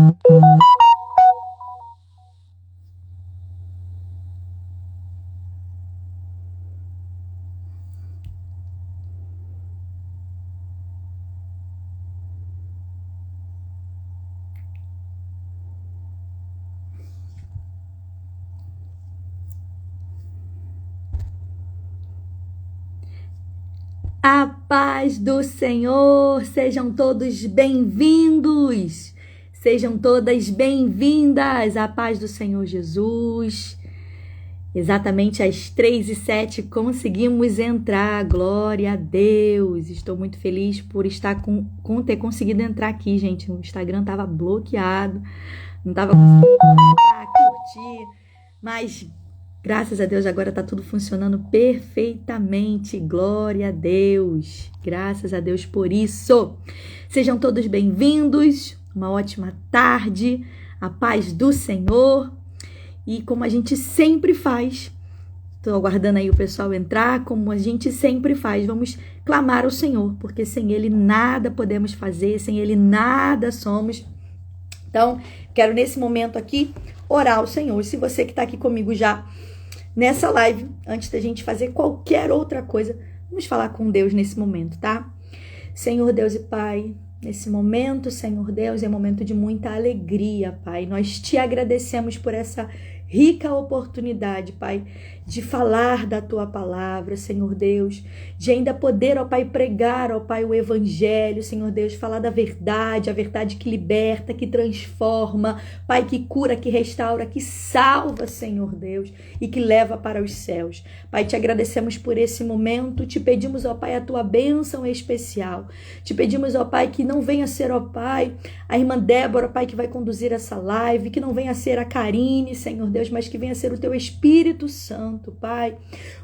A paz do Senhor, sejam todos bem-vindos, sejam todas bem-vindas à paz do Senhor Jesus. Exatamente às 3h07 conseguimos entrar, glória a Deus. Estou muito feliz por estar ter conseguido entrar aqui, gente. O Instagram estava bloqueado, não estava conseguindo curtir, mas graças a Deus, agora está tudo funcionando perfeitamente. Glória a Deus. Graças a Deus por isso. Sejam todos bem-vindos. Uma ótima tarde. A paz do Senhor. E como a gente sempre faz, estou aguardando aí o pessoal entrar, como a gente sempre faz, vamos clamar ao Senhor, porque sem Ele nada podemos fazer, sem Ele nada somos. Então, quero nesse momento aqui orar ao Senhor. Se você que está aqui comigo já nessa live, antes da gente fazer qualquer outra coisa, vamos falar com Deus nesse momento, tá? Senhor Deus e Pai, nesse momento, Senhor Deus, é um momento de muita alegria, Pai. Nós te agradecemos por essa rica oportunidade, Pai, de falar da Tua palavra, Senhor Deus, de ainda poder, ó Pai, pregar, ó Pai, o Evangelho, Senhor Deus, falar da verdade, a verdade que liberta, que transforma, Pai, que cura, que restaura, que salva, Senhor Deus, e que leva para os céus. Pai, te agradecemos por esse momento, te pedimos, ó Pai, a Tua bênção especial, te pedimos, ó Pai, que não venha ser, ó Pai, a irmã Débora, ó Pai, que vai conduzir essa live, que não venha ser a Karine, Senhor Deus, mas que venha ser o Teu Espírito Santo, Pai,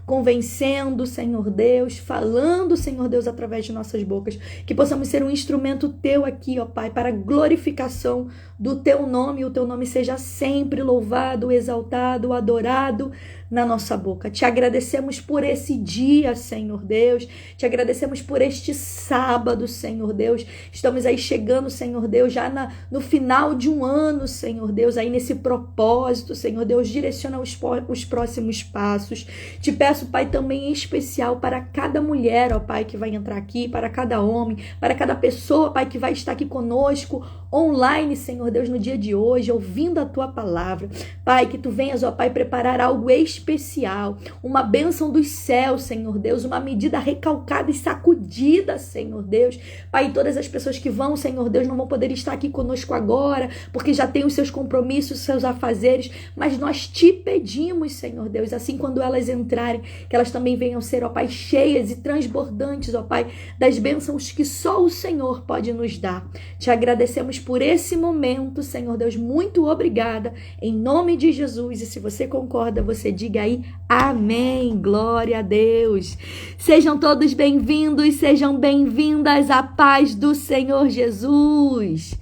convencendo, Senhor Deus, falando, Senhor Deus, através de nossas bocas, que possamos ser um instrumento Teu aqui, ó Pai, para a glorificação do Teu nome, e o Teu nome seja sempre louvado, exaltado, adorado na nossa boca. Te agradecemos por esse dia, Senhor Deus, te agradecemos por este sábado, Senhor Deus, estamos aí chegando, Senhor Deus, já no final de um ano, Senhor Deus, aí nesse propósito, Senhor Deus, direciona os próximos passos. Te peço, Pai, também em especial para cada mulher, ó Pai, que vai entrar aqui, para cada homem, para cada pessoa, Pai, que vai estar aqui conosco, online, Senhor Deus, no dia de hoje, ouvindo a Tua palavra. Pai, que Tu venhas, ó Pai, preparar algo especial, uma bênção dos céus, Senhor Deus, uma medida recalcada e sacudida, Senhor Deus. Pai, todas as pessoas que vão, Senhor Deus, não vão poder estar aqui conosco agora, porque já têm os seus compromissos, os seus afazeres, mas nós Te pedimos, Senhor Deus, assim quando elas entrarem, que elas também venham ser, ó Pai, cheias e transbordantes, ó Pai, das bênçãos que só o Senhor pode nos dar. Te agradecemos por esse momento, Senhor Deus, muito obrigada, em nome de Jesus, e se você concorda, você diga aí, amém, glória a Deus. Sejam todos bem-vindos, sejam bem-vindas à paz do Senhor Jesus.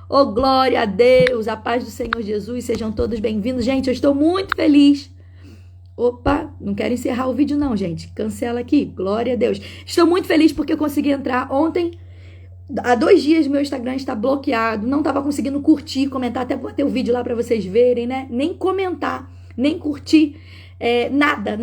Oh, glória a Deus, a paz do Senhor Jesus, sejam todos bem-vindos. Gente, eu estou muito feliz. Opa, não quero encerrar o vídeo não, gente. Cancela aqui, glória a Deus. Estou muito feliz porque eu consegui entrar ontem. Há 2 dias meu Instagram está bloqueado, não estava conseguindo curtir, comentar, até vou ter o vídeo lá para vocês verem, né? Nem comentar, nem curtir, nada,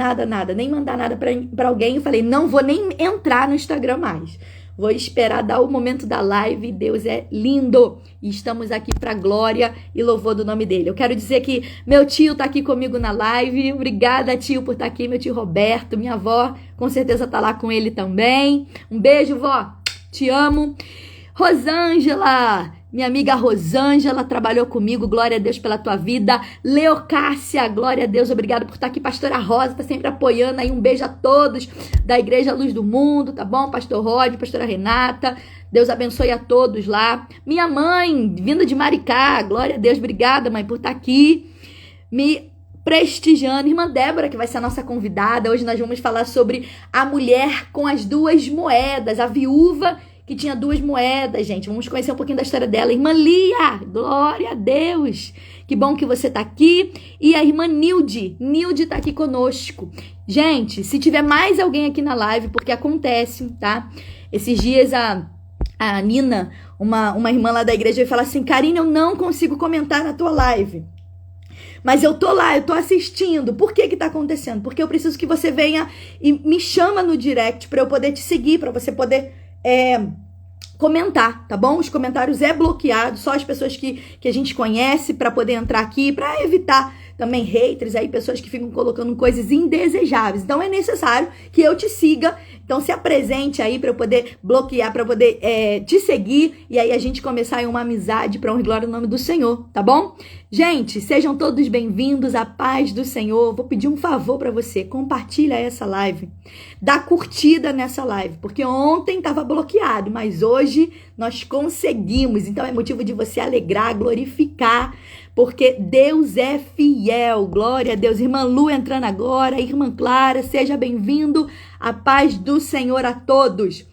nem mandar nada para alguém. Eu falei, não vou nem entrar no Instagram mais. Vou esperar dar o momento da live. Deus é lindo e estamos aqui para glória e louvor do nome dele. Eu quero dizer que meu tio está aqui comigo na live. Obrigada, tio, por estar aqui. Meu tio Roberto, minha avó, com certeza está lá com ele também. Um beijo, vó. Te amo. Rosângela, minha amiga Rosângela, trabalhou comigo, glória a Deus pela tua vida. Leocássia, glória a Deus, obrigada por estar aqui. Pastora Rosa, tá sempre apoiando aí, um beijo a todos da Igreja Luz do Mundo, tá bom? Pastor Rod, pastora Renata, Deus abençoe a todos lá. Minha mãe, vinda de Maricá, glória a Deus, obrigada, mãe, por estar aqui, me prestigiando. Irmã Débora, que vai ser a nossa convidada, hoje nós vamos falar sobre a mulher com as 2 moedas, a viúva que tinha 2 moedas, gente. Vamos conhecer um pouquinho da história dela. Irmã Lia, glória a Deus. Que bom que você tá aqui. E a irmã Nilde tá aqui conosco. Gente, se tiver mais alguém aqui na live, porque acontece, tá? Esses dias a Nina, uma irmã lá da igreja veio falar assim: Karine, eu não consigo comentar na tua live. Mas eu tô lá, eu tô assistindo. Por que que tá acontecendo? Porque eu preciso que você venha e me chama no direct para eu poder te seguir, para você poder comentar, tá bom? Os comentários é bloqueado, só as pessoas que a gente conhece para poder entrar aqui, para evitar também haters aí, pessoas que ficam colocando coisas indesejáveis. Então é necessário que eu te siga. Então se apresente aí para eu poder bloquear, para poder te seguir e aí a gente começar aí uma amizade para honra e glória no nome do Senhor, tá bom? Gente, sejam todos bem-vindos, a paz do Senhor. Vou pedir um favor para você, compartilha essa live, dá curtida nessa live, porque ontem estava bloqueado, mas hoje nós conseguimos. Então é motivo de você alegrar, glorificar, porque Deus é fiel. Glória a Deus. Irmã Lu entrando agora, irmã Clara, seja bem-vindo. A paz do Senhor a todos.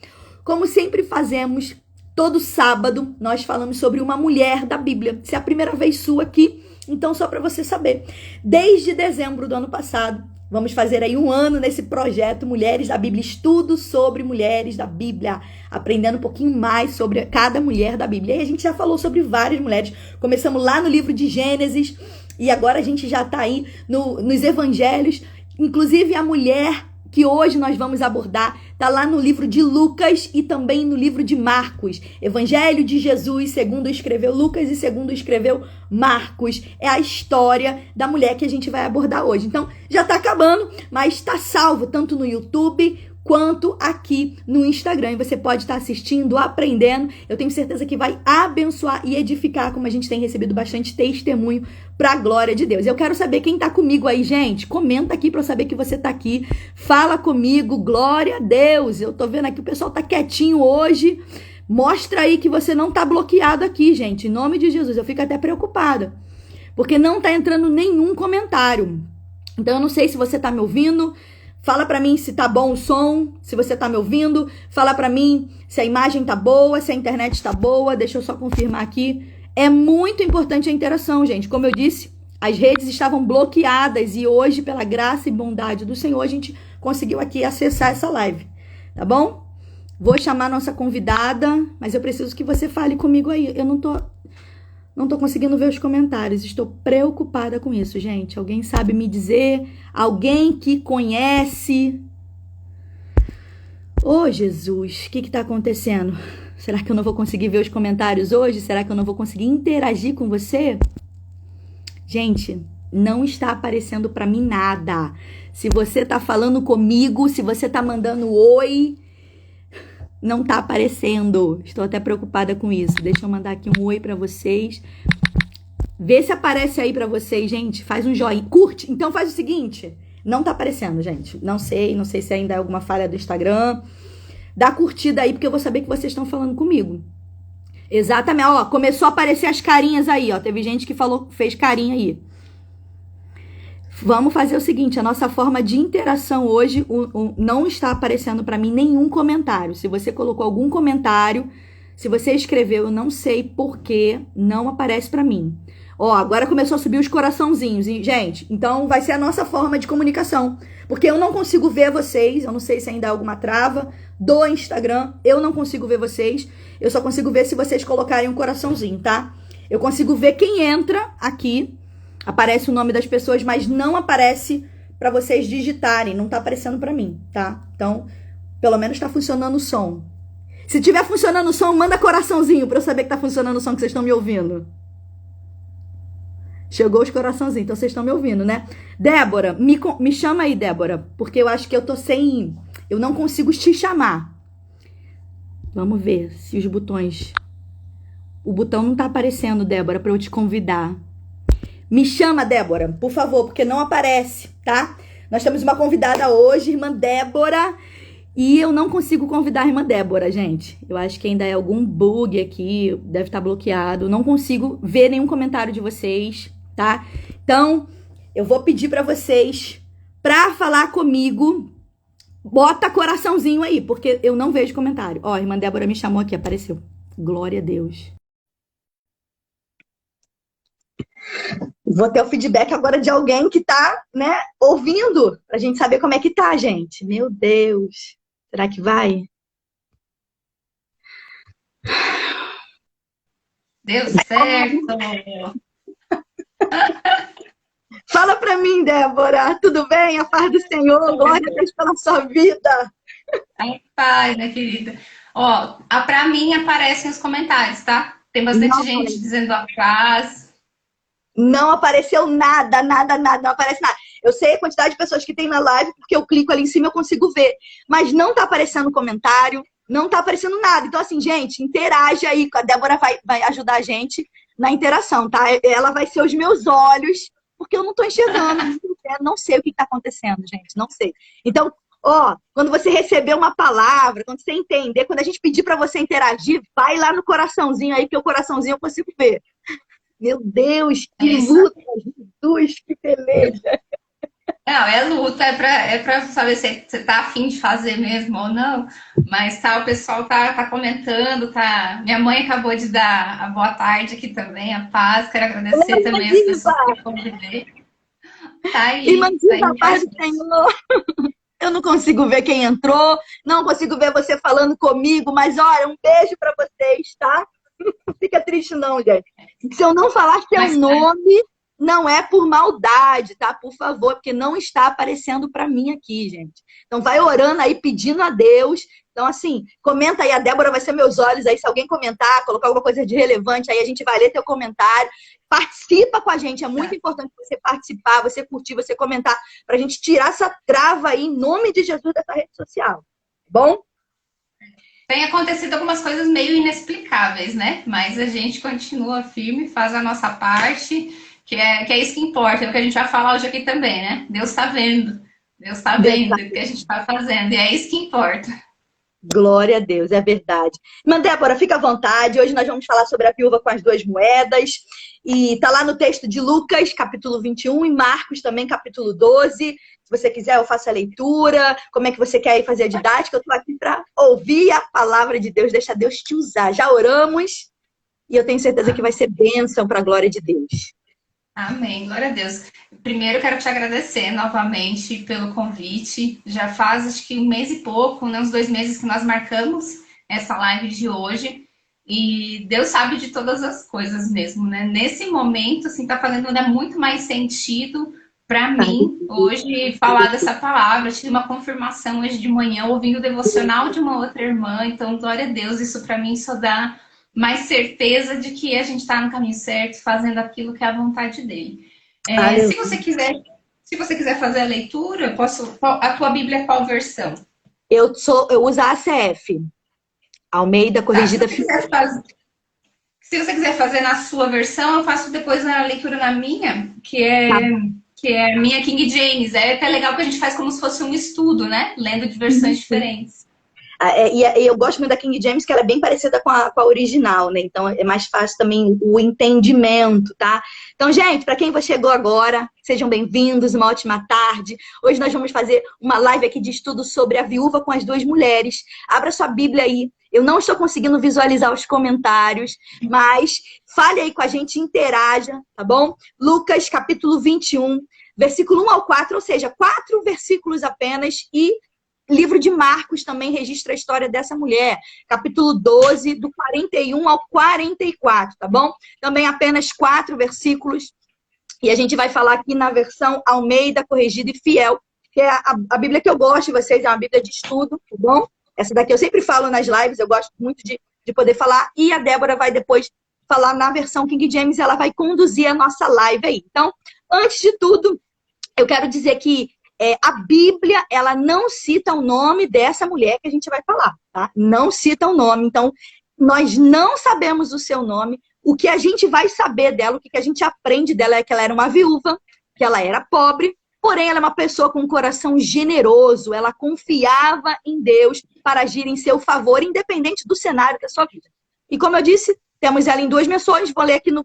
Como sempre fazemos, todo sábado nós falamos sobre uma mulher da Bíblia. Se é a primeira vez sua aqui, então só para você saber, desde dezembro do ano passado, vamos fazer aí 1 ano nesse projeto Mulheres da Bíblia, estudo sobre mulheres da Bíblia, aprendendo um pouquinho mais sobre cada mulher da Bíblia. E a gente já falou sobre várias mulheres, começamos lá no livro de Gênesis e agora a gente já está aí nos evangelhos, inclusive a mulher que hoje nós vamos abordar está lá no livro de Lucas e também no livro de Marcos. Evangelho de Jesus, segundo escreveu Lucas e segundo escreveu Marcos. É a história da mulher que a gente vai abordar hoje. Então, já está acabando, mas está salvo tanto no YouTube quanto aqui no Instagram. E você pode estar assistindo, aprendendo. Eu tenho certeza que vai abençoar e edificar, como a gente tem recebido bastante testemunho para a glória de Deus. Eu quero saber quem tá comigo aí, gente. Comenta aqui para eu saber que você tá aqui. Fala comigo, glória a Deus. Eu tô vendo aqui o pessoal tá quietinho hoje. Mostra aí que você não tá bloqueado aqui, gente. Em nome de Jesus, eu fico até preocupada, porque não tá entrando nenhum comentário. Então eu não sei se você tá me ouvindo. Fala pra mim se tá bom o som, se você tá me ouvindo. Fala pra mim se a imagem tá boa, se a internet tá boa. Deixa eu só confirmar aqui. É muito importante a interação, gente. Como eu disse, as redes estavam bloqueadas e hoje, pela graça e bondade do Senhor, a gente conseguiu aqui acessar essa live, tá bom? Vou chamar a nossa convidada, mas eu preciso que você fale comigo aí. Eu não tô conseguindo ver os comentários. Estou preocupada com isso, gente. Alguém sabe me dizer? Alguém que conhece? Ô, Jesus, o que tá acontecendo? Será que eu não vou conseguir ver os comentários hoje? Será que eu não vou conseguir interagir com você? Gente, não está aparecendo para mim nada. Se você tá falando comigo, se você tá mandando oi, não tá aparecendo. Estou até preocupada com isso. Deixa eu mandar aqui um oi para vocês. Vê se aparece aí para vocês, gente. Faz um joinha. Curte. Então faz o seguinte. Não tá aparecendo, gente. Não sei se ainda é alguma falha do Instagram. Dá curtida aí, porque eu vou saber que vocês estão falando comigo. Exatamente. Ó, começou a aparecer as carinhas aí, ó. Teve gente que fez carinha aí. Vamos fazer o seguinte, a nossa forma de interação hoje, não está aparecendo para mim nenhum comentário. Se você colocou algum comentário, se você escreveu, eu não sei por que não aparece para mim. Ó, agora começou a subir os coraçãozinhos, gente. Então vai ser a nossa forma de comunicação, porque eu não consigo ver vocês, eu não sei se ainda há alguma trava do Instagram, eu não consigo ver vocês, eu só consigo ver se vocês colocarem um coraçãozinho, tá? Eu consigo ver quem entra aqui, aparece o nome das pessoas, mas não aparece para vocês digitarem, não tá aparecendo para mim, tá? Então, pelo menos tá funcionando o som. Se tiver funcionando o som, manda coraçãozinho para eu saber que tá funcionando o som, que vocês estão me ouvindo. Chegou os coraçãozinhos, então vocês estão me ouvindo, né? Débora, me chama aí, Débora, porque eu acho que eu tô sem... Eu não consigo te chamar. Vamos ver se os botões... O botão não tá aparecendo, Débora, para eu te convidar. Me chama, Débora, por favor, porque não aparece, tá? Nós temos uma convidada hoje, irmã Débora, e eu não consigo convidar a irmã Débora, gente. Eu acho que ainda é algum bug aqui, deve estar bloqueado. Não consigo ver nenhum comentário de vocês, tá? Então, eu vou pedir para vocês, para falar comigo, bota coraçãozinho aí, porque eu não vejo comentário. Ó, a irmã Débora me chamou aqui, apareceu. Glória a Deus. Vou ter o feedback agora de alguém que tá, né, ouvindo, pra gente saber como é que tá, gente. Meu Deus. Será que vai? Deu certo. Fala para mim, Débora, tudo bem? A paz do Senhor, glória a Deus pela sua vida. Ai, paz, minha querida. Ó, pra mim aparecem os comentários, tá? Tem bastante Não, gente dizendo a paz. não apareceu nada, nada, nada, não aparece nada. Eu sei a quantidade de pessoas que tem na live, porque eu clico ali em cima e eu consigo ver. Mas não tá aparecendo comentário, não tá aparecendo nada. Então, assim, gente, interaja aí. A Débora vai ajudar a gente na interação, tá? Ela vai ser os meus olhos, porque eu não tô enxergando, não sei o que tá acontecendo, gente, não sei. Então, ó, quando você receber uma palavra, quando você entender, quando a gente pedir para você interagir, vai lá no coraçãozinho aí, que o coraçãozinho eu consigo ver. Meu Deus, É que isso. luta, Jesus, que beleza. Não, é luta, é pra saber se você tá afim de fazer mesmo ou não. Mas tá, o pessoal tá comentando, tá. Minha mãe acabou de dar a boa tarde aqui também, a paz. Quero agradecer Irmã também as pessoas Diva, que eu convidei. irmã Tá Diva, aí a paz do Senhor. Eu não consigo ver quem entrou, não consigo ver você falando comigo, mas olha, um beijo para vocês, tá? Não fica triste não, gente. Se eu não falar seu Mas nome, não é por maldade, tá? Por favor, porque não está aparecendo para mim aqui, gente. Então vai orando aí, pedindo a Deus. Então, assim, comenta aí, a Débora vai ser meus olhos aí. Se alguém comentar, colocar alguma coisa de relevante, aí a gente vai ler teu comentário. Participa com a gente, é muito importante você participar, você curtir, você comentar, para a gente tirar essa trava aí, em nome de Jesus, dessa rede social. Bom? tem acontecido algumas coisas meio inexplicáveis, né? Mas a gente continua firme, faz a nossa parte, que é isso que importa, é o que a gente vai falar hoje aqui também, né? Deus está vendo. Deus está Deus. vendo o que a gente está fazendo, e é isso que importa. Glória a Deus, é verdade. Irmã Débora, fica à vontade. Hoje nós vamos falar sobre a viúva com as duas moedas. E tá lá no texto de Lucas, capítulo 21, e Marcos também, capítulo 12. Se você quiser, eu faço a leitura. Como é que você quer ir fazer a didática? Eu estou aqui para ouvir a palavra de Deus. Deixa Deus te usar. Já oramos e eu tenho certeza que vai ser bênção para a glória de Deus. Amém, glória a Deus. Primeiro, quero te agradecer novamente pelo convite. Já faz acho que um mês e pouco, né, uns 2 meses que nós marcamos essa live de hoje. E Deus sabe de todas as coisas mesmo, né? Nesse momento, assim, tá fazendo ainda muito mais sentido para mim hoje falar dessa palavra. Tive uma confirmação hoje de manhã, ouvindo o devocional de uma outra irmã. Então, glória a Deus, isso para mim só dá mais certeza de que a gente está no caminho certo, fazendo aquilo que é a vontade dele. Se você Aleluia. quiser, se você quiser fazer a leitura, eu posso. A tua Bíblia é qual versão? Eu uso a ACF, Almeida Tá, se Corrigida. você quiser fazer, se você quiser fazer na sua versão, eu faço depois a leitura na minha, que é a minha King James. É até legal que a gente faz como se fosse um estudo, né? Lendo de versões diferentes. E eu gosto muito da King James, que ela é bem parecida com a original, né? Então é mais fácil também o entendimento, tá? Então, gente, para quem chegou agora, sejam bem-vindos, uma ótima tarde. Hoje nós vamos fazer uma live aqui de estudo sobre a viúva com as duas mulheres. Abra sua Bíblia aí. Eu não estou conseguindo visualizar os comentários, mas fale aí com a gente, interaja, tá bom? Lucas, capítulo 21, versículo 1 ao 4, ou seja, 4 versículos apenas, e livro de Marcos também registra a história dessa mulher, capítulo 12, do 41 ao 44, tá bom? Também apenas 4 versículos, e a gente vai falar aqui na versão Almeida, Corrigida e Fiel, que é a Bíblia que eu gosto de vocês, é uma Bíblia de estudo, tá bom? Essa daqui eu sempre falo nas lives, eu gosto muito de poder falar, e a Débora vai depois falar na versão King James, ela vai conduzir a nossa live aí. Então, antes de tudo, eu quero dizer que a Bíblia, ela não cita o nome dessa mulher que a gente vai falar, tá? Não cita o nome. Então, nós não sabemos o seu nome. O que a gente vai saber dela, o que a gente aprende dela é que ela era uma viúva, que ela era pobre, porém ela é uma pessoa com um coração generoso, ela confiava em Deus para agir em seu favor, independente do cenário da sua vida. E como eu disse, temos ela em 2 menções, vou ler aqui no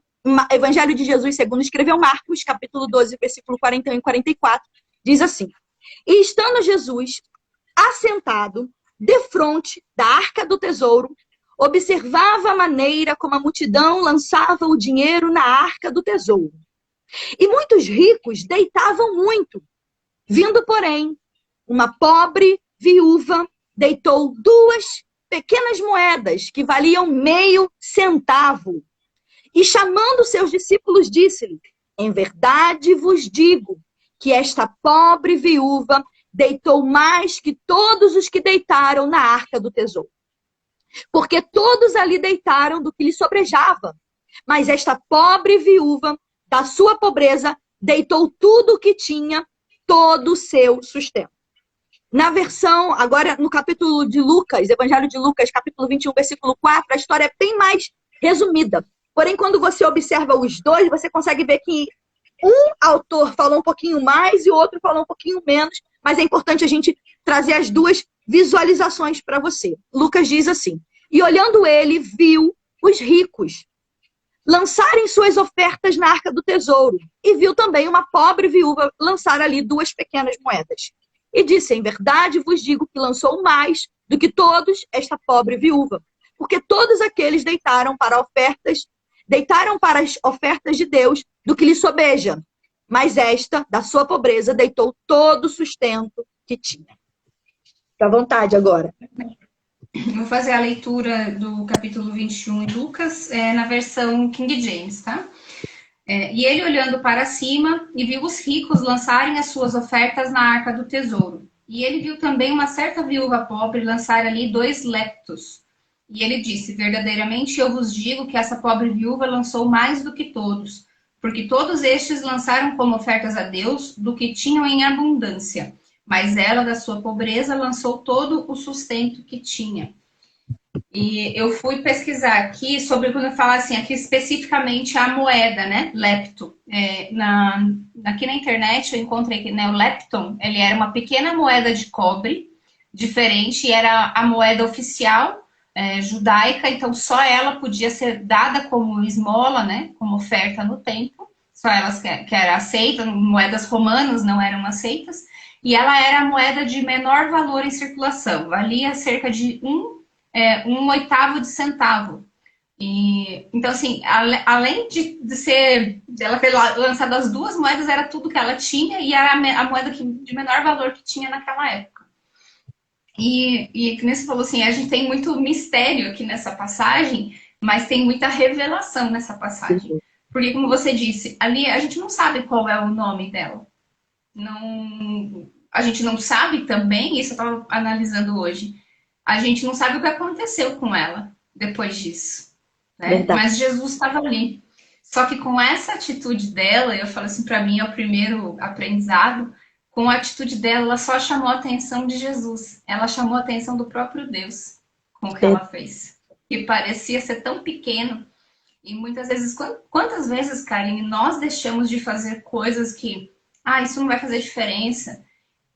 Evangelho de Jesus segundo escreveu Marcos, capítulo 12, versículo 41 e 44, diz assim: e estando Jesus assentado defronte da arca do tesouro, observava a maneira como a multidão lançava o dinheiro na arca do tesouro. E muitos ricos deitavam muito. Vindo, porém, uma pobre viúva deitou 2 pequenas moedas que valiam meio centavo. E chamando seus discípulos, disse-lhe: em verdade vos digo que esta pobre viúva deitou mais que todos os que deitaram na arca do tesouro. Porque todos ali deitaram do que lhe sobrejava, mas esta pobre viúva, da sua pobreza, deitou tudo o que tinha, todo o seu sustento. Na versão, agora no capítulo de Lucas, Evangelho de Lucas, capítulo 21, versículo 4, a história é bem mais resumida. Porém, quando você observa os dois, você consegue ver que um autor falou um pouquinho mais e o outro falou um pouquinho menos, mas é importante a gente trazer as duas visualizações para você. Lucas diz assim: e olhando ele, viu os ricos lançarem suas ofertas na arca do tesouro, e viu também uma pobre viúva lançar ali 2 pequenas moedas. E disse: em verdade vos digo que lançou mais do que todos esta pobre viúva, porque todos aqueles deitaram para as ofertas de Deus do que lhe sobeja, mas esta, da sua pobreza, deitou todo o sustento que tinha. Fica à vontade agora. Vou fazer a leitura do capítulo 21 em Lucas, na versão King James, tá? E ele olhando para cima e viu os ricos lançarem as suas ofertas na arca do tesouro. E ele viu também uma certa viúva pobre lançar ali 2 leptos. E ele disse: verdadeiramente eu vos digo que essa pobre viúva lançou mais do que todos, porque todos estes lançaram como ofertas a Deus do que tinham em abundância. Mas ela, da sua pobreza, lançou todo o sustento que tinha. E eu fui pesquisar aqui sobre, quando eu falo assim, aqui especificamente a moeda, né? Lepto. Aqui na internet eu encontrei que, né, o lepton, ele era uma pequena moeda de cobre, diferente, era a moeda oficial judaica, então só ela podia ser dada como esmola, né? Como oferta no templo. Só elas que era aceita, moedas romanas não eram aceitas. E ela era a moeda de menor valor em circulação, valia cerca de um oitavo de centavo. E, então, assim, além de ela ter lançado as 2 moedas, era tudo que ela tinha e era a moeda de menor valor que tinha naquela época. E como você falou assim, a gente tem muito mistério aqui nessa passagem, mas tem muita revelação nessa passagem. Porque, como você disse, ali a gente não sabe qual é o nome dela. Não, a gente não sabe também, isso eu estava analisando hoje, a gente não sabe o que aconteceu com ela depois disso, né? Mas Jesus estava ali. Só que com essa atitude dela, eu falo assim, para mim é o primeiro aprendizado, com a atitude dela, ela só chamou a atenção de Jesus. Ela chamou a atenção do próprio Deus com o que ela fez. E parecia ser tão pequeno. E muitas vezes, quantas vezes, Karine, nós deixamos de fazer coisas que isso não vai fazer diferença,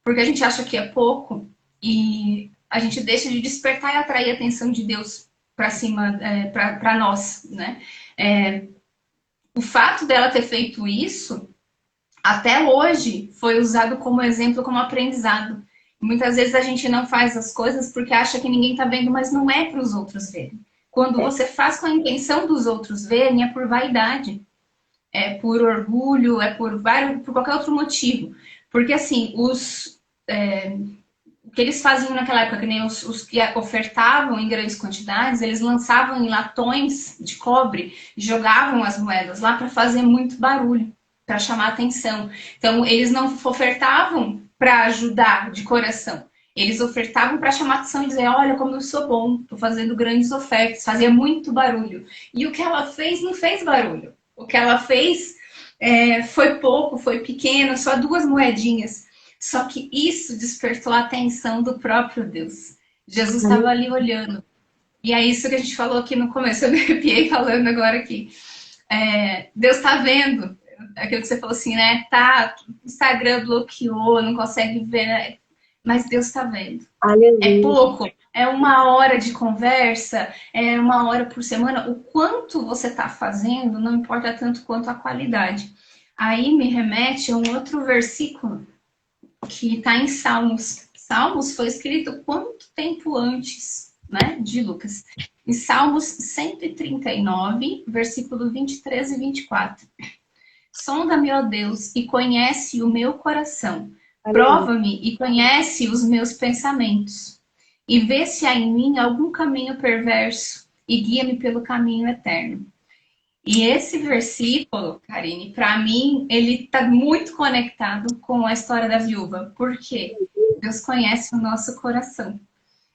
porque a gente acha que é pouco, e a gente deixa de despertar e atrair a atenção de Deus para cima, para nós, né? O fato dela ter feito isso, até hoje, foi usado como exemplo, como aprendizado. Muitas vezes a gente não faz as coisas porque acha que ninguém está vendo, mas não é para os outros verem. Quando você faz com a intenção dos outros verem, é por vaidade. É por orgulho, é por qualquer outro motivo. Porque, assim, o que eles faziam naquela época, que nem os que ofertavam em grandes quantidades, eles lançavam em latões de cobre, jogavam as moedas lá para fazer muito barulho, para chamar atenção. Então, eles não ofertavam para ajudar de coração. Eles ofertavam para chamar atenção e dizer: olha como eu sou bom, estou fazendo grandes ofertas, fazia muito barulho. E o que ela fez não fez barulho. O que ela fez foi pouco, foi pequeno, só 2 moedinhas. Só que isso despertou a atenção do próprio Deus. Jesus estava ali olhando. E é isso que a gente falou aqui no começo. Eu me arrepiei falando agora aqui. Deus está vendo. Aquilo que você falou assim, né? O Instagram bloqueou, não consegue ver. Né? Mas Deus está vendo. Aleluia. É pouco. É 1 hora de conversa, é 1 hora por semana. O quanto você está fazendo não importa tanto quanto a qualidade. Aí me remete a um outro versículo que está em Salmos. Salmos foi escrito quanto tempo antes, né, de Lucas? Em Salmos 139, versículo 23 e 24. Sonda-me, ó Deus, e conhece o meu coração. Prova-me e conhece os meus pensamentos. E vê se há em mim algum caminho perverso e guia-me pelo caminho eterno. E esse versículo, Karine, para mim, ele está muito conectado com a história da viúva. Por quê? Deus conhece o nosso coração.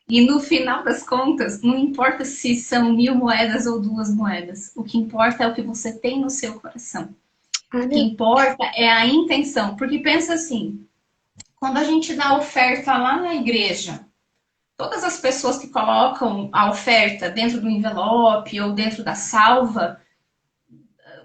E no final das contas, não importa se são 1.000 moedas ou 2 moedas. O que importa é o que você tem no seu coração. O que importa é a intenção. Porque pensa assim, quando a gente dá oferta lá na igreja, todas as pessoas que colocam a oferta dentro do envelope ou dentro da salva,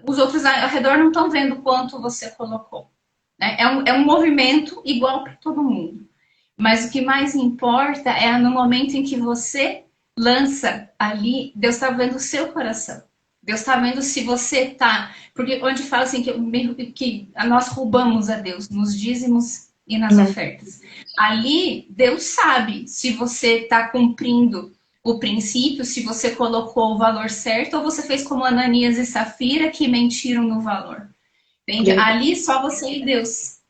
os outros ao redor não estão vendo quanto você colocou. Né? É um movimento igual para todo mundo. Mas o que mais importa é no momento em que você lança ali, Deus está vendo o seu coração. Deus está vendo se você está. Porque onde fala assim que nós roubamos a Deus nos dízimos e nas ofertas. Ali, Deus sabe se você está cumprindo o princípio, se você colocou o valor certo ou você fez como Ananias e Safira que mentiram no valor. Entende? Ali só você e Deus.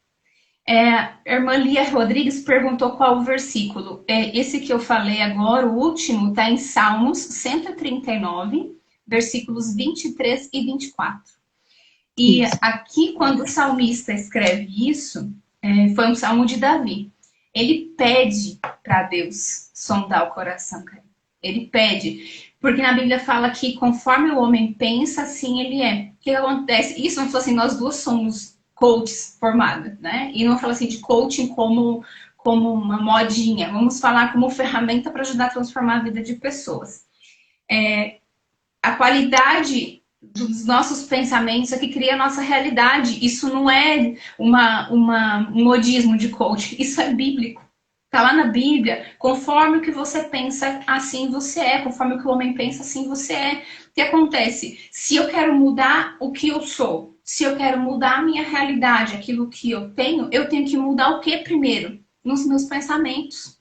A irmã Lia Rodrigues perguntou qual o versículo. Esse que eu falei agora, o último, está em Salmos 139, versículos 23 e 24. E aqui, quando o salmista escreve isso, foi um salmo de Davi. Ele pede para Deus sondar o coração, cara. Ele pede. Porque na Bíblia fala que conforme o homem pensa, assim ele é. O que acontece? Isso não falou assim, nós duas somos coaches formadas, né? E não fala assim de coaching como uma modinha. Vamos falar como ferramenta para ajudar a transformar a vida de pessoas. A qualidade dos nossos pensamentos é que cria a nossa realidade. Isso não é um modismo de coach, isso é bíblico. Está lá na Bíblia, conforme o que você pensa, assim você é. Conforme o que o homem pensa, assim você é. O que acontece? Se eu quero mudar o que eu sou, se eu quero mudar a minha realidade, aquilo que eu tenho que mudar o que primeiro? Nos meus pensamentos.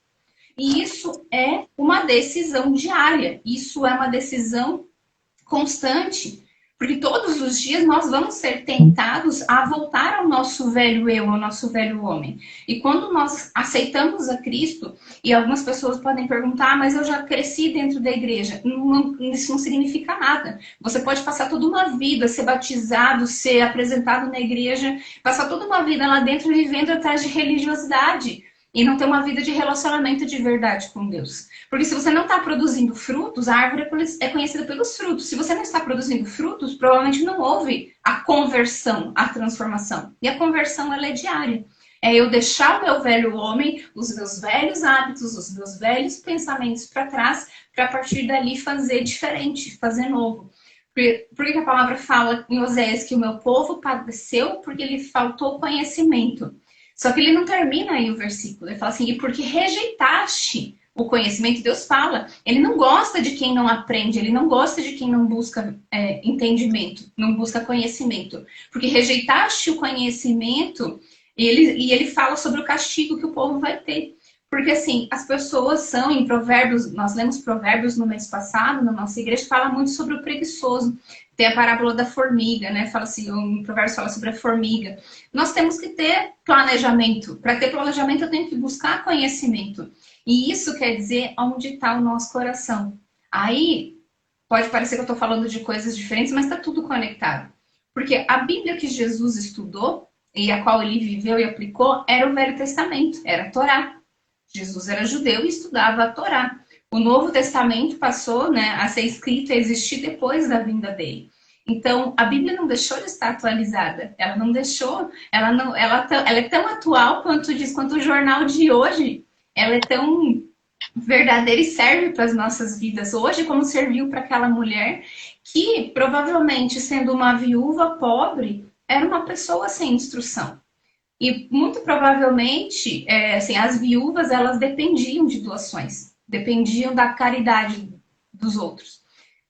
E isso é uma decisão diária. Isso é uma decisão constante. Porque todos os dias nós vamos ser tentados a voltar ao nosso velho eu, ao nosso velho homem. E quando nós aceitamos a Cristo, e algumas pessoas podem perguntar, mas eu já cresci dentro da igreja. Isso não significa nada. Você pode passar toda uma vida, ser batizado, ser apresentado na igreja, passar toda uma vida lá dentro vivendo atrás de religiosidade. E não ter uma vida de relacionamento de verdade com Deus. Porque se você não está produzindo frutos, a árvore é conhecida pelos frutos. Se você não está produzindo frutos, provavelmente não houve a conversão, a transformação. E a conversão, ela é diária. É eu deixar o meu velho homem, os meus velhos hábitos, os meus velhos pensamentos para trás, para a partir dali fazer diferente, fazer novo. Por que a palavra fala em Oséias que o meu povo padeceu porque lhe faltou conhecimento? Só que ele não termina aí o versículo. Ele fala assim, e porque rejeitaste o conhecimento, Deus fala, ele não gosta de quem não aprende, ele não gosta de quem não busca entendimento, não busca conhecimento. Porque rejeitaste o conhecimento, e ele fala sobre o castigo que o povo vai ter. Porque assim, as pessoas são em Provérbios, nós lemos Provérbios no mês passado, na nossa igreja, fala muito sobre o preguiçoso. Tem a parábola da formiga, né? Fala assim, o Provérbios fala sobre a formiga. Nós temos que ter planejamento. Para ter planejamento, eu tenho que buscar conhecimento. E isso quer dizer onde está o nosso coração. Aí, pode parecer que eu estou falando de coisas diferentes, mas está tudo conectado. Porque a Bíblia que Jesus estudou, e a qual ele viveu e aplicou, era o Velho Testamento, era a Torá. Jesus era judeu e estudava a Torá. O Novo Testamento passou, né, a ser escrito, a existir depois da vinda dele. Então, a Bíblia não deixou de estar atualizada. Ela não deixou, ela é tão atual quanto o jornal de hoje. Ela é tão verdadeira e serve para as nossas vidas hoje, como serviu para aquela mulher que, provavelmente, sendo uma viúva pobre, era uma pessoa sem instrução. E muito provavelmente, assim, as viúvas, elas dependiam de doações, dependiam da caridade dos outros.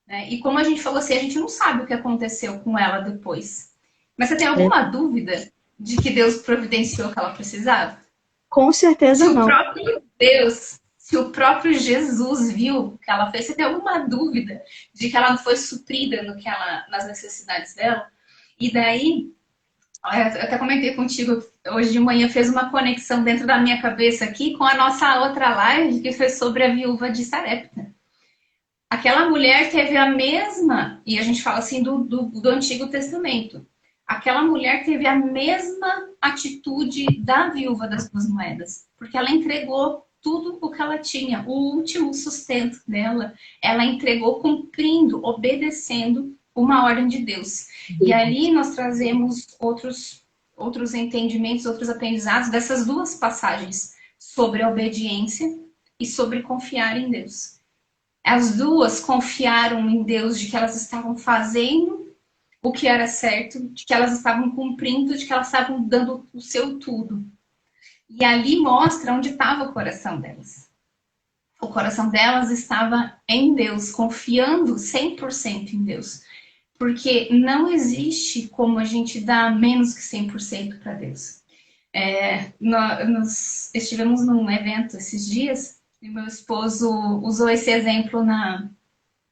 Né? E como a gente falou assim, a gente não sabe o que aconteceu com ela depois. Mas você tem alguma dúvida de que Deus providenciou o que ela precisava? Com certeza Se não. o próprio Deus, se o próprio Jesus viu o que ela fez, você tem alguma dúvida de que ela não foi suprida nas necessidades dela? E daí, eu até comentei contigo, hoje de manhã fez uma conexão dentro da minha cabeça aqui com a nossa outra live, que foi sobre a viúva de Sarepta. Aquela mulher teve a mesma, e a gente fala assim do Antigo Testamento, aquela mulher teve a mesma atitude da viúva das 2 moedas, porque ela entregou tudo o que ela tinha, o último sustento dela, ela entregou cumprindo, obedecendo uma ordem de Deus. E ali nós trazemos outros entendimentos, outros aprendizados dessas 2 passagens, sobre a obediência e sobre confiar em Deus. As 2 confiaram em Deus de que elas estavam fazendo o que era certo, de que elas estavam cumprindo, de que elas estavam dando o seu tudo. E ali mostra onde estava o coração delas. O coração delas estava em Deus, confiando 100% em Deus. Porque não existe como a gente dar menos que 100% para Deus. Nós estivemos num evento esses dias, e meu esposo usou esse exemplo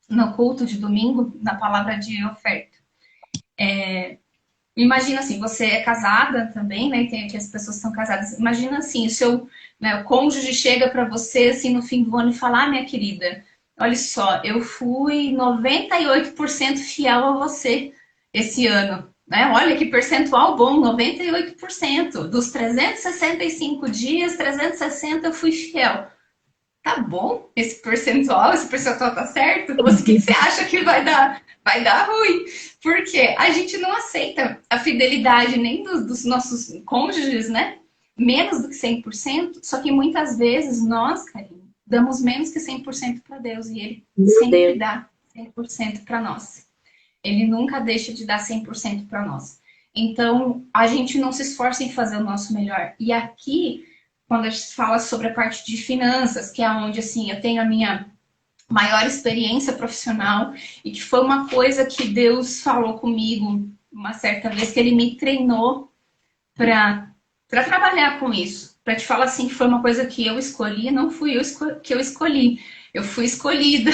no culto de domingo, na palavra de oferta. Imagina assim, você é casada também, né? Tem aqui as pessoas que são casadas. Imagina assim, o cônjuge chega para você assim no fim do ano e fala: minha querida, olha só, eu fui 98% fiel a você esse ano. Né? Olha que percentual bom, 98%. Dos 365 dias, 360 eu fui fiel. Tá bom esse percentual tá certo? Ou o que você acha que vai dar? Vai dar ruim. Porque a gente não aceita a fidelidade nem dos nossos cônjuges, né? Menos do que 100%. Só que muitas vezes nós, Karine, damos menos que 100% para Deus. E Ele sempre dá 100% para nós. Ele nunca deixa de dar 100% para nós. Então, a gente não se esforça em fazer o nosso melhor. E aqui, quando a gente fala sobre a parte de finanças, que é onde assim, eu tenho a minha maior experiência profissional e que foi uma coisa que Deus falou comigo uma certa vez, que Ele me treinou para trabalhar com isso. Para te falar assim, que foi uma coisa que eu escolhi, não fui eu que eu escolhi. Eu fui escolhida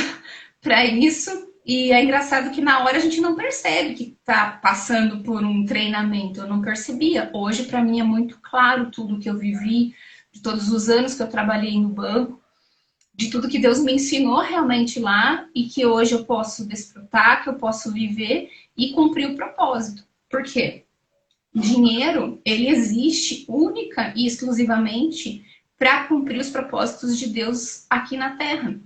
para isso. E é engraçado que na hora a gente não percebe que está passando por um treinamento. Eu não percebia. Hoje, para mim, é muito claro tudo que eu vivi, de todos os anos que eu trabalhei no banco, de tudo que Deus me ensinou realmente lá e que hoje eu posso desfrutar, que eu posso viver e cumprir o propósito. Por quê? Dinheiro, ele existe única e exclusivamente para cumprir os propósitos de Deus aqui na Terra.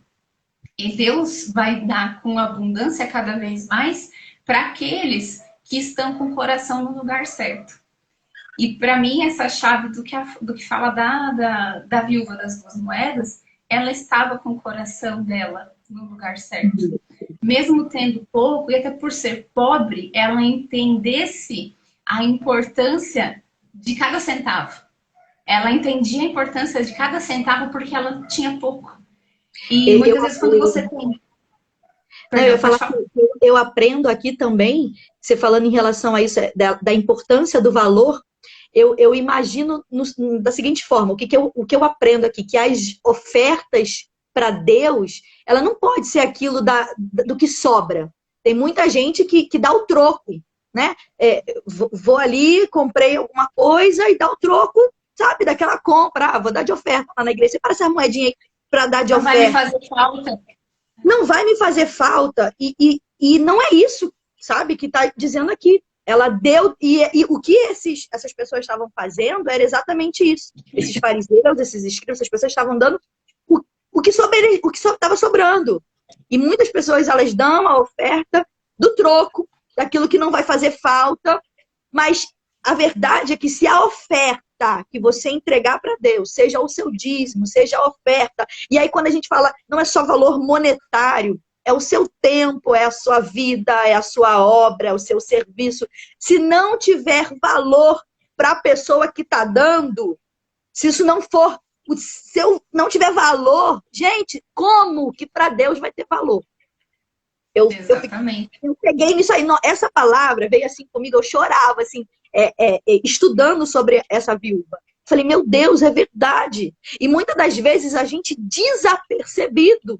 E Deus vai dar com abundância cada vez mais para aqueles que estão com o coração no lugar certo. E para mim, essa chave do que fala da viúva das 2 moedas, ela estava com o coração dela no lugar certo. Mesmo tendo pouco, e até por ser pobre, ela entendesse a importância de cada centavo. Ela entendia a importância de cada centavo porque ela tinha pouco. E muitas vezes quando você tem... Eu aprendo aqui também, você falando em relação a isso, da importância do valor, eu imagino da seguinte forma, o que eu aprendo aqui, que as ofertas para Deus, ela não pode ser aquilo do que sobra. Tem muita gente que dá o troco, né? Vou ali, comprei alguma coisa e dá o troco, sabe, daquela compra. Vou dar de oferta lá na igreja. Você para essa moedinha aí para dar de oferta. Não vai me fazer falta. Não vai me fazer falta. E não é isso, sabe, que está dizendo aqui. Ela deu... E o que essas pessoas estavam fazendo era exatamente isso. Esses fariseus, esses escribas, essas pessoas estavam dando o que estava sobrando. E muitas pessoas, elas dão a oferta do troco, daquilo que não vai fazer falta. Mas a verdade é que se a oferta que você entregar para Deus, seja o seu dízimo, seja a oferta, e aí quando a gente fala, não é só valor monetário, é o seu tempo, é a sua vida, é a sua obra, é o seu serviço. Se não tiver valor para a pessoa que está dando, se isso não for, não tiver valor, gente, como que para Deus vai ter valor? Exatamente. Eu peguei nisso aí, essa palavra veio assim comigo, eu chorava, assim, estudando sobre essa viúva. Falei, meu Deus, é verdade. E muitas das vezes a gente, desapercebido,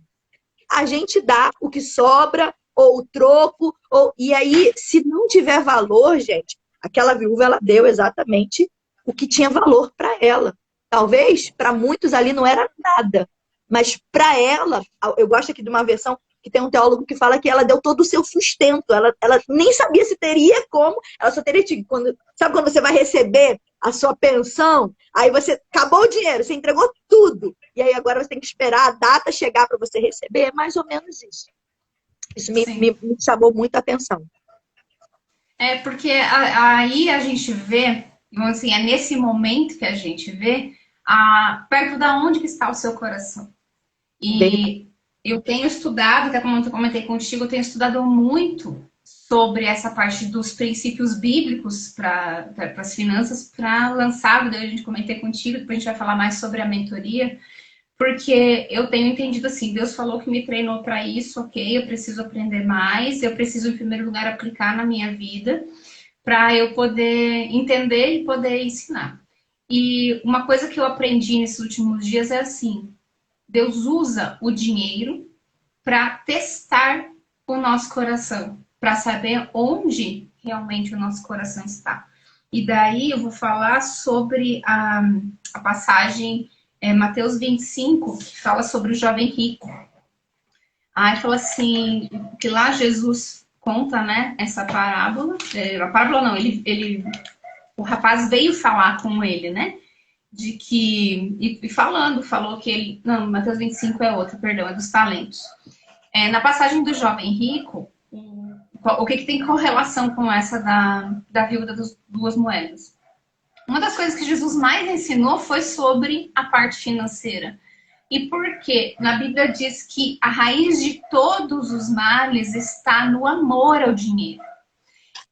a gente dá o que sobra, ou o troco, e aí, se não tiver valor, gente, aquela viúva, ela deu exatamente o que tinha valor para ela. Talvez, para muitos ali não era nada, mas para ela, eu gosto aqui de uma versão, que tem um teólogo que fala que ela deu todo o seu sustento. Ela nem sabia se teria como, ela só teria tido. Sabe quando você vai receber a sua pensão? Aí você acabou o dinheiro, você entregou tudo. E aí agora você tem que esperar a data chegar para você receber. É mais ou menos isso. Isso me chamou muito a atenção. Porque aí a gente vê, assim, é nesse momento que a gente vê perto da onde que está o seu coração. E eu tenho estudado, até como eu comentei contigo, eu tenho estudado muito sobre essa parte dos princípios bíblicos para as finanças, para lançar, daí a gente comentei contigo, depois a gente vai falar mais sobre a mentoria, porque eu tenho entendido assim, Deus falou que me treinou para isso, ok, eu preciso aprender mais, eu preciso, em primeiro lugar, aplicar na minha vida, para eu poder entender e poder ensinar. E uma coisa que eu aprendi nesses últimos dias é assim, Deus usa o dinheiro para testar o nosso coração, para saber onde realmente o nosso coração está. E daí eu vou falar sobre a passagem Mateus 25, que fala sobre o jovem rico. Aí fala assim, que lá Jesus conta, né, essa parábola. A parábola não, o rapaz veio falar com ele, né? De que, falou que ele, não, Mateus 25 é outro, perdão, é dos talentos. Na passagem do jovem rico, o que tem correlação com essa da viúva das 2 moedas? Uma das coisas que Jesus mais ensinou foi sobre a parte financeira. E por quê? Na Bíblia diz que a raiz de todos os males está no amor ao dinheiro.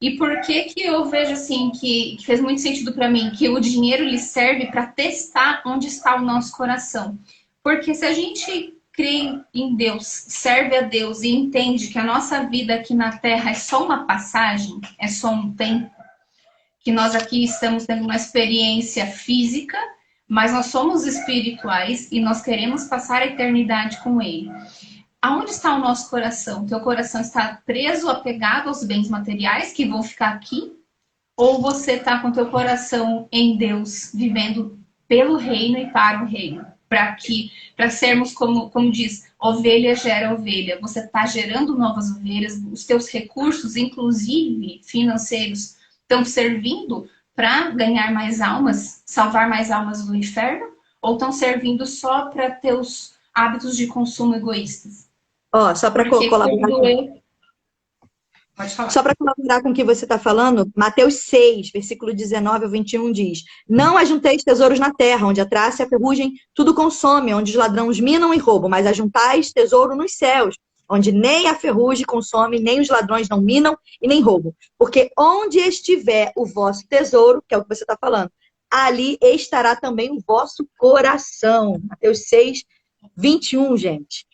E por que eu vejo assim que fez muito sentido para mim que o dinheiro lhe serve para testar onde está o nosso coração? Porque se a gente crê em Deus, serve a Deus e entende que a nossa vida aqui na Terra é só uma passagem, é só um tempo, que nós aqui estamos tendo uma experiência física, mas nós somos espirituais e nós queremos passar a eternidade com Ele. Aonde está o nosso coração? Teu coração está preso, apegado aos bens materiais que vão ficar aqui? Ou você está com teu coração em Deus, vivendo pelo reino e para o reino? Para sermos, como diz, ovelha gera ovelha. Você está gerando novas ovelhas, os teus recursos, inclusive financeiros, estão servindo para ganhar mais almas, salvar mais almas do inferno? Ou estão servindo só para teus hábitos de consumo egoístas? Só para colaborar. Só para colaborar com o que você está falando, Mateus 6, versículo 19 ao 21 diz: Não ajunteis tesouros na terra, onde a traça e a ferrugem tudo consome, onde os ladrões minam e roubam, mas ajuntais tesouro nos céus, onde nem a ferrugem consome, nem os ladrões não minam e nem roubam. Porque onde estiver o vosso tesouro, que é o que você está falando, ali estará também o vosso coração. Mateus 6, 21, gente.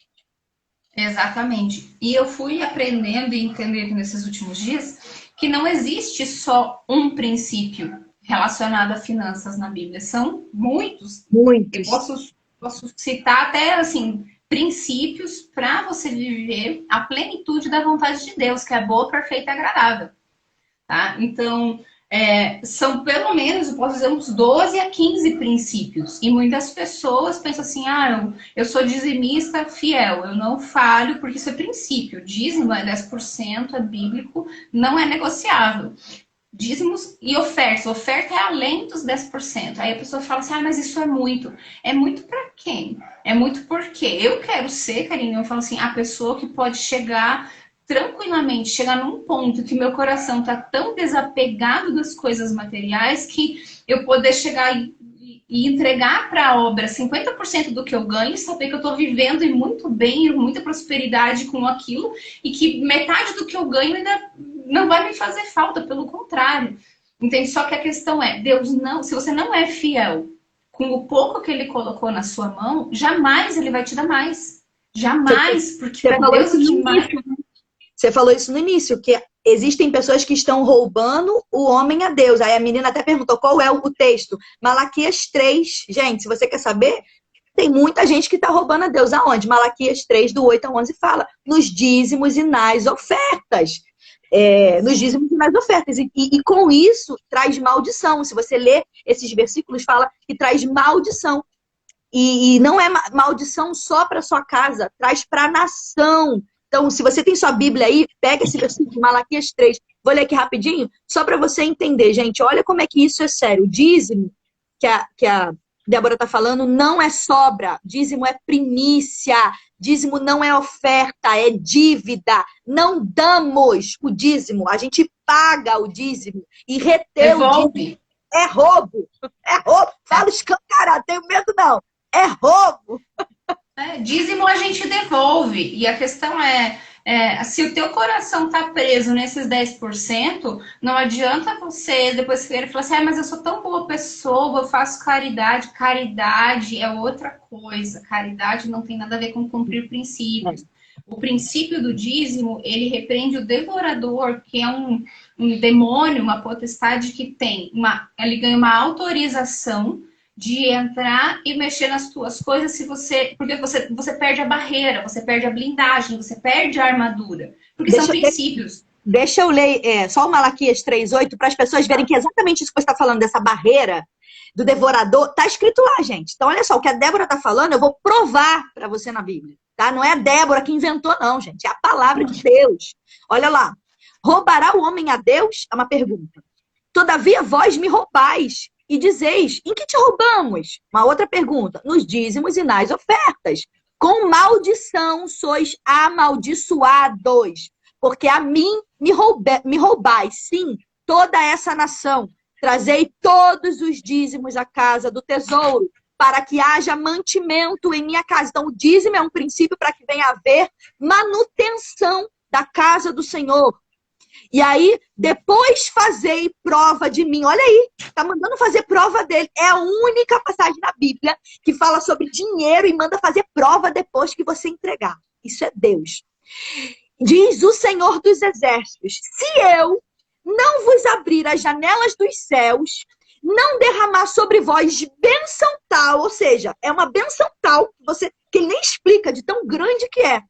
Exatamente. E eu fui aprendendo e entendendo nesses últimos dias que não existe só um princípio relacionado a finanças na Bíblia. São muitos. Muitos. Eu posso citar até, assim, princípios para você viver a plenitude da vontade de Deus, que é boa, perfeita e agradável. Tá? Então, são pelo menos, eu posso dizer, uns 12 a 15 princípios. E muitas pessoas pensam assim, eu sou dizimista fiel, eu não falho, porque isso é princípio. Dízimo é 10%, é bíblico, não é negociável. Dízimos e ofertas. Oferta é além dos 10%. Aí a pessoa fala assim, mas isso é muito. É muito para quem? É muito porque eu quero ser, Karine, eu falo assim, a pessoa que pode chegar tranquilamente, chegar num ponto que meu coração tá tão desapegado das coisas materiais que eu poder chegar e entregar para a obra 50% do que eu ganho, saber que eu estou vivendo e muito bem, muita prosperidade com aquilo, e que metade do que eu ganho ainda não vai me fazer falta, pelo contrário. Entende? Só que a questão é, Deus não, se você não é fiel com o pouco que Ele colocou na sua mão, jamais Ele vai te dar mais. Jamais, porque para Deus o que mais... Você falou isso no início, que existem pessoas que estão roubando o homem a Deus. Aí a menina até perguntou qual é o texto. Malaquias 3. Gente, se você quer saber, tem muita gente que está roubando a Deus. Aonde? Malaquias 3, do 8 ao 11, fala. Nos dízimos e nas ofertas. Nos dízimos e nas ofertas. E com isso, traz maldição. Se você ler esses versículos, fala que traz maldição. E não é maldição só para sua casa, traz para a nação. Então, se você tem sua Bíblia aí, pega esse versículo de Malaquias 3. Vou ler aqui rapidinho, só para você entender, gente. Olha como é que isso é sério. O dízimo que a Débora está falando não é sobra. Dízimo é primícia. Dízimo não é oferta, é dívida. Não damos o dízimo. A gente paga o dízimo e retém o dízimo. É roubo. É roubo. Fala escancarado, tenho medo não. É roubo. Dízimo a gente devolve. E a questão se o teu coração tá preso nesses 10%, não adianta você depois querer falar assim, mas eu sou tão boa pessoa, eu faço caridade. Caridade é outra coisa. Caridade não tem nada a ver com cumprir princípios. O princípio do dízimo, ele repreende o devorador, que é um demônio, uma potestade que ele ganha uma autorização de entrar e mexer nas tuas coisas porque você perde a barreira, você perde a blindagem, você perde a armadura. Porque são princípios. Deixa eu ler só o Malaquias 3:8 para as pessoas verem que é exatamente isso que você está falando, dessa barreira do devorador. Está escrito lá, gente. Então, olha só, o que a Débora está falando, eu vou provar para você na Bíblia. Tá? Não é a Débora que inventou, não, gente. É a palavra de Deus. Olha lá. Roubará o homem a Deus? É uma pergunta. Todavia vós me roubais. E dizeis, em que te roubamos? Uma outra pergunta, nos dízimos e nas ofertas. Com maldição sois amaldiçoados, porque a mim me roubais, sim, toda essa nação. Trazei todos os dízimos à casa do tesouro, para que haja mantimento em minha casa. Então, o dízimo é um princípio para que venha haver manutenção da casa do Senhor. E aí, depois fazei prova de mim. Olha aí, tá mandando fazer prova dele. É a única passagem na Bíblia que fala sobre dinheiro e manda fazer prova depois que você entregar. Isso é Deus. Diz o Senhor dos Exércitos: se eu não vos abrir as janelas dos céus, não derramar sobre vós bênção tal, ou seja, é uma bênção tal que ele nem explica de tão grande que é,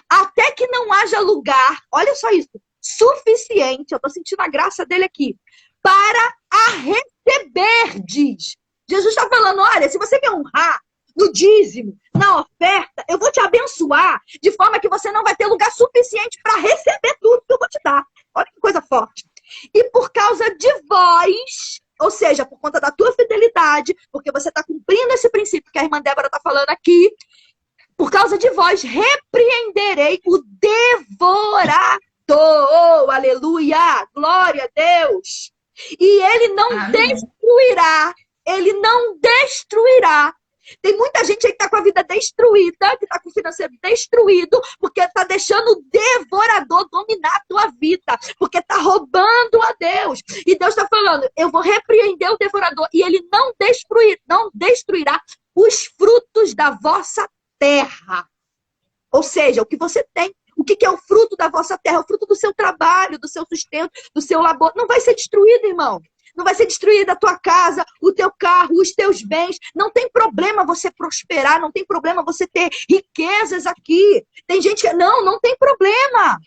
até que não haja lugar, olha só isso, suficiente, eu estou sentindo a graça dele aqui, para a receberdes. Jesus está falando, olha, se você me honrar no dízimo, na oferta, eu vou te abençoar, de forma que você não vai ter lugar suficiente para receber tudo que eu vou te dar. Olha que coisa forte. E por causa de vós, ou seja, por conta da tua fidelidade, porque você está cumprindo esse princípio que a irmã Débora está falando aqui, por causa de vós, repreenderei o devorador. Oh, aleluia! Glória a Deus! E ele não destruirá. Ele não destruirá. Tem muita gente aí que está com a vida destruída, que está com o financeiro destruído, porque está deixando o devorador dominar a tua vida, porque está roubando a Deus. E Deus está falando, eu vou repreender o devorador, e ele não destruirá os frutos da vossa terra. Ou seja, o que você tem. O que é o fruto da vossa terra? O fruto do seu trabalho, do seu sustento, do seu labor. Não vai ser destruído, irmão. Não vai ser destruída a tua casa, o teu carro, os teus bens. Não tem problema você prosperar, não tem problema você ter riquezas aqui. Tem gente que... Não tem problema.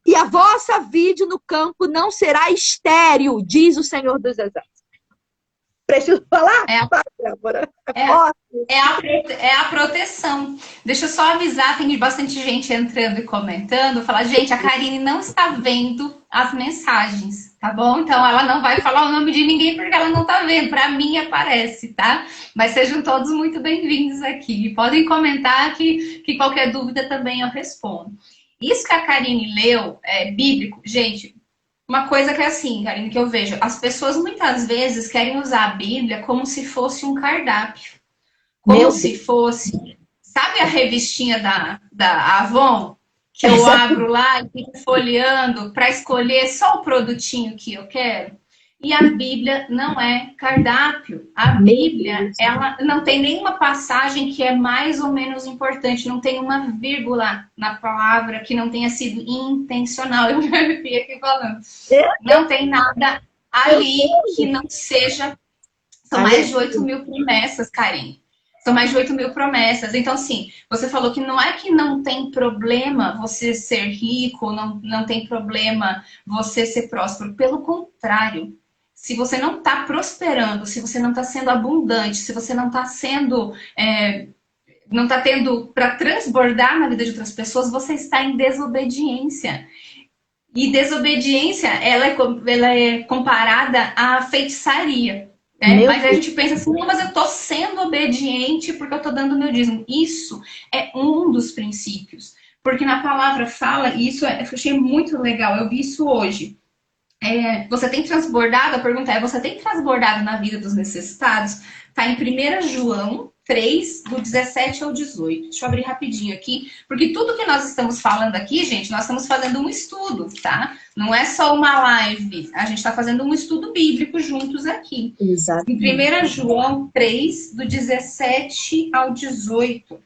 E a vossa vide no campo não será estéril, diz o Senhor dos Exércitos. Preciso falar? É a proteção. Deixa eu só avisar, tem bastante gente entrando e comentando, falar, gente, a Karine não está vendo as mensagens, tá bom? Então ela não vai falar o nome de ninguém porque ela não tá vendo, para mim aparece, tá? Mas sejam todos muito bem-vindos aqui. Podem comentar que qualquer dúvida também eu respondo. Isso que a Karine leu é bíblico, gente. Uma coisa que é assim, Karine, que eu vejo, as pessoas muitas vezes querem usar a Bíblia como se fosse um cardápio. Como se fosse, sabe a revistinha da Avon? Que eu abro lá e fico folheando para escolher só o produtinho que eu quero? E a Bíblia não é cardápio. A Bíblia, ela não tem nenhuma passagem que é mais ou menos importante. Não tem uma vírgula na palavra que não tenha sido intencional. Eu já vi aqui falando. Não tem nada ali que não seja... São mais de 8 mil promessas, Karine. São mais de 8 mil promessas. Então, assim, você falou que não é que não tem problema você ser rico, não tem problema você ser próspero. Pelo contrário. Se você não está prosperando, se você não está sendo abundante, se você não está sendo não está tendo para transbordar na vida de outras pessoas, você está em desobediência. E desobediência, ela é comparada à feitiçaria. Né? Meu Mas a Deus. gente pensa assim, não, mas eu estou sendo obediente porque eu estou dando meu dízimo. Isso é um dos princípios. Porque na palavra fala, e isso eu achei muito legal, eu vi isso hoje. Você tem transbordado, a pergunta é, você tem transbordado na vida dos necessitados? Está em 1 João 3, do 17 ao 18. Deixa eu abrir rapidinho aqui, porque tudo que nós estamos falando aqui, gente, nós estamos fazendo um estudo, tá? Não é só uma live, a gente está fazendo um estudo bíblico juntos aqui. Em Exatamente. 1 João 3, do 17 ao 18.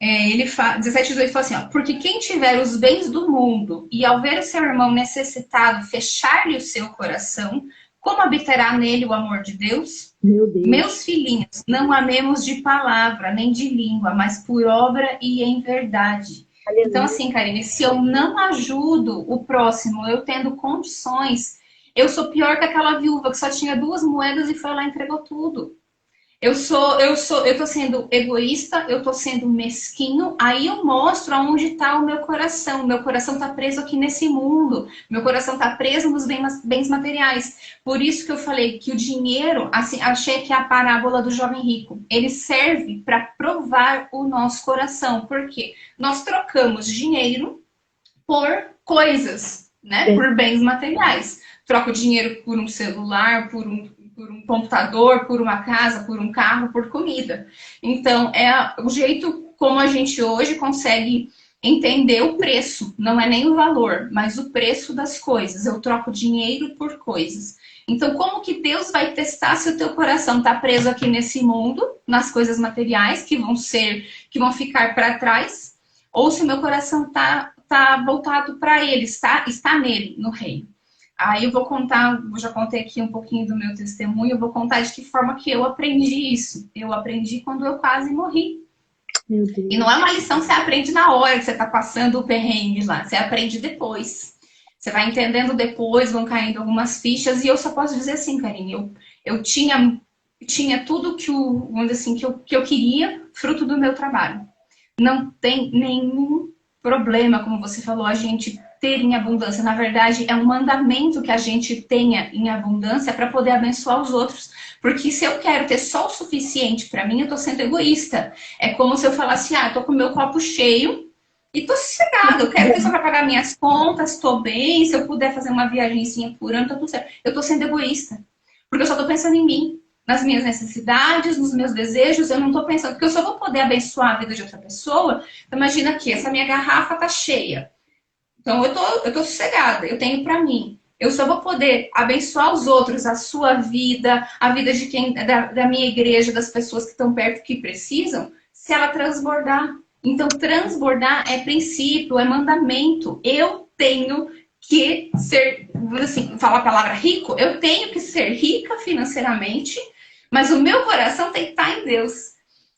Ele fala, 17 e 18 fala assim, ó, porque quem tiver os bens do mundo e ao ver o seu irmão necessitado fechar-lhe o seu coração, como habitará nele o amor de Deus? Meu Deus. Meus filhinhos, não amemos de palavra nem de língua, mas por obra e em verdade. Então, Aleluia. assim, Karine, se eu não ajudo o próximo, eu tendo condições, eu sou pior que aquela viúva que só tinha 2 moedas e foi lá e entregou tudo. Eu tô sendo egoísta, eu tô sendo mesquinho, aí eu mostro aonde está o meu coração. Meu coração está preso aqui nesse mundo, meu coração está preso nos bens materiais. Por isso que eu falei que o dinheiro, assim, achei que é a parábola do jovem rico. Ele serve para provar o nosso coração. Por quê? Nós trocamos dinheiro por coisas, né? Por bens materiais. Troco dinheiro por um celular, por um computador, por uma casa, por um carro, por comida. Então, é o jeito como a gente hoje consegue entender o preço. Não é nem o valor, mas o preço das coisas. Eu troco dinheiro por coisas. Então, como que Deus vai testar se o teu coração está preso aqui nesse mundo, nas coisas materiais que vão ficar para trás, ou se o meu coração está voltado para Ele, está nele, no reino. Aí eu vou contar, eu já contei aqui um pouquinho do meu testemunho, eu vou contar de que forma que eu aprendi isso. Eu aprendi quando eu quase morri. Meu E Deus. não é uma lição que você aprende na hora que você está passando o perrengue lá, você aprende depois. Você vai entendendo depois, vão caindo algumas fichas, e eu só posso dizer assim, Karine, eu tinha tudo vamos dizer assim, que eu queria, fruto do meu trabalho. Não tem nenhum problema, como você falou, a gente ter em abundância. Na verdade, é um mandamento que a gente tenha em abundância para poder abençoar os outros. Porque se eu quero ter só o suficiente para mim, eu estou sendo egoísta. É como se eu falasse, estou com o meu copo cheio e tô sossegada. Eu quero ter só para pagar minhas contas, estou bem. Se eu puder fazer uma viagemzinha por ano, tá tudo certo. Eu estou sendo egoísta. Porque eu só estou pensando em mim, nas minhas necessidades, nos meus desejos. Eu não estou pensando, porque eu só vou poder abençoar a vida de outra pessoa. Então, imagina aqui, essa minha garrafa tá cheia. Então, eu tô sossegada, eu tenho para mim. Eu só vou poder abençoar os outros, a sua vida, a vida de quem da minha igreja, das pessoas que estão perto que precisam, se ela transbordar. Então, transbordar é princípio, é mandamento. Eu tenho que ser, assim, falar a palavra rico, eu tenho que ser rica financeiramente, mas o meu coração tem que estar em Deus.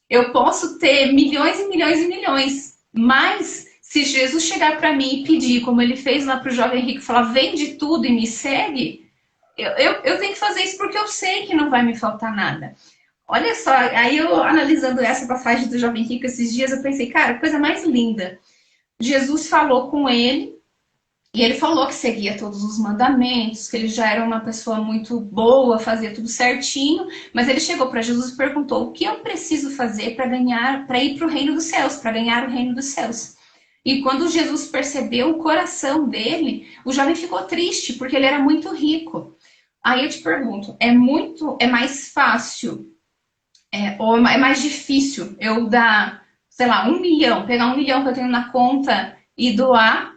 Eu posso ter milhões e milhões e milhões, mas se Jesus chegar para mim e pedir, como ele fez lá para o jovem rico, falar, vende tudo e me segue, eu tenho que fazer isso porque eu sei que não vai me faltar nada. Olha só, aí eu analisando essa passagem do jovem rico esses dias, eu pensei, cara, coisa mais linda. Jesus falou com ele, e ele falou que seguia todos os mandamentos, que ele já era uma pessoa muito boa, fazia tudo certinho, mas ele chegou para Jesus e perguntou, o que eu preciso fazer para ir para o reino dos céus, para ganhar o reino dos céus? E quando Jesus percebeu o coração dele, o jovem ficou triste, porque ele era muito rico. Aí eu te pergunto, é mais fácil, ou é mais difícil eu dar, sei lá, 1 milhão, pegar 1 milhão que eu tenho na conta e doar,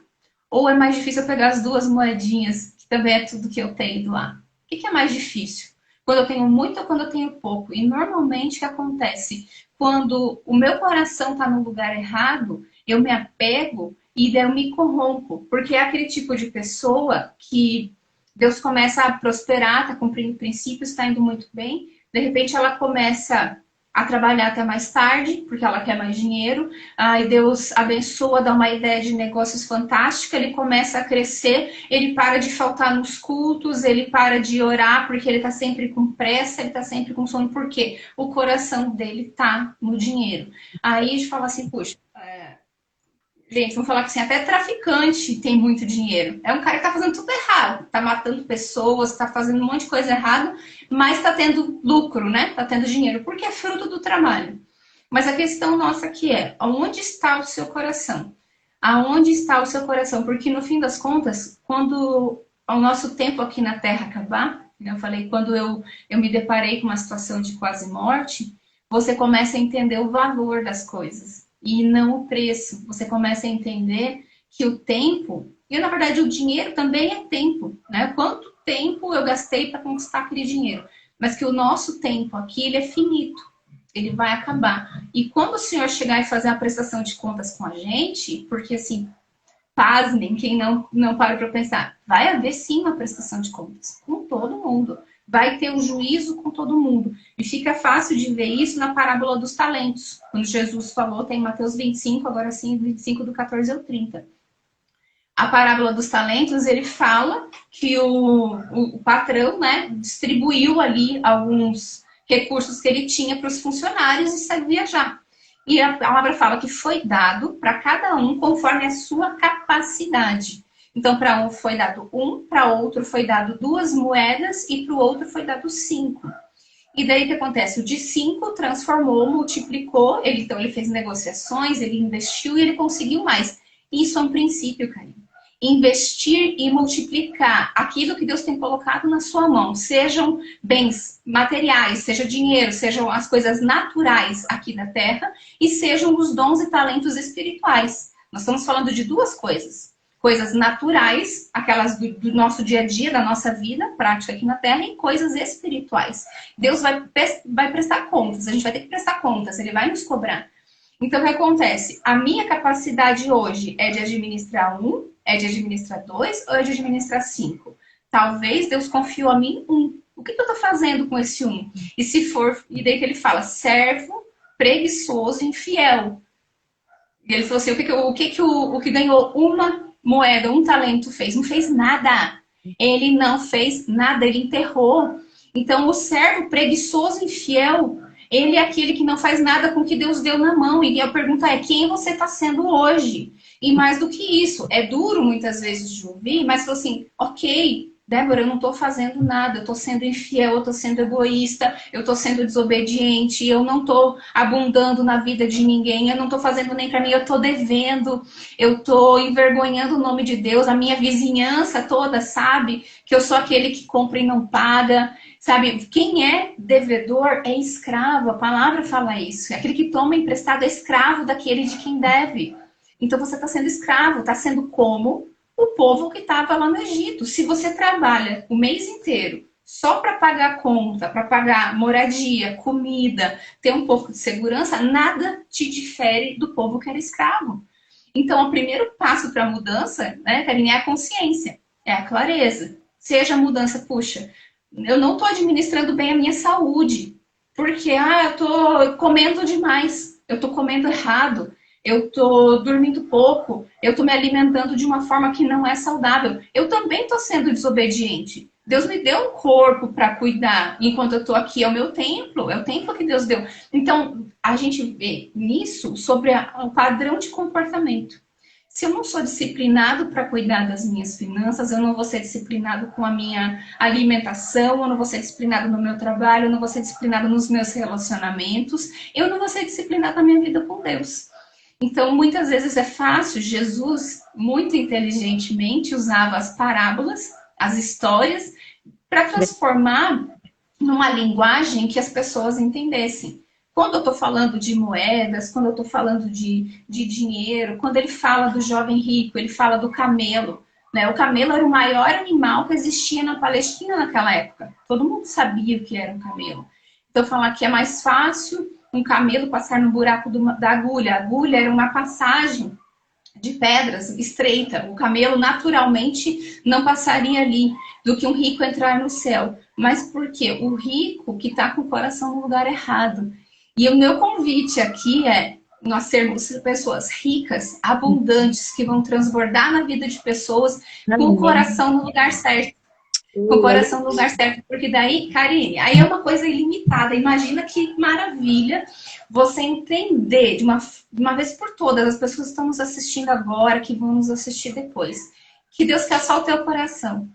ou é mais difícil eu pegar as 2 moedinhas, que também é tudo que eu tenho, e doar? O que é mais difícil? Quando eu tenho muito ou quando eu tenho pouco? E normalmente o que acontece? Quando o meu coração está no lugar errado, eu me apego e daí eu me corrompo. Porque é aquele tipo de pessoa que Deus começa a prosperar, está cumprindo princípios, está indo muito bem. De repente ela começa a trabalhar até mais tarde, porque ela quer mais dinheiro. Aí Deus abençoa, dá uma ideia de negócios fantástica, ele começa a crescer, ele para de faltar nos cultos, ele para de orar, porque ele está sempre com pressa, ele está sempre com sono. Por quê? O coração dele está no dinheiro. Aí a gente fala assim, puxa, gente, vamos falar que assim, até traficante tem muito dinheiro. É um cara que tá fazendo tudo errado. Tá matando pessoas, tá fazendo um monte de coisa errada, mas tá tendo lucro, né? Tá tendo dinheiro, porque é fruto do trabalho. Mas a questão nossa aqui é, onde está o seu coração? Aonde está o seu coração? Porque no fim das contas, quando o nosso tempo aqui na Terra acabar, eu falei, quando eu me deparei com uma situação de quase morte, você começa a entender o valor das coisas e não o preço. Você começa a entender que o tempo, e na verdade o dinheiro também é tempo, né? Quanto tempo eu gastei para conquistar aquele dinheiro? Mas que o nosso tempo aqui, ele é finito, ele vai acabar. E quando o Senhor chegar e fazer a prestação de contas com a gente, porque assim, pasmem, quem não para pensar, vai haver sim uma prestação de contas com todo mundo. Vai ter um juízo com todo mundo. E fica fácil de ver isso na parábola dos talentos. Quando Jesus falou, tem Mateus 25, agora sim, 25 do 14 ao 30. A parábola dos talentos, ele fala que o patrão, né, distribuiu ali alguns recursos que ele tinha para os funcionários e saiu viajar. E a palavra fala que foi dado para cada um conforme a sua capacidade. Então, para um foi dado 1, para outro foi dado 2 moedas e para o outro foi dado 5. E daí o que acontece? O de 5 transformou, multiplicou, então ele fez negociações, ele investiu e ele conseguiu mais. Isso é um princípio, Karine. Investir e multiplicar aquilo que Deus tem colocado na sua mão, sejam bens materiais, seja dinheiro, sejam as coisas naturais aqui na Terra e sejam os dons e talentos espirituais. Nós estamos falando de duas coisas. Coisas naturais, aquelas do nosso dia a dia, da nossa vida prática aqui na Terra, e coisas espirituais. Deus vai prestar contas, a gente vai ter que prestar contas, ele vai nos cobrar. Então, o que acontece? A minha capacidade hoje é de administrar 1, é de administrar 2 ou é de administrar 5? Talvez Deus confiou a mim 1. O que eu estou fazendo com esse 1? E se for, e daí que ele fala, servo, preguiçoso, infiel. E ele falou assim, o que ganhou uma moeda, um talento fez? Não fez nada. Ele não fez nada, ele enterrou. Então, o servo preguiçoso, infiel, ele é aquele que não faz nada com o que Deus deu na mão. E a pergunta é, quem você está sendo hoje? E mais do que isso, é duro muitas vezes de ouvir, mas falou assim, ok, Débora, eu não estou fazendo nada, eu estou sendo infiel, eu estou sendo egoísta, eu estou sendo desobediente, eu não estou abundando na vida de ninguém, eu não estou fazendo nem para mim, eu estou devendo, eu estou envergonhando o nome de Deus, a minha vizinhança toda sabe que eu sou aquele que compra e não paga. Sabe, quem é devedor é escravo, a palavra fala isso. Aquele que toma emprestado é escravo daquele de quem deve. Então você está sendo escravo, está sendo como o povo que estava lá no Egito. Se você trabalha o mês inteiro só para pagar conta, para pagar moradia, comida, ter um pouco de segurança, nada te difere do povo que era escravo. Então o primeiro passo para a mudança, né, Karine, é a consciência, é a clareza. Seja a mudança, puxa, eu não estou administrando bem a minha saúde, porque eu estou comendo demais, eu estou comendo errado, eu estou dormindo pouco, eu estou me alimentando de uma forma que não é saudável. Eu também estou sendo desobediente. Deus me deu um corpo para cuidar, enquanto eu estou aqui, é o meu templo, é o templo que Deus deu. Então, a gente vê nisso sobre o padrão de comportamento. Se eu não sou disciplinado para cuidar das minhas finanças, eu não vou ser disciplinado com a minha alimentação, eu não vou ser disciplinado no meu trabalho, eu não vou ser disciplinado nos meus relacionamentos, eu não vou ser disciplinado na minha vida com Deus. Então, muitas vezes é fácil, Jesus, muito inteligentemente, usava as parábolas, as histórias, para transformar numa linguagem que as pessoas entendessem. Quando eu estou falando de moedas, quando eu estou falando de dinheiro, quando ele fala do jovem rico, ele fala do camelo. Né? O camelo era o maior animal que existia na Palestina naquela época. Todo mundo sabia o que era um camelo. Então, falar que é mais fácil um camelo passar no buraco da agulha. A agulha era uma passagem de pedras estreita. O camelo naturalmente não passaria ali do que um rico entrar no céu. Mas por quê? O rico que está com o coração no lugar errado. E o meu convite aqui é nós sermos pessoas ricas, abundantes, que vão transbordar na vida de pessoas com o Amém. coração no lugar certo. Com o Oh, coração no lugar certo. Porque daí, Karine, aí é uma coisa ilimitada. Imagina que maravilha você entender de uma vez por todas, as pessoas que estão nos assistindo agora, que vão nos assistir depois, que Deus quer só o teu coração.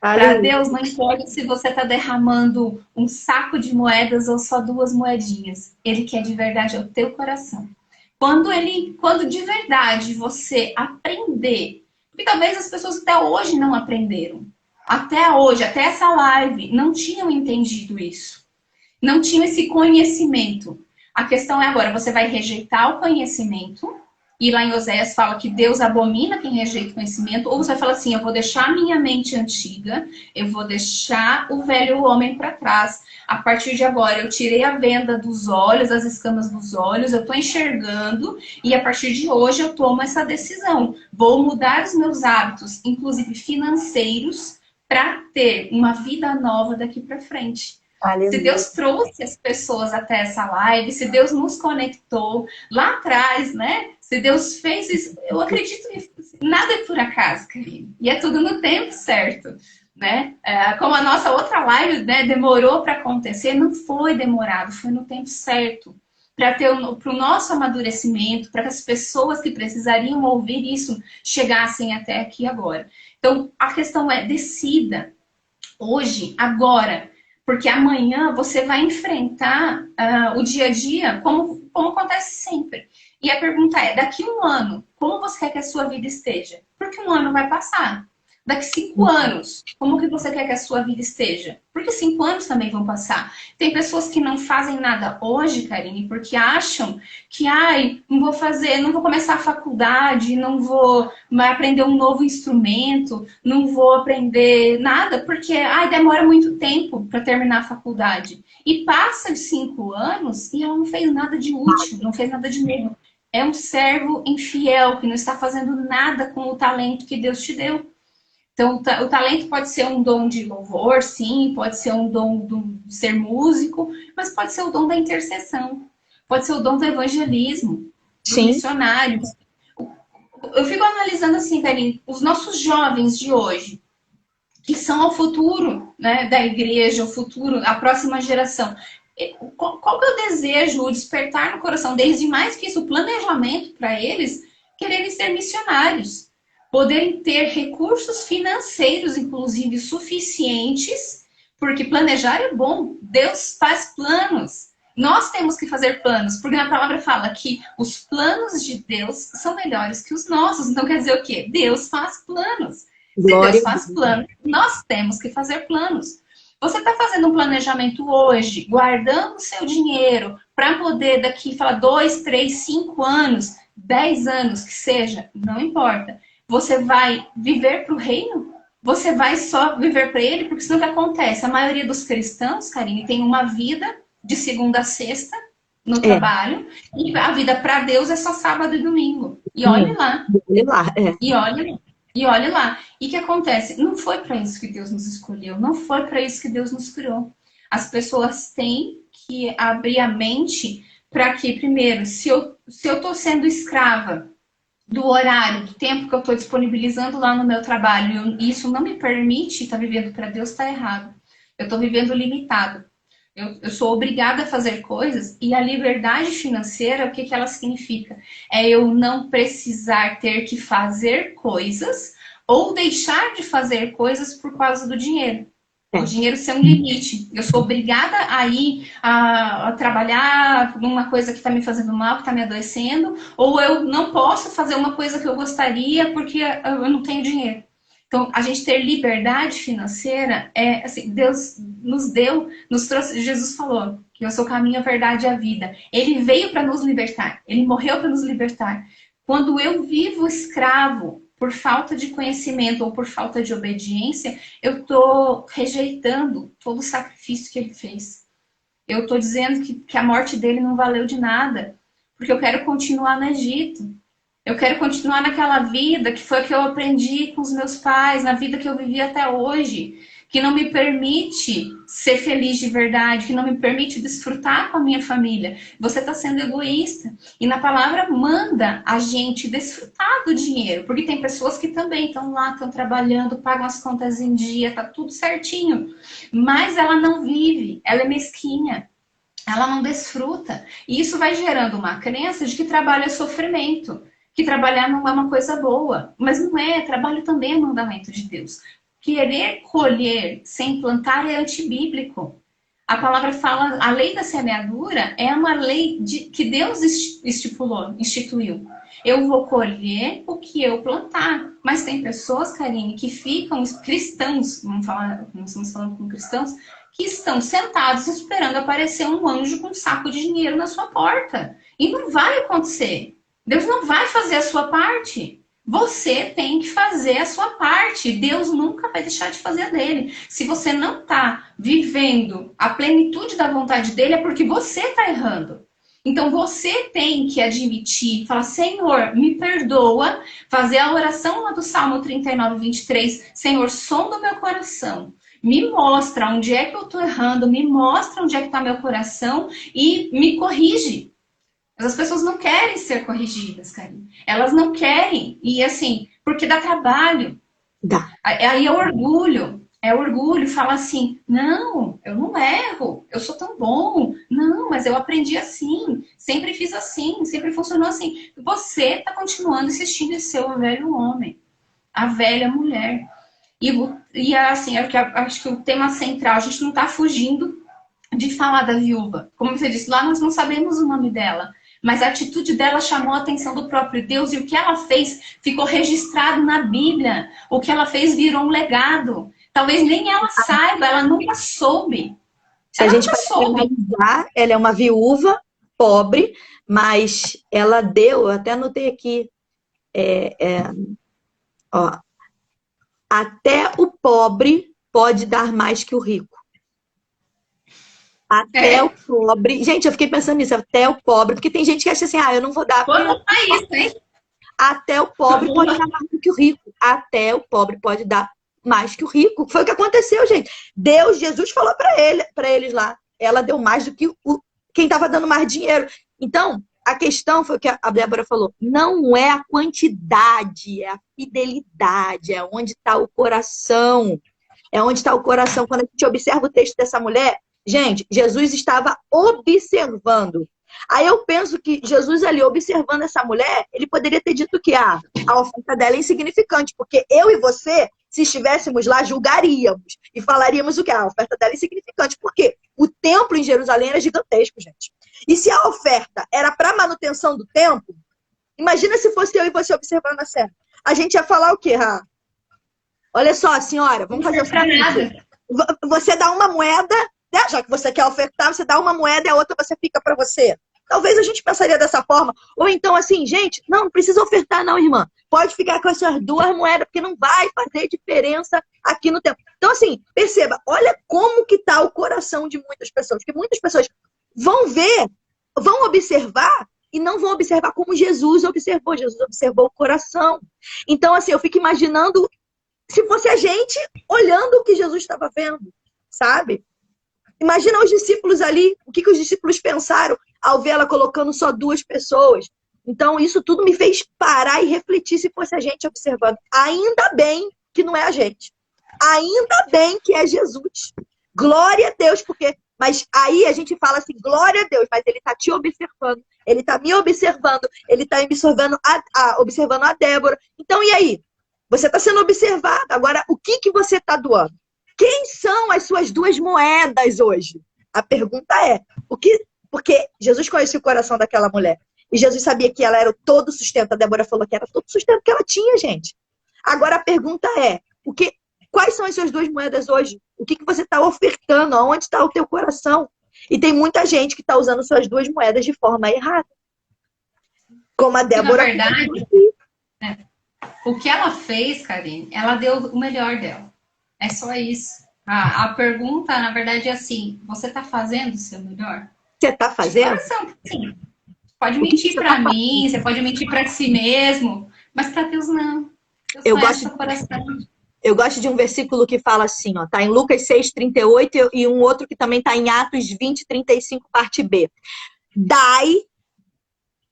Para aleluia. Deus, não importa se você está derramando um saco de moedas ou só duas moedinhas. Ele quer de verdade o teu coração. Quando de verdade você aprender, porque talvez as pessoas até hoje não aprenderam. Até hoje, até essa live, não tinham entendido isso. Não tinham esse conhecimento. A questão é agora, você vai rejeitar o conhecimento, e lá em Oséias fala que Deus abomina quem rejeita o conhecimento, ou você vai falar assim, eu vou deixar a minha mente antiga, eu vou deixar o velho homem para trás. A partir de agora, eu tirei a venda dos olhos, as escamas dos olhos, eu estou enxergando, e a partir de hoje eu tomo essa decisão. Vou mudar os meus hábitos, inclusive financeiros, para ter uma vida nova daqui para frente. Se Aleluia. Deus trouxe as pessoas até essa live, se Deus nos conectou lá atrás, né? Se Deus fez isso, eu acredito que nada é por acaso, Karine. E é tudo no tempo certo, né? Como a nossa outra live, né, demorou para acontecer, não foi demorado, foi no tempo certo. Para o nosso amadurecimento, para que as pessoas que precisariam ouvir isso chegassem até aqui agora. Então, a questão é, decida hoje, agora, porque amanhã você vai enfrentar o dia a dia como acontece sempre. E a pergunta é, daqui um ano, como você quer que a sua vida esteja? Porque um ano vai passar. Daqui 5 anos, como que você quer que a sua vida esteja? Porque 5 anos também vão passar. Tem pessoas que não fazem nada hoje, Karine, porque acham que, ai, não vou fazer, não vou começar a faculdade, não vou aprender um novo instrumento, não vou aprender nada, porque, ai, demora muito tempo para terminar a faculdade. E passa de 5 anos e ela não fez nada de útil, não fez nada de novo. É um servo infiel que não está fazendo nada com o talento que Deus te deu. Então, o talento pode ser um dom de louvor, sim, pode ser um dom de ser músico, mas pode ser o dom da intercessão, pode ser o dom do evangelismo, dos Sim, missionários. Eu fico analisando assim, Karine, os nossos jovens de hoje, que são o futuro, né, da igreja, o futuro, a próxima geração. Qual que é o desejo, o despertar no coração deles, e mais que isso, o planejamento para eles quererem ser missionários, poderem ter recursos financeiros, inclusive, suficientes, porque planejar é bom, Deus faz planos. Nós temos que fazer planos, porque a palavra fala que os planos de Deus são melhores que os nossos. Então quer dizer o quê? Deus faz planos. Se Deus glória a faz Deus. planos, nós temos que fazer planos. Você está fazendo um planejamento hoje, guardando o seu dinheiro para poder daqui, falar 2, 3, 5 anos, 10 anos que seja, não importa. Você vai viver para o reino? Você vai só viver para ele? Porque senão o que acontece? A maioria dos cristãos, Karine, tem uma vida de segunda a sexta no É, trabalho e a vida para Deus é só sábado e domingo. E olhe sim, lá. olha lá, E olhe, e olhe lá. E o que acontece? Não foi para isso que Deus nos escolheu, não foi para isso que Deus nos criou. As pessoas têm que abrir a mente para que, primeiro, se eu estou sendo escrava do horário, do tempo que eu estou disponibilizando lá no meu trabalho, e isso não me permite estar vivendo para Deus, está errado. Eu estou vivendo limitado. Eu sou obrigada a fazer coisas, e a liberdade financeira, o que, que ela significa? É eu não precisar ter que fazer coisas ou deixar de fazer coisas por causa do dinheiro. O é. dinheiro ser um limite. Eu sou obrigada a ir a trabalhar numa coisa que está me fazendo mal, que está me adoecendo, ou eu não posso fazer uma coisa que eu gostaria porque eu não tenho dinheiro. Então, a gente ter liberdade financeira é assim, Deus nos deu, nos trouxe, Jesus falou que eu sou o caminho, a verdade e a vida. Ele veio para nos libertar, ele morreu para nos libertar. Quando eu vivo escravo por falta de conhecimento ou por falta de obediência, eu estou rejeitando todo o sacrifício que ele fez. Eu estou dizendo que a morte dele não valeu de nada, porque eu quero continuar no Egito. Eu quero continuar naquela vida que foi a que eu aprendi com os meus pais, na vida que eu vivi até hoje. que não me permite ser feliz de verdade, que não me permite desfrutar com a minha família. Você está sendo egoísta. E na palavra manda a gente desfrutar do dinheiro, porque tem pessoas que também estão lá, estão trabalhando, pagam as contas em dia, tá tudo certinho. Mas ela não vive, ela é mesquinha. Ela não desfruta. E isso vai gerando uma crença de que trabalho é sofrimento, que trabalhar não é uma coisa boa. Mas não é, trabalho também é mandamento de Deus. Querer colher sem plantar é antibíblico. A palavra fala, a lei da semeadura é uma lei que Deus estipulou, instituiu. Eu vou colher o que eu plantar. Mas tem pessoas, Karine, que ficam cristãos, vamos falar, nós estamos falando com cristãos, que estão sentados esperando aparecer um anjo com um saco de dinheiro na sua porta. E não vai acontecer. Deus não vai fazer a sua parte. Você tem que fazer a sua parte. Deus nunca vai deixar de fazer a dele. Se você não está vivendo a plenitude da vontade dele, é porque você está errando. Então você tem que admitir, falar, Senhor, me perdoa, fazer a oração lá do Salmo 39, 23, Senhor, sonda o meu coração. Me mostra onde é que eu estou errando, me mostra onde é que está meu coração e me corrige. Mas as pessoas não querem ser corrigidas, Karine. Elas não querem. E assim, porque dá trabalho. Dá. Aí é orgulho. É orgulho. Fala assim, não, eu não erro. Eu sou tão bom. Não, mas eu aprendi assim. Sempre fiz assim. Sempre funcionou assim. Você está continuando insistindo em ser o velho homem. A velha mulher. E assim, acho que o tema central, a gente não está fugindo de falar da viúva. Como você disse, lá nós não sabemos o nome dela. Mas a atitude dela chamou a atenção do próprio Deus e o que ela fez ficou registrado na Bíblia. O que ela fez virou um legado. Talvez nem ela saiba, ela nunca soube. Se a gente analisar, ela é uma viúva pobre, mas ela deu, eu até anotei aqui, ó, até o pobre pode dar mais que o rico. Até o pobre. Gente, eu fiquei pensando nisso, até o pobre, porque tem gente que acha assim, eu não vou dar. Quando é isso, hein? Até o pobre pode dar mais do que o rico. Até o pobre pode dar mais que o rico. Foi o que aconteceu, gente. Jesus falou para eles lá. Ela deu mais do que quem estava dando mais dinheiro. Então, a questão foi o que a Débora falou. Não é a quantidade, é a fidelidade, é onde está o coração. É onde está o coração. Quando a gente observa o texto dessa mulher, gente, Jesus estava observando. Aí eu penso que Jesus ali, observando essa mulher, ele poderia ter dito que a oferta dela é insignificante, porque eu e você, se estivéssemos lá, julgaríamos e falaríamos o que? A oferta dela é insignificante, porque o templo em Jerusalém era gigantesco, gente. E se a oferta era para manutenção do templo, imagina se fosse eu e você observando a cena. A gente ia falar o quê, Rá? Olha só, senhora, vamos fazer o seguinte. Você dá uma moeda, né? Já que você quer ofertar, você dá uma moeda e a outra você fica para você. Talvez a gente pensaria dessa forma. Ou então assim, gente, não precisa ofertar não, irmã. Pode ficar com essas duas moedas, porque não vai fazer diferença aqui no tempo. Então assim, perceba, olha como que está o coração de muitas pessoas. Porque muitas pessoas vão ver, vão observar e não vão observar como Jesus observou. Jesus observou o coração. Então assim, eu fico imaginando se fosse a gente olhando o que Jesus estava vendo, sabe? Imagina os discípulos ali, o que os discípulos pensaram ao ver ela colocando só duas pessoas. Então, isso tudo me fez parar e refletir se fosse a gente observando. Ainda bem que não é a gente. Ainda bem que é Jesus. Glória a Deus, porque... Mas aí a gente fala assim, glória a Deus, mas ele está te observando, ele está me observando, ele está observando a Débora. Então, e aí? Você está sendo observado. Agora, o que você está doando? Quem são as suas duas moedas hoje? A pergunta é, porque Jesus conhecia o coração daquela mulher. E Jesus sabia que ela era todo sustento. A Débora falou que era todo sustento que ela tinha, gente. Agora a pergunta é, quais são as suas duas moedas hoje? O que você está ofertando? Onde está o teu coração? E tem muita gente que está usando suas duas moedas de forma errada. Como a Débora. Na verdade, o que ela fez, Karine, ela deu o melhor dela. É só isso. A pergunta, na verdade, é assim, você está fazendo o seu melhor? Você está fazendo? Sim. Pode mentir para mim, você pode mentir para si mesmo, mas para Deus não. Deus eu conhece gosto seu coração. Eu gosto de um versículo que fala assim, ó, tá em Lucas 6:38 e um outro que também tá em Atos 20:35, parte B. Dai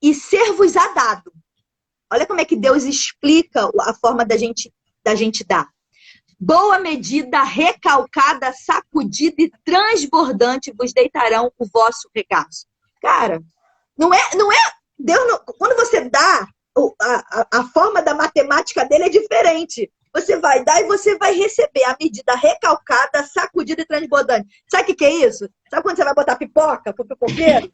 e ser-vos-á dado. Olha como é que Deus explica a forma da gente dar. Boa medida, recalcada, sacudida e transbordante vos deitarão o vosso regaço. Cara, não é Deus não, quando você dá, a forma da matemática dele é diferente. Você vai dar e você vai receber a medida recalcada, sacudida e transbordante. Sabe o que é isso? Sabe quando você vai botar pipoca pro pipoqueiro?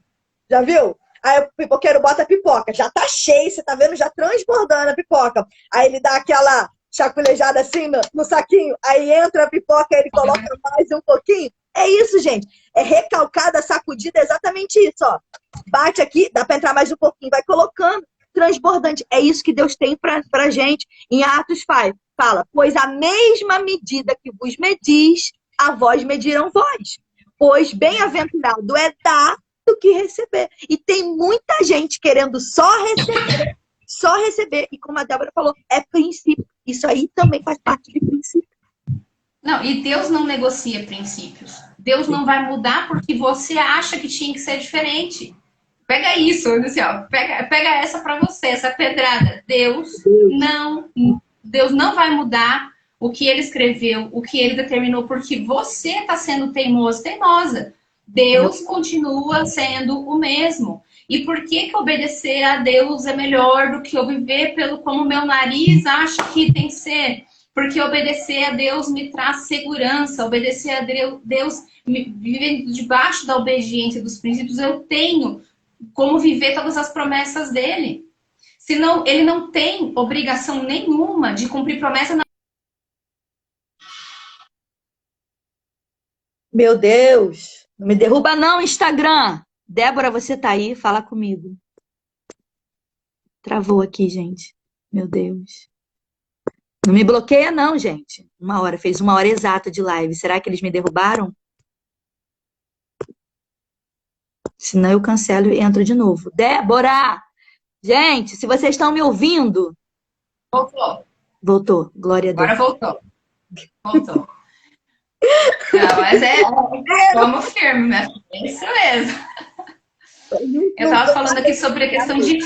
Já viu? Aí o pipoqueiro bota a pipoca, já tá cheio, você tá vendo já transbordando a pipoca. Aí ele dá aquela chaculejada assim no saquinho, aí entra a pipoca, ele coloca mais um pouquinho. É isso, gente. É recalcada, sacudida, é exatamente isso, ó. Bate aqui, dá para entrar mais um pouquinho, vai colocando, transbordante. É isso que Deus tem pra gente. Em Atos fala, pois a mesma medida que vos medis, a vós medirão vós. Pois bem-aventurado é dar do que receber. E tem muita gente querendo só receber, só receber. E como a Débora falou, é princípio. Isso aí também faz parte de princípio. Não, e Deus não negocia princípios. Deus não vai mudar porque você acha que tinha que ser diferente. Pega isso, assim, ó, pega essa para você, essa pedrada. Deus não vai mudar o que ele escreveu, o que ele determinou, porque você está sendo teimoso, teimosa. Deus continua sendo o mesmo. E por que obedecer a Deus é melhor do que eu viver pelo como meu nariz acha que tem que ser? Porque obedecer a Deus me traz segurança, obedecer a Deus, vivendo debaixo da obediência dos princípios, eu tenho como viver todas as promessas dele. Senão, ele não tem obrigação nenhuma de cumprir promessa. Meu Deus, não me derruba não, Instagram. Débora, você tá aí? Fala comigo. Travou aqui, gente. Meu Deus. Não me bloqueia não, gente. Fez 1 hora exata de live. Será que eles me derrubaram? Senão eu cancelo e entro de novo. Débora! Gente, se vocês estão me ouvindo... Voltou. Voltou, glória a Deus. Agora voltou. Não, mas vamos firme, né? É isso mesmo. Eu estava falando aqui sobre a questão de...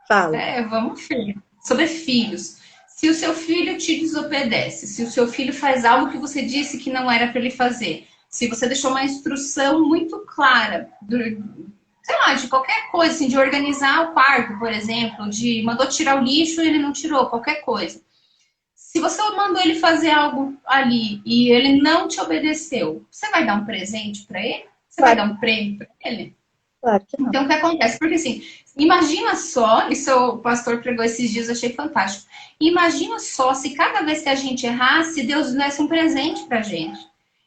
Fala. Vamos firme. Sobre filhos. Se o seu filho te desobedece, se o seu filho faz algo que você disse que não era para ele fazer, se você deixou uma instrução muito clara, sei lá, de qualquer coisa, assim, de organizar o quarto, por exemplo, mandou tirar o lixo e ele não tirou, qualquer coisa. Se você mandou ele fazer algo ali e ele não te obedeceu, você vai dar um presente para ele? Você vai dar um prêmio para ele? Claro que não. Então, o que acontece? Porque assim, imagina só, isso o pastor pregou esses dias, eu achei fantástico. Imagina só se cada vez que a gente errasse, Deus desse um presente pra gente.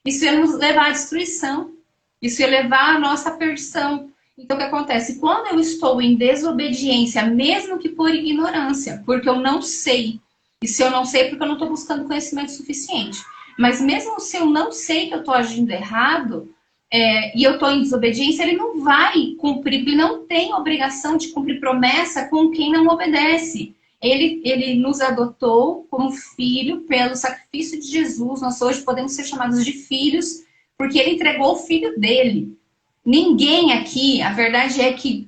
Isso ia nos levar à destruição. Isso ia levar à nossa perdição. Então, o que acontece? Quando eu estou em desobediência, mesmo que por ignorância, porque eu não sei, e se eu não sei, porque eu não estou buscando conhecimento suficiente. Mas mesmo se eu não sei que eu estou agindo errado, e eu estou em desobediência, ele não vai cumprir, ele não tem obrigação de cumprir promessa com quem não obedece. Ele nos adotou como filho pelo sacrifício de Jesus. Nós hoje podemos ser chamados de filhos, porque ele entregou o filho dele. Ninguém aqui, a verdade é que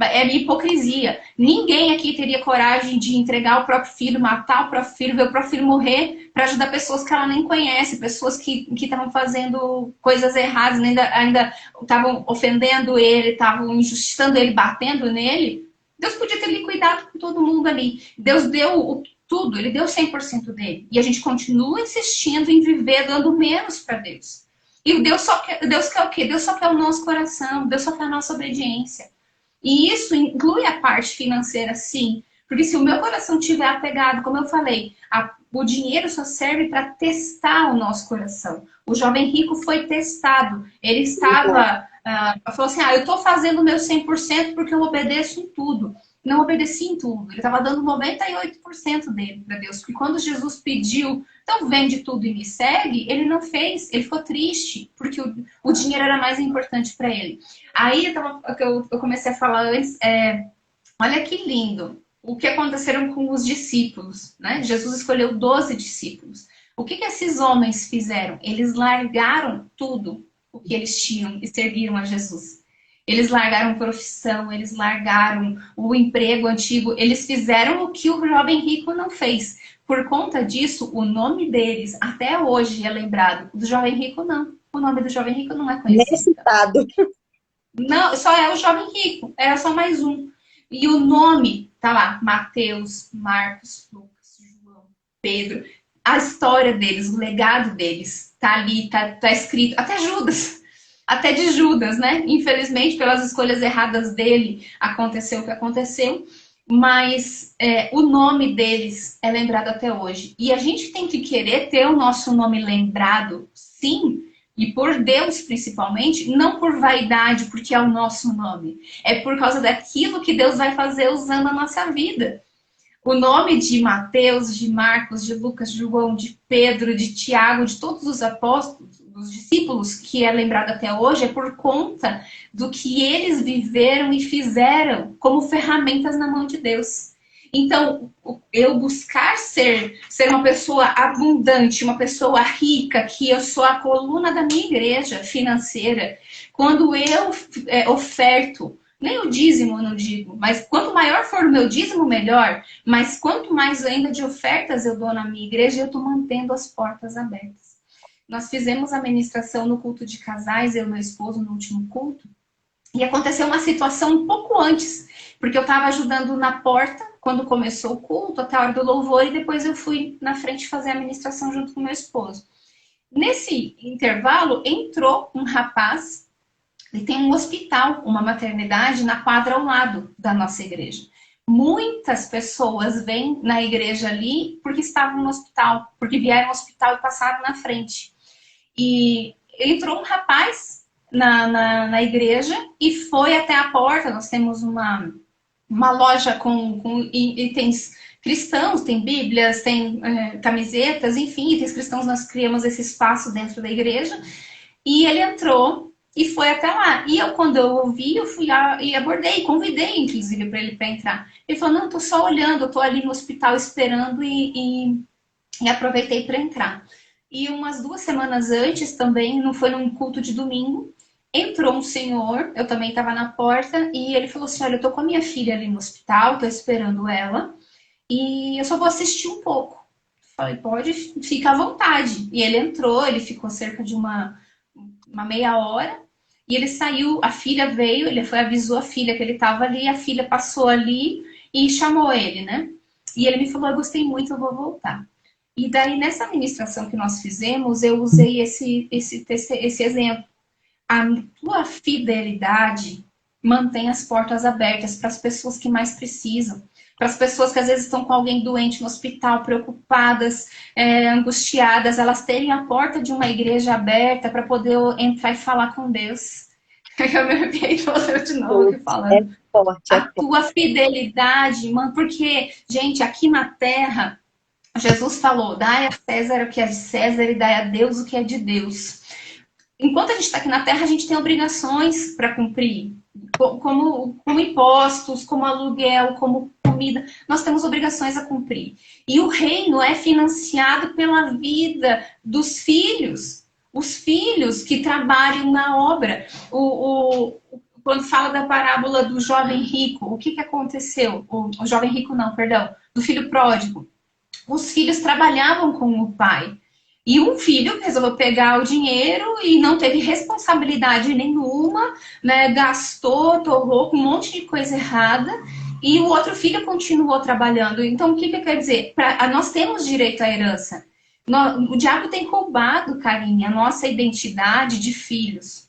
é hipocrisia. Ninguém aqui teria coragem de entregar o próprio filho, matar o próprio filho, ver o próprio filho morrer para ajudar pessoas que ela nem conhece, pessoas que estavam fazendo coisas erradas, ainda estavam ofendendo ele, estavam injustiçando ele, batendo nele. Deus podia ter liquidado com todo mundo ali. Deus deu tudo, ele deu 100% dele. E a gente continua insistindo em viver dando menos para Deus. E Deus quer o quê? Deus só quer o nosso coração, Deus só quer a nossa obediência. E isso inclui a parte financeira, sim. Porque se o meu coração estiver apegado, como eu falei, o dinheiro só serve para testar o nosso coração. O jovem rico foi testado. Ele estava... falou assim, eu estou fazendo o meu 100% porque eu obedeço em tudo. Não obedeci em tudo. Ele estava dando 98% dele para Deus. Porque quando Jesus pediu, então vende tudo e me segue, ele não fez. Ele ficou triste, porque o dinheiro era mais importante para ele. Aí eu comecei a falar antes, olha que lindo. o que aconteceram com os discípulos, né? Jesus escolheu 12 discípulos. O que esses homens fizeram? Eles largaram tudo o que eles tinham e serviram a Jesus. Eles largaram profissão, eles largaram o emprego antigo, eles fizeram o que o jovem rico não fez. Por conta disso, o nome deles até hoje é lembrado. Do jovem rico, não. O nome do jovem rico não é Nem conhecido. citado. Não, só é o jovem rico. Era só mais um. E o nome tá lá: Mateus, Marcos, Lucas, João, Pedro. A história deles, o legado deles tá ali, tá escrito. Até Judas. Até de Judas, né? Infelizmente, pelas escolhas erradas dele, aconteceu o que aconteceu. Mas o nome deles é lembrado até hoje. E a gente tem que querer ter o nosso nome lembrado, sim, e por Deus principalmente, não por vaidade, porque é o nosso nome. É por causa daquilo que Deus vai fazer usando a nossa vida. O nome de Mateus, de Marcos, de Lucas, de João, de Pedro, de Tiago, de todos os apóstolos, dos discípulos, que é lembrado até hoje, é por conta do que eles viveram e fizeram como ferramentas na mão de Deus. Então, eu buscar ser uma pessoa abundante, uma pessoa rica, que eu sou a coluna da minha igreja financeira, quando eu oferto, nem o dízimo eu não digo, mas quanto maior for o meu dízimo, melhor. Mas quanto mais ainda de ofertas eu dou na minha igreja, eu estou mantendo as portas abertas. Nós fizemos a ministração no culto de casais, eu e meu esposo, no último culto. E aconteceu uma situação um pouco antes, porque eu estava ajudando na porta, quando começou o culto, até a hora do louvor, e depois eu fui na frente fazer a ministração junto com meu esposo. Nesse intervalo, entrou um rapaz, e tem um hospital, uma maternidade, na quadra ao lado da nossa igreja. Muitas pessoas vêm na igreja ali porque estavam no hospital, porque vieram ao hospital e passaram na frente. E entrou um rapaz na igreja e foi até a porta. Nós temos uma loja com itens cristãos, tem bíblias, tem camisetas, enfim, itens cristãos. Nós criamos esse espaço dentro da igreja. E ele entrou e foi até lá. E eu, quando eu ouvi, eu fui lá e abordei, convidei, inclusive, para ele para entrar. Ele falou: não, tô só olhando, eu tô ali no hospital esperando, e aproveitei para entrar. E umas 2 semanas antes também, não foi num culto de domingo, entrou um senhor, eu também estava na porta, e ele falou assim: olha, eu tô com a minha filha ali no hospital, tô esperando ela, e eu só vou assistir um pouco. Falei: pode, fica à vontade. E ele entrou, ele ficou cerca de uma meia hora, e ele saiu, a filha veio, ele foi, avisou a filha que ele estava ali, a filha passou ali e chamou ele, né? E ele me falou: eu gostei muito, eu vou voltar. E daí, nessa ministração que nós fizemos, eu usei esse exemplo. A tua fidelidade mantém as portas abertas para as pessoas que mais precisam. Para as pessoas que às vezes estão com alguém doente no hospital, preocupadas, angustiadas, elas terem a porta de uma igreja aberta para poder entrar e falar com Dedeus. Eu me arrepiei de novo aqui falando. É forte, a tua fidelidade, mano, porque, gente, aqui na terra, Jesus falou: dai a César o que é de César e dai a Deus o que é de Deus. Enquanto a gente está aqui na terra, a gente tem obrigações para cumprir, como impostos, como aluguel, como comida. Nós temos obrigações a cumprir. E o reino é financiado pela vida dos filhos. Os filhos que trabalham na obra. Quando fala da parábola do jovem rico, o que aconteceu? O jovem rico não, perdão, do filho pródigo. Os filhos trabalhavam com o pai. E um filho resolveu pegar o dinheiro e não teve responsabilidade nenhuma, né? Gastou, torrou com um monte de coisa errada, e o outro filho continuou trabalhando. Então, o que quer dizer? Nós temos direito à herança. O diabo tem roubado, Karine, a nossa identidade de filhos.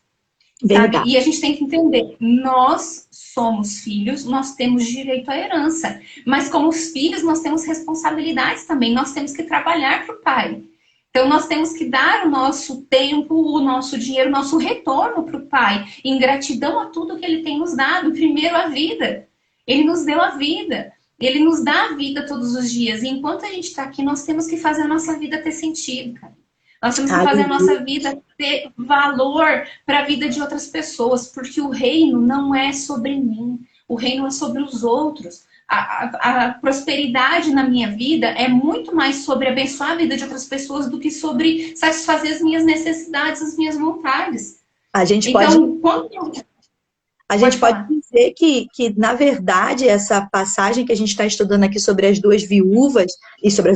Sabe? E a gente tem que entender, nós somos filhos, nós temos direito à herança. Mas como os filhos, nós temos responsabilidades também. Nós temos que trabalhar para o pai. Então, nós temos que dar o nosso tempo, o nosso dinheiro, o nosso retorno para o pai, em gratidão a tudo que ele tem nos dado. Primeiro, a vida. Ele nos deu a vida. Ele nos dá a vida todos os dias. E enquanto a gente está aqui, nós temos que fazer a nossa vida ter sentido, cara. Nós temos que fazer a nossa vida ter valor para a vida de outras pessoas. Porque o reino não é sobre mim. O reino é sobre os outros. a prosperidade na minha vida é muito mais sobre abençoar a vida de outras pessoas do que sobre satisfazer as minhas necessidades, as minhas vontades. A gente Então, A gente pode dizer que, na verdade, essa passagem que a gente está estudando aqui sobre as duas viúvas, e sobre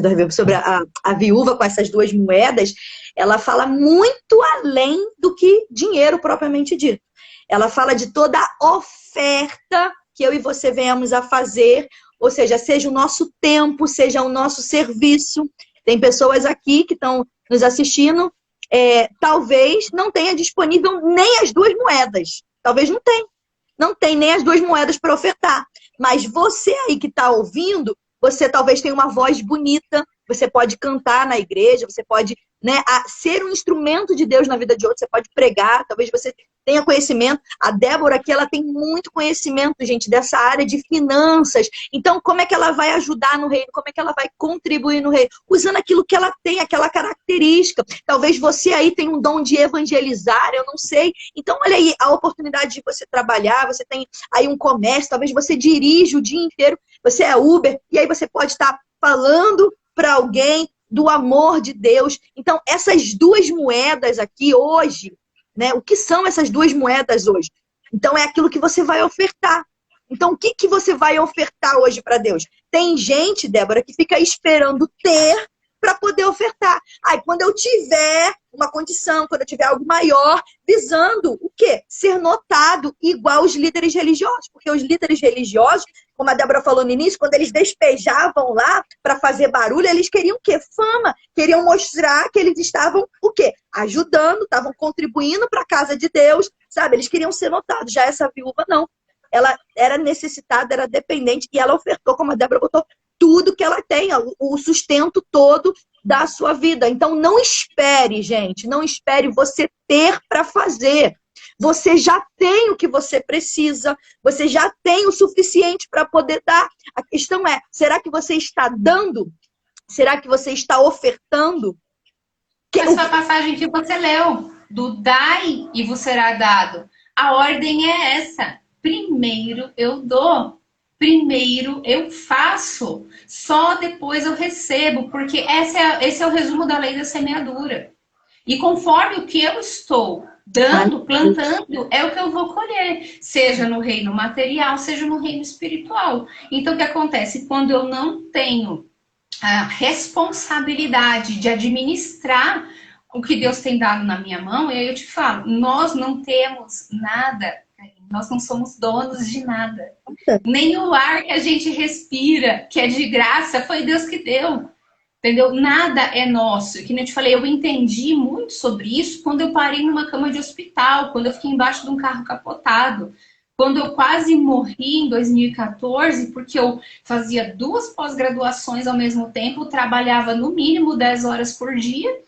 a viúva com essas duas moedas, ela fala muito além do que dinheiro propriamente dito. Ela fala de toda a oferta que eu e você venhamos a fazer, ou seja o nosso tempo, seja o nosso serviço. Tem pessoas aqui que estão nos assistindo, talvez não tenha disponível nem as duas moedas. Talvez não tenha. Não tem nem as duas moedas para ofertar. Mas você aí que está ouvindo, você talvez tenha uma voz bonita, você pode cantar na igreja, você pode, né, ser um instrumento de Deus na vida de outro, você pode pregar, talvez você tenha conhecimento. A Débora aqui, ela tem muito conhecimento, gente, dessa área de finanças. Então, como é que ela vai ajudar no reino? Como é que ela vai contribuir no reino? Usando aquilo que ela tem, aquela característica. Talvez você aí tenha um dom de evangelizar, eu não sei. Então, olha aí, a oportunidade de você trabalhar, você tem aí um comércio, talvez você dirige o dia inteiro, você é Uber, e aí você pode estar falando para alguém do amor de Deus. Então, essas duas moedas aqui hoje, né? O que são essas duas moedas hoje? Então, é aquilo que você vai ofertar. Então, o que você vai ofertar hoje para Deus? Tem gente, Débora, que fica esperando ter para poder ofertar. Aí, quando eu tiver uma condição, quando eu tiver algo maior, visando o quê? Ser notado igual os líderes religiosos. Porque os líderes religiosos, como a Débora falou no início, quando eles despejavam lá para fazer barulho, eles queriam o quê? Fama. Queriam mostrar que eles estavam o quê? Ajudando, estavam contribuindo para a casa de Deus, sabe? Eles queriam ser notados. Já essa viúva, não. Ela era necessitada, era dependente, e ela ofertou, como a Débora botou, tudo que ela tem, o sustento todo da sua vida. Então, não espere, gente, não espere você ter para fazer. Você já tem o que você precisa, você já tem o suficiente para poder dar. A questão é, será que você está dando? Será que você está ofertando? Essa passagem que você leu, do dai e vos será dado. A ordem é essa. Primeiro eu dou. Primeiro eu faço, só depois eu recebo, porque esse é o resumo da lei da semeadura. E conforme o que eu estou dando, plantando, é o que eu vou colher, seja no reino material, seja no reino espiritual. Então, o que acontece? Quando eu não tenho a responsabilidade de administrar o que Deus tem dado na minha mão, e aí eu te falo, nós não temos nada. Nós não somos donos de nada. Nem o ar que a gente respira, que é de graça, foi Deus que deu. Entendeu? Nada é nosso. Que nem eu te falei, eu entendi muito sobre isso quando eu parei numa cama de hospital, quando eu fiquei embaixo de um carro capotado, quando eu quase morri em 2014, porque eu fazia 2 pós-graduações ao mesmo tempo, trabalhava no mínimo 10 horas por dia,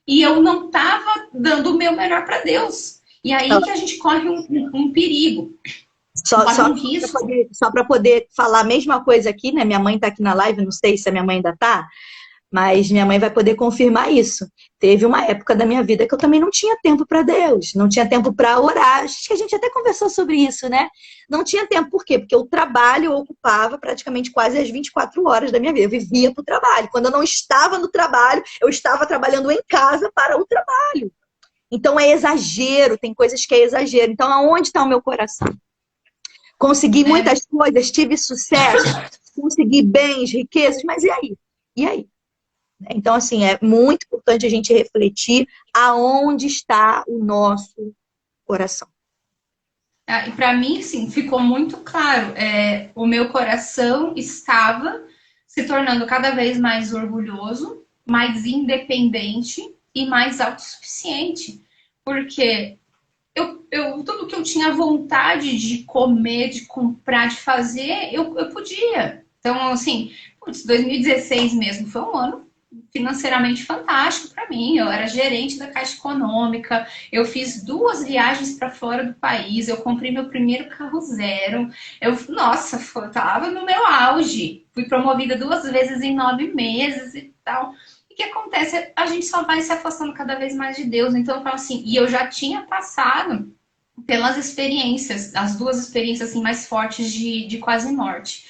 e eu não estava dando o meu melhor para Deus. E aí que a gente corre um perigo. Só para poder falar a mesma coisa aqui, né? Minha mãe está aqui na live, não sei se a minha mãe ainda está, mas minha mãe vai poder confirmar isso. Teve uma época da minha vida que eu também não tinha tempo para Deus, não tinha tempo para orar. Acho que a gente até conversou sobre isso, né? Não tinha tempo, por quê? Porque o trabalho ocupava praticamente quase as 24 horas da minha vida. Eu vivia para o trabalho. Quando eu não estava no trabalho, eu estava trabalhando em casa para o trabalho. Então é exagero, tem coisas que é exagero. Então aonde está o meu coração? Consegui muitas coisas, tive sucesso, consegui bens, riquezas, mas e aí? E aí? Então, assim, é muito importante a gente refletir aonde está o nosso coração. E para mim, sim, ficou muito claro. O meu coração estava se tornando cada vez mais orgulhoso, mais independente e mais autossuficiente. Porque tudo que eu tinha vontade de comer, de comprar, de fazer, eu podia. Então, assim, 2016 mesmo foi um ano financeiramente fantástico para mim. Eu era gerente da Caixa Econômica, eu fiz 2 viagens para fora do país, eu comprei meu primeiro carro zero. Nossa, eu tava no meu auge. Fui promovida 2 vezes em 9 meses e tal. O que acontece? A gente só vai se afastando cada vez mais de Deus. Então, eu falo assim, e eu já tinha passado pelas experiências, as 2 experiências assim, mais fortes de quase morte.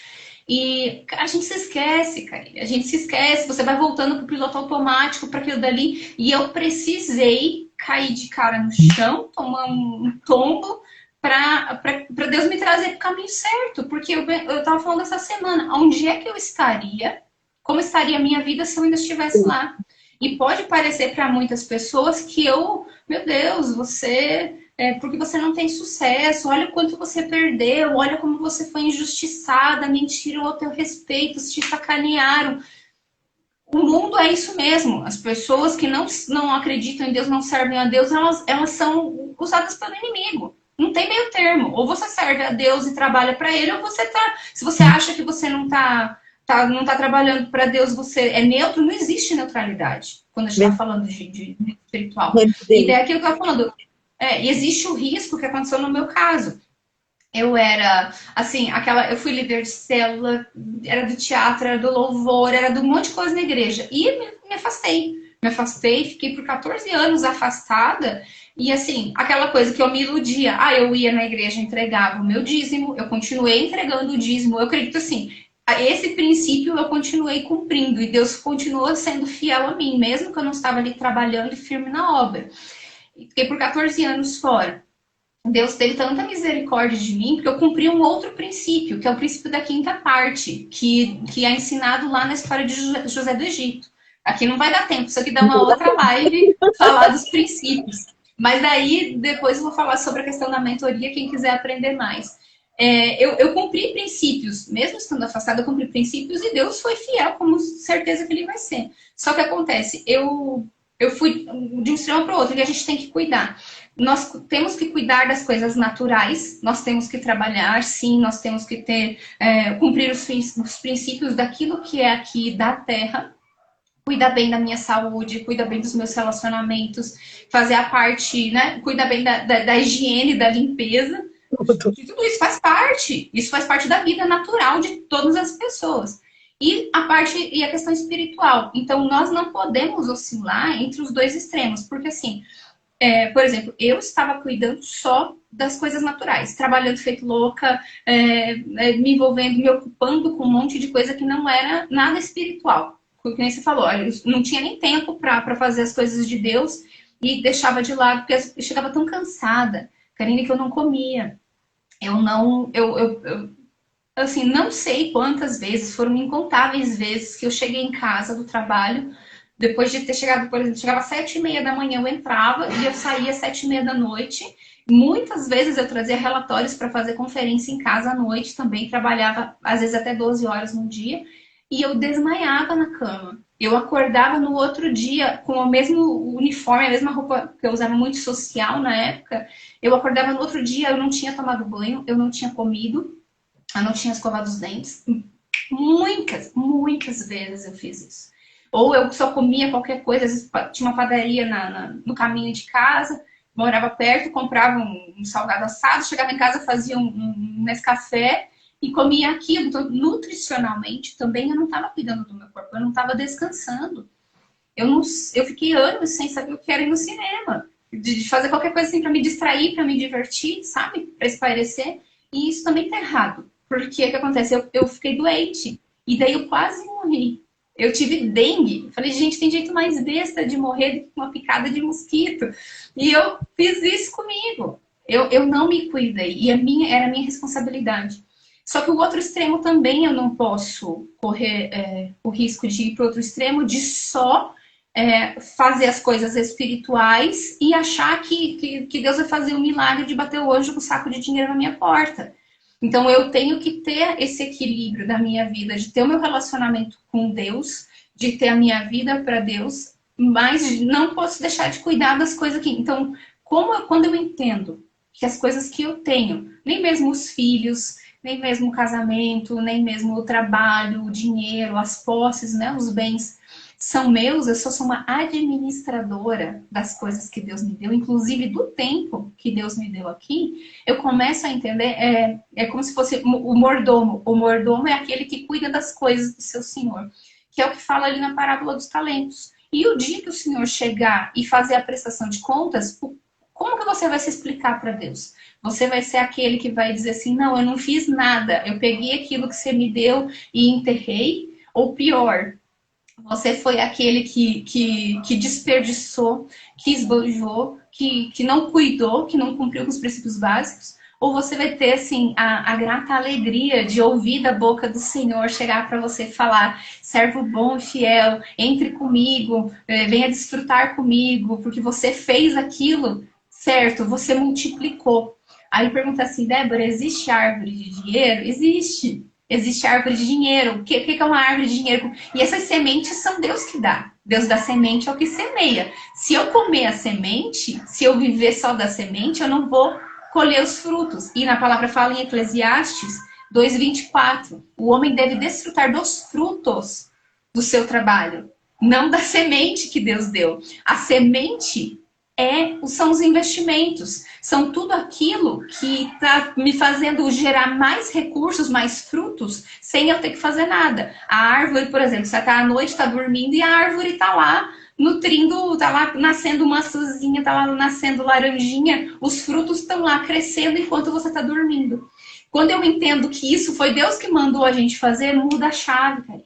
E a gente se esquece, cara. A gente se esquece, você vai voltando pro piloto automático, para aquilo dali. E eu precisei cair de cara no chão, tomar um tombo, para Deus me trazer pro caminho certo. Porque eu tava falando essa semana, onde é que eu estaria? Como estaria a minha vida se eu ainda estivesse lá? E pode parecer para muitas pessoas que meu Deus, porque você não tem sucesso, olha o quanto você perdeu, olha como você foi injustiçada, mentiram ao teu respeito, te sacanearam. O mundo é isso mesmo. As pessoas que não acreditam em Deus, não servem a Deus, elas são usadas pelo inimigo. Não tem meio termo. Ou você serve a Deus e trabalha para ele, ou você tá. Se você acha que você não tá trabalhando para Deus, você é neutro, não existe neutralidade quando a gente está falando de espiritual. E daí aquilo que eu estava falando, existe o risco que aconteceu no meu caso. Eu era, assim, eu fui líder de célula, era do teatro, era do louvor, era de um monte de coisa na igreja. E me afastei. Me afastei, fiquei por 14 anos afastada. E, assim, aquela coisa que eu me iludia. Eu ia na igreja, entregava o meu dízimo, eu continuei entregando o dízimo. Eu acredito, assim, esse princípio eu continuei cumprindo. E Deus continuou sendo fiel a mim, mesmo que eu não estava ali trabalhando firme na obra. E fiquei por 14 anos fora. Deus teve tanta misericórdia de mim, porque eu cumpri um outro princípio, que é o princípio da quinta parte, que é ensinado lá na história de José do Egito. Aqui não vai dar tempo, isso aqui dá uma outra live falar dos princípios. Mas daí, depois eu vou falar sobre a questão da mentoria, quem quiser aprender mais. Eu cumpri princípios, mesmo estando afastada, eu cumpri princípios e Deus foi fiel, como certeza que ele vai ser. Só que acontece, eu fui de um extremo para o outro, e a gente tem que cuidar. Nós temos que cuidar das coisas naturais, nós temos que trabalhar, sim, nós temos que cumprir os princípios daquilo que é aqui da terra, cuidar bem da minha saúde, cuidar bem dos meus relacionamentos, fazer a parte, né, cuidar bem da higiene, da limpeza, e tudo isso faz parte da vida natural de todas as pessoas. E a questão espiritual. Então, nós não podemos oscilar entre os dois extremos, porque assim, por exemplo, eu estava cuidando só das coisas naturais, trabalhando feito louca, me envolvendo, me ocupando com um monte de coisa que não era nada espiritual. Como você falou, olha, eu não tinha nem tempo para fazer as coisas de Deus e deixava de lado, porque eu chegava tão cansada, Karine, que eu não comia. Assim, não sei quantas vezes, foram incontáveis vezes que eu cheguei em casa do trabalho, depois de ter chegado, por exemplo, chegava às 7h30 da manhã, eu entrava e eu saía às 7h30 da noite. Muitas vezes eu trazia relatórios para fazer conferência em casa à noite também, trabalhava às vezes até 12 horas no dia, e eu desmaiava na cama. Eu acordava no outro dia com o mesmo uniforme, a mesma roupa que eu usava, muito social na época. Eu acordava no outro dia, eu não tinha tomado banho, eu não tinha comido, eu não tinha escovado os dentes. Muitas vezes eu fiz isso. Ou eu só comia qualquer coisa, às vezes tinha uma padaria no caminho de casa, morava perto, comprava um salgado assado, chegava em casa, fazia um Nescafé e comia aquilo. Então, nutricionalmente, também eu não estava cuidando do meu corpo, eu não estava descansando. Eu fiquei anos sem saber o que era ir no cinema, de fazer qualquer coisa assim para me distrair, para me divertir, sabe? Para espairecer. E isso também tá errado. Porque o que acontece? Eu fiquei doente. E daí eu quase morri. Eu tive dengue. Falei, gente, tem jeito mais besta de morrer do que uma picada de mosquito. E eu fiz isso comigo. Eu não me cuidei. E era a minha responsabilidade. Só que o outro extremo também eu não posso correr o risco de ir para o outro extremo, de só fazer as coisas espirituais e achar que Deus vai fazer o milagre de bater o anjo com o saco de dinheiro na minha porta. Então, eu tenho que ter esse equilíbrio da minha vida, de ter o meu relacionamento com Deus, de ter a minha vida para Deus, mas não posso deixar de cuidar das coisas aqui. Então, quando eu entendo que as coisas que eu tenho, nem mesmo os filhos, nem mesmo o casamento, nem mesmo o trabalho, o dinheiro, as posses, né, os bens, são meus, eu sou uma administradora das coisas que Deus me deu, inclusive do tempo que Deus me deu aqui, eu começo a entender, é como se fosse o mordomo. O mordomo é aquele que cuida das coisas do seu senhor, que é o que fala ali na parábola dos talentos. E o dia que o senhor chegar e fazer a prestação de contas, como que você vai se explicar para Deus? Você vai ser aquele que vai dizer assim, não, eu não fiz nada, eu peguei aquilo que você me deu e enterrei, ou pior, você foi aquele que desperdiçou, que esbanjou, que não cuidou, que não cumpriu com os princípios básicos? Ou você vai ter, assim, a grata alegria de ouvir da boca do Senhor chegar para você e falar, servo bom e fiel, entre comigo, venha desfrutar comigo, porque você fez aquilo, certo, você multiplicou. Aí pergunta assim, Débora, existe árvore de dinheiro? Existe. Existe árvore de dinheiro. O que é uma árvore de dinheiro? E essas sementes são Deus que dá. Deus dá semente ao que semeia. Se eu comer a semente, se eu viver só da semente, eu não vou colher os frutos. E na palavra fala em Eclesiastes 2:24. O homem deve desfrutar dos frutos do seu trabalho, não da semente que Deus deu. A semente são os investimentos, são tudo aquilo que está me fazendo gerar mais recursos, mais frutos, sem eu ter que fazer nada. A árvore, por exemplo, você está à noite, está dormindo e a árvore está lá nutrindo, está lá nascendo maçãzinha, está lá nascendo laranjinha, os frutos estão lá crescendo enquanto você está dormindo. Quando eu entendo que isso foi Deus que mandou a gente fazer, muda a chave, carinho.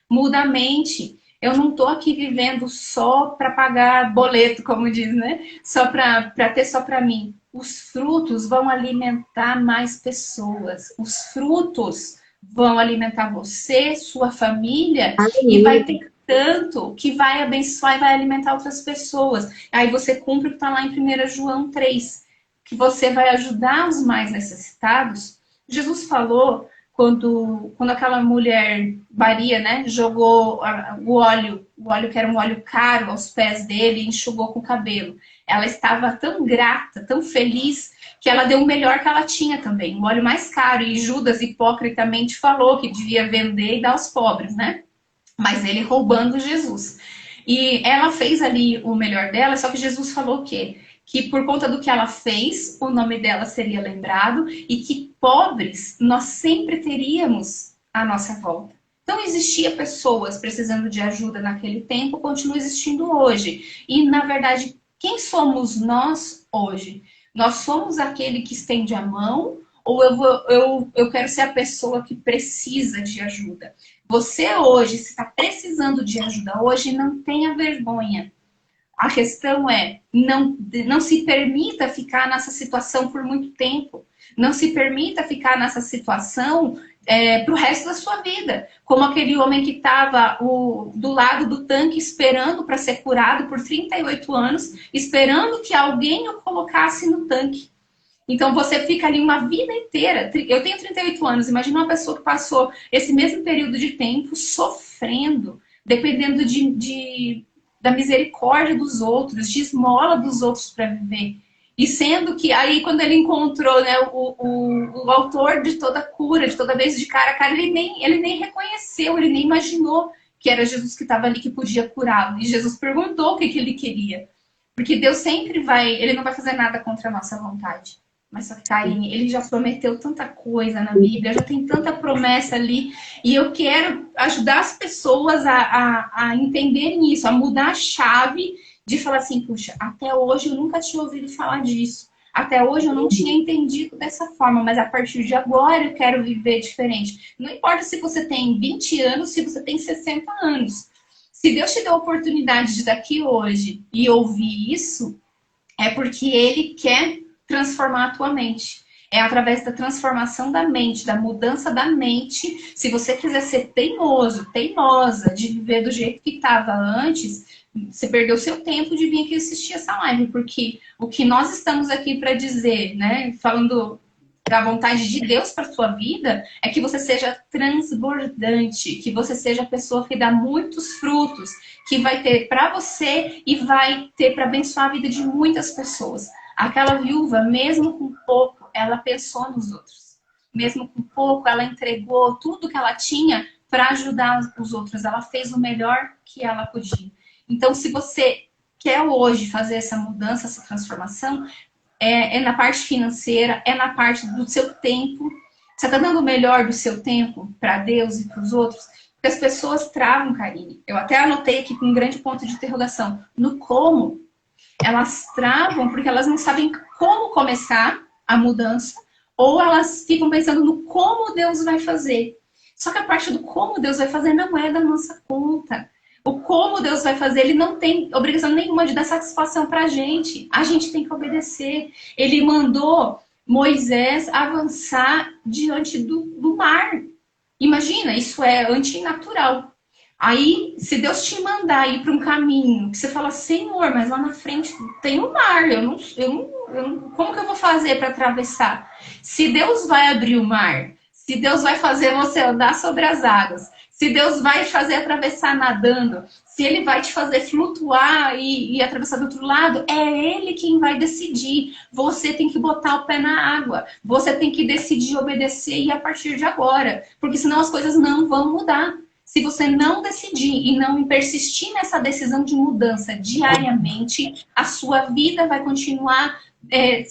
Muda a mente. Eu não estou aqui vivendo só para pagar boleto, como diz, né? Só para ter só para mim. Os frutos vão alimentar mais pessoas. Os frutos vão alimentar você, sua família, e vai ter tanto que vai abençoar e vai alimentar outras pessoas. Aí você cumpre o que está lá em 1 João 3, que você vai ajudar os mais necessitados. Jesus falou quando aquela mulher Maria, né, jogou o óleo que era um óleo caro aos pés dele e enxugou com o cabelo. Ela estava tão grata, tão feliz, que ela deu o melhor que ela tinha também, o óleo mais caro. E Judas hipocritamente falou que devia vender e dar aos pobres, né? Mas ele roubando Jesus. E ela fez ali o melhor dela, só que Jesus falou o quê? Que por conta do que ela fez, o nome dela seria lembrado e que pobres nós sempre teríamos à nossa volta. Então existia pessoas precisando de ajuda naquele tempo, continua existindo hoje. E na verdade, quem somos nós hoje? Nós somos aquele que estende a mão ou eu quero ser a pessoa que precisa de ajuda? Você hoje, se está precisando de ajuda hoje, não tenha vergonha. A questão é, não se permita ficar nessa situação por muito tempo. Não se permita ficar nessa situação para o resto da sua vida. Como aquele homem que estava do lado do tanque esperando para ser curado por 38 anos, esperando que alguém o colocasse no tanque. Então você fica ali uma vida inteira. Eu tenho 38 anos, imagina uma pessoa que passou esse mesmo período de tempo sofrendo, dependendo da misericórdia dos outros, de esmola dos outros para viver. E sendo que aí quando ele encontrou, né, o autor de toda cura, de toda vez de cara a cara, ele nem reconheceu, ele nem imaginou que era Jesus que estava ali, que podia curá-lo. E Jesus perguntou o que ele queria. Porque Deus sempre ele não vai fazer nada contra a nossa vontade. Mas só que, Karine, ele já prometeu tanta coisa na Bíblia, já tem tanta promessa ali, e eu quero ajudar as pessoas a entenderem isso, a mudar a chave de falar assim, puxa, até hoje eu nunca tinha ouvido falar disso, até hoje eu não tinha entendido dessa forma, mas a partir de agora eu quero viver diferente. Não importa se você tem 20 anos, se você tem 60 anos. Se Deus te deu a oportunidade de daqui hoje e ouvir isso, é porque Ele quer transformar a tua mente. É através da transformação da mente, da mudança da mente. Se você quiser ser teimoso, teimosa, de viver do jeito que estava antes, você perdeu seu tempo de vir aqui assistir essa live, porque o que nós estamos aqui para dizer, né, falando da vontade de Deus para sua vida, é que você seja transbordante, que você seja a pessoa que dá muitos frutos, que vai ter para você e vai ter para abençoar a vida de muitas pessoas. Aquela viúva, mesmo com pouco, ela pensou nos outros. Mesmo com pouco, ela entregou tudo que ela tinha para ajudar os outros. Ela fez o melhor que ela podia. Então, se você quer hoje fazer essa mudança, essa transformação, é na parte financeira, é na parte do seu tempo. Você está dando o melhor do seu tempo para Deus e para os outros? Porque as pessoas travam, Karine. Eu até anotei aqui com um grande ponto de interrogação. No como. elas travam porque elas não sabem como começar a mudança, ou elas ficam pensando no como Deus vai fazer. Só que a parte do como Deus vai fazer não é da nossa conta. O como Deus vai fazer, ele não tem obrigação nenhuma de dar satisfação para a gente. A gente tem que obedecer. Ele mandou Moisés avançar diante do mar. Imagina, isso é antinatural. Aí, se Deus te mandar ir para um caminho, que você fala, Senhor, mas lá na frente tem o mar, como que eu vou fazer para atravessar? Se Deus vai abrir o mar, se Deus vai fazer você andar sobre as águas, se Deus vai te fazer atravessar nadando, se Ele vai te fazer flutuar e atravessar do outro lado, é Ele quem vai decidir. Você tem que botar o pé na água, você tem que decidir obedecer e a partir de agora, porque senão as coisas não vão mudar. Se você não decidir e não persistir nessa decisão de mudança diariamente, a sua vida vai continuar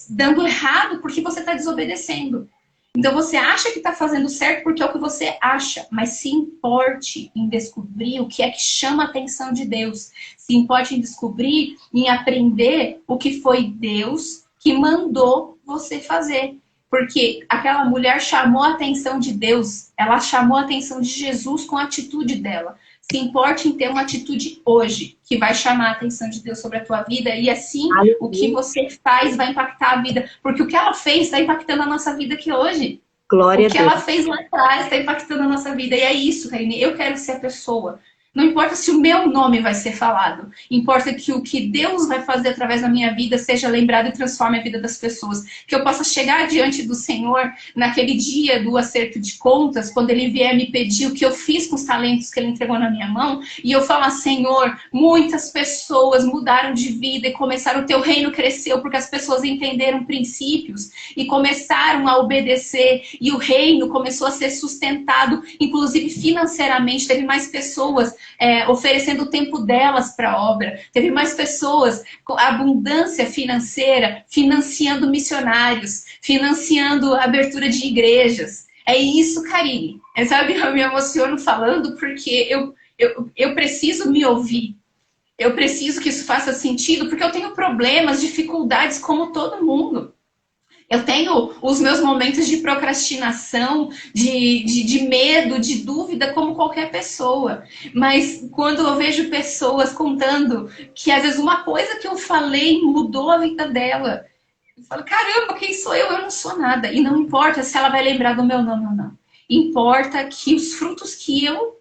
dando errado porque você está desobedecendo. Então você acha que está fazendo certo porque é o que você acha, mas se importe em descobrir o que é que chama a atenção de Deus. Se importe em descobrir, em aprender o que foi Deus que mandou você fazer. Porque aquela mulher chamou a atenção de Deus, ela chamou a atenção de Jesus com a atitude dela. Se importe em ter uma atitude hoje, que vai chamar a atenção de Deus sobre a tua vida, e assim o que você faz vai impactar a vida. Porque o que ela fez está impactando a nossa vida aqui hoje. Glória a Deus. O que ela fez lá atrás está impactando a nossa vida. E é isso, Karine, eu quero ser a pessoa. Não importa se o meu nome vai ser falado. Importa que o que Deus vai fazer através da minha vida seja lembrado e transforme a vida das pessoas. Que eu possa chegar diante do Senhor naquele dia do acerto de contas, quando Ele vier me pedir o que eu fiz com os talentos que Ele entregou na minha mão, e eu falar, Senhor, muitas pessoas mudaram de vida e começaram, o Teu reino cresceu porque as pessoas entenderam princípios e começaram a obedecer, e o reino começou a ser sustentado, inclusive financeiramente. Teve mais pessoas oferecendo o tempo delas para a obra. Teve mais pessoas com abundância financeira, financiando missionários, financiando a abertura de igrejas. É isso, Karine. Sabe, eu me emociono falando porque eu preciso me ouvir. Eu preciso que isso faça sentido, porque eu tenho problemas, dificuldades como todo mundo. Eu tenho os meus momentos de procrastinação, de medo, de dúvida, como qualquer pessoa. Mas quando eu vejo pessoas contando que às vezes uma coisa que eu falei mudou a vida dela, eu falo, caramba, quem sou eu? Eu não sou nada. E não importa se ela vai lembrar do meu nome ou não. Importa que os frutos que eu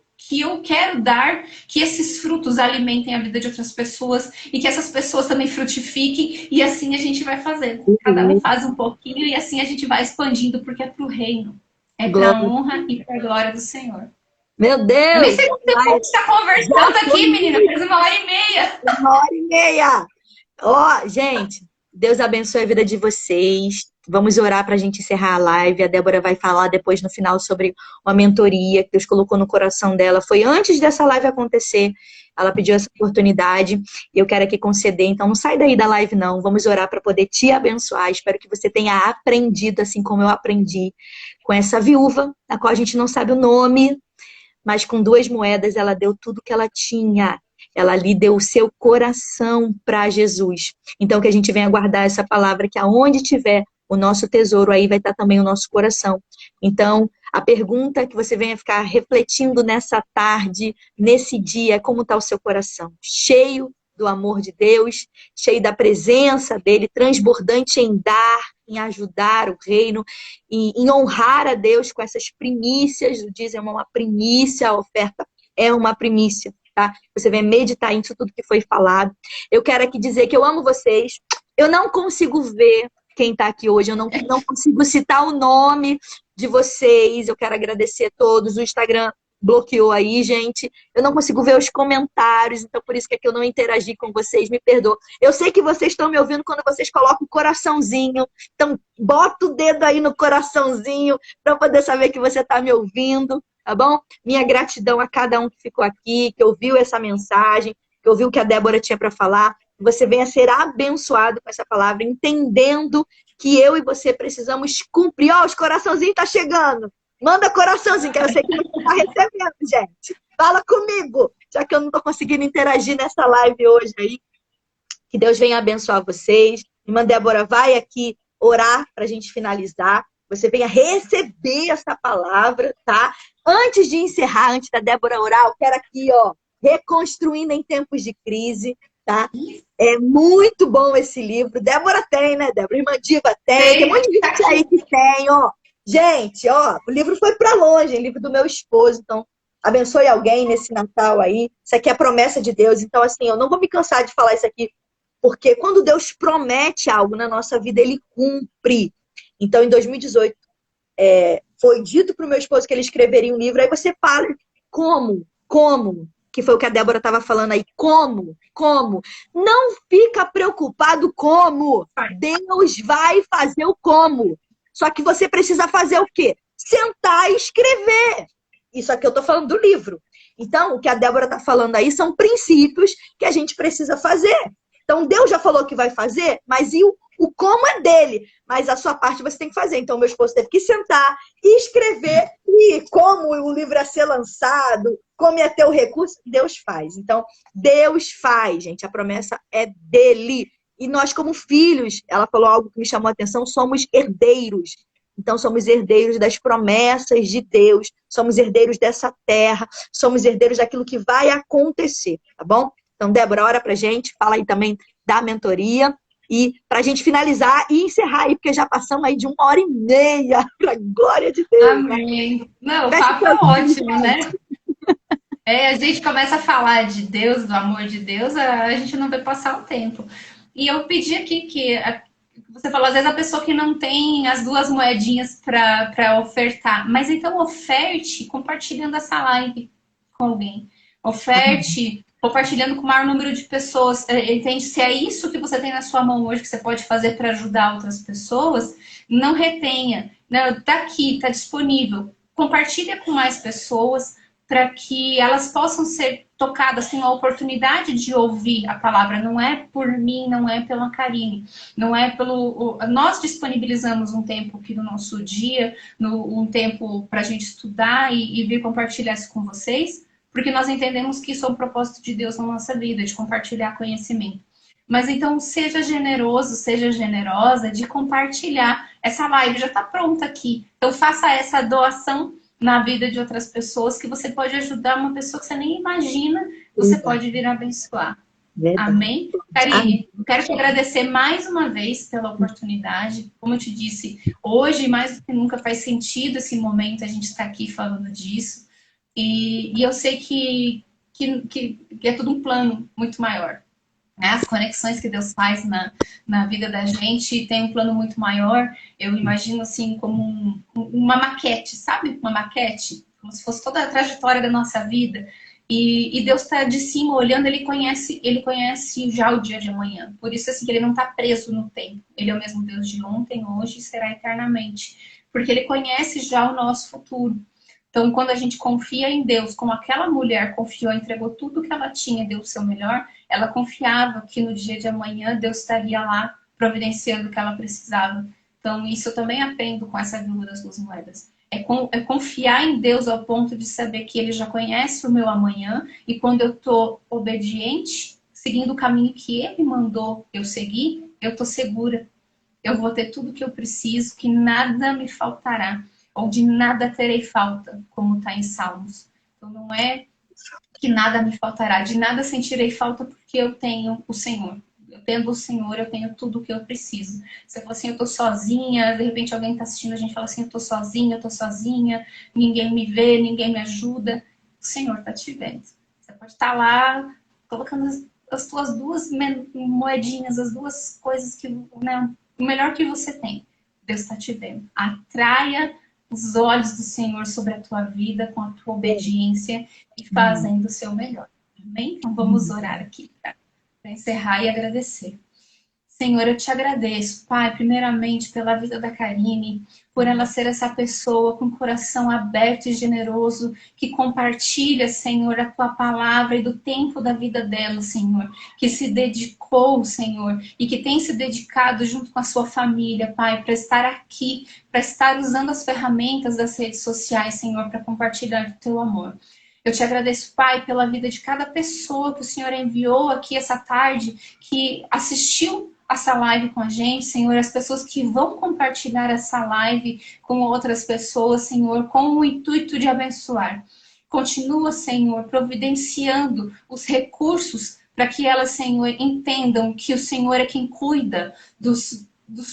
quero dar, que esses frutos alimentem a vida de outras pessoas e que essas pessoas também frutifiquem, e assim a gente vai fazendo. Cada um faz um pouquinho e assim a gente vai expandindo, porque é para o reino. É para a honra e para a glória do Senhor. Meu Deus! Eu nem sei quanto tempo a gente está conversando aqui, menina. Faz 1h30. 1h30! Ó, gente, Deus abençoe a vida de vocês. Vamos orar para a gente encerrar a live. A Débora vai falar depois no final sobre uma mentoria que Deus colocou no coração dela. Foi antes dessa live acontecer. Ela pediu essa oportunidade e eu quero aqui conceder. Então não sai daí da live não. Vamos orar para poder te abençoar. Espero que você tenha aprendido assim como eu aprendi com essa viúva, a qual a gente não sabe o nome, mas com 2 moedas ela deu tudo que ela tinha. Ela lhe deu o seu coração para Jesus. Então que a gente venha guardar essa palavra, que aonde tiver o nosso tesouro, aí vai estar também o nosso coração. Então, a pergunta que você venha ficar refletindo nessa tarde, nesse dia, é como está o seu coração? Cheio do amor de Deus, cheio da presença dele, transbordante em dar, em ajudar o reino, em honrar a Deus com essas primícias. O dízimo é uma primícia, a oferta é uma primícia, tá? Você vem meditar nisso tudo que foi falado. Eu quero aqui dizer que eu amo vocês. Eu não consigo ver quem está aqui hoje, eu não consigo citar o nome de vocês. Eu quero agradecer a todos. O Instagram bloqueou aí, gente. Eu não consigo ver os comentários, então por isso que eu não interagi com vocês, me perdoa. Eu sei que vocês estão me ouvindo quando vocês colocam o coraçãozinho, então bota o dedo aí no coraçãozinho para eu poder saber que você está me ouvindo, tá bom? Minha gratidão a cada um que ficou aqui, que ouviu essa mensagem, que ouviu o que a Débora tinha para falar. Você venha ser abençoado com essa palavra, entendendo que eu e você precisamos cumprir. Ó, os coraçãozinhos tá chegando. Manda coraçãozinho, que eu sei que você tá recebendo, gente. Fala comigo, já que eu não tô conseguindo interagir nessa live hoje aí. Que Deus venha abençoar vocês. Irmã Débora vai aqui orar para a gente finalizar. Você venha receber essa palavra, tá? Antes de encerrar, antes da Débora orar, eu quero aqui, ó, Reconstruindo em Tempos de Crise, tá? É muito bom esse livro. Débora tem, né, Débora? Irmã Diva tem um monte de gente aí que tem, ó. Gente, ó, o livro foi para longe, é livro do meu esposo, então abençoe alguém nesse Natal aí. Isso aqui é a promessa de Deus. Então, assim, eu não vou me cansar de falar isso aqui, porque quando Deus promete algo na nossa vida, Ele cumpre. Então, em 2018, foi dito para o meu esposo que ele escreveria um livro. Aí você fala, como? Que foi o que a Débora estava falando aí. Como? Não fica preocupado como. Deus vai fazer o como. Só que você precisa fazer o quê? Sentar e escrever. Isso aqui eu estou falando do livro. Então, o que a Débora está falando aí são princípios que a gente precisa fazer. Então, Deus já falou que vai fazer, mas e o como é dele? Mas a sua parte você tem que fazer. Então, meu esposo teve que sentar e escrever. E como o livro ia ser lançado, como ia ter o recurso, Deus faz. Então, Deus faz, gente. A promessa é dele. E nós, como filhos, ela falou algo que me chamou a atenção, somos herdeiros. Então, somos herdeiros das promessas de Deus, somos herdeiros dessa terra, somos herdeiros daquilo que vai acontecer, tá bom? Então, Débora, ora pra gente, fala aí também da mentoria e pra gente finalizar e encerrar aí, porque já passamos aí de 1h30, pra glória de Deus. Amém. Né? Não, o papo é ótimo, né? A gente começa a falar de Deus, do amor de Deus, a gente não vai passar o tempo. E eu pedi aqui que você falou, às vezes, a pessoa que não tem as 2 moedinhas para ofertar. Mas então oferte compartilhando essa live com alguém. Oferte compartilhando com o maior número de pessoas. Entende? Se é isso que você tem na sua mão hoje, que você pode fazer para ajudar outras pessoas, não retenha. Está aqui, está disponível. Compartilha com mais pessoas para que elas possam ser tocadas, tenham a oportunidade de ouvir a palavra. Não é por mim, não é pela Karine, não é pelo... Nós disponibilizamos um tempo aqui no nosso dia, um tempo para a gente estudar e vir compartilhar isso com vocês, porque nós entendemos que isso é um propósito de Deus na nossa vida, de compartilhar conhecimento. Mas então seja generoso, seja generosa de compartilhar. Essa live já está pronta aqui. Então faça essa doação na vida de outras pessoas, que você pode ajudar uma pessoa que você nem imagina, você pode vir abençoar. Amém? Karine, eu quero te agradecer mais uma vez pela oportunidade. Como eu te disse, hoje, mais do que nunca, faz sentido esse momento, a gente estar aqui falando disso. E eu sei que é tudo um plano muito maior. As conexões que Deus faz na vida da gente tem um plano muito maior. Eu imagino assim como uma maquete, sabe? Uma maquete, como se fosse toda a trajetória da nossa vida. E Deus está de cima olhando, ele conhece já o dia de amanhã. Por isso assim, que ele não está preso no tempo. Ele é o mesmo Deus de ontem, hoje e será eternamente. Porque ele conhece já o nosso futuro. Então, quando a gente confia em Deus, como aquela mulher confiou, entregou tudo que ela tinha, deu o seu melhor, ela confiava que no dia de amanhã Deus estaria lá providenciando o que ela precisava. Então, isso eu também aprendo com essa viúva das 2 moedas. É confiar em Deus ao ponto de saber que Ele já conhece o meu amanhã e quando eu estou obediente, seguindo o caminho que Ele mandou eu seguir, eu estou segura. Eu vou ter tudo que eu preciso, que nada me faltará. Ou de nada terei falta, como está em Salmos. Então não é que nada me faltará, de nada sentirei falta porque eu tenho o Senhor. Eu tendo o Senhor, eu tenho tudo o que eu preciso. Você fala assim, eu tô sozinha, de repente alguém está assistindo, a gente fala assim, eu tô sozinha, ninguém me vê, ninguém me ajuda. O Senhor está te vendo. Você pode estar lá colocando as tuas 2 moedinhas, as 2 coisas que, né, o melhor que você tem. Deus está te vendo. Atraia os olhos do Senhor sobre a tua vida com a tua obediência e fazendo o seu melhor. Amém? Então vamos orar aqui para encerrar e agradecer. Senhor, eu te agradeço, Pai, primeiramente pela vida da Karine, por ela ser essa pessoa com coração aberto e generoso, que compartilha, Senhor, a tua palavra e do tempo da vida dela, Senhor, que se dedicou, Senhor, e que tem se dedicado junto com a sua família, Pai, para estar aqui, para estar usando as ferramentas das redes sociais, Senhor, para compartilhar o teu amor. Eu te agradeço, Pai, pela vida de cada pessoa que o Senhor enviou aqui essa tarde, que assistiu essa live com a gente, Senhor, as pessoas que vão compartilhar essa live com outras pessoas, Senhor, com o intuito de abençoar. Continua, Senhor, providenciando os recursos para que elas, Senhor, entendam que o Senhor é quem cuida dos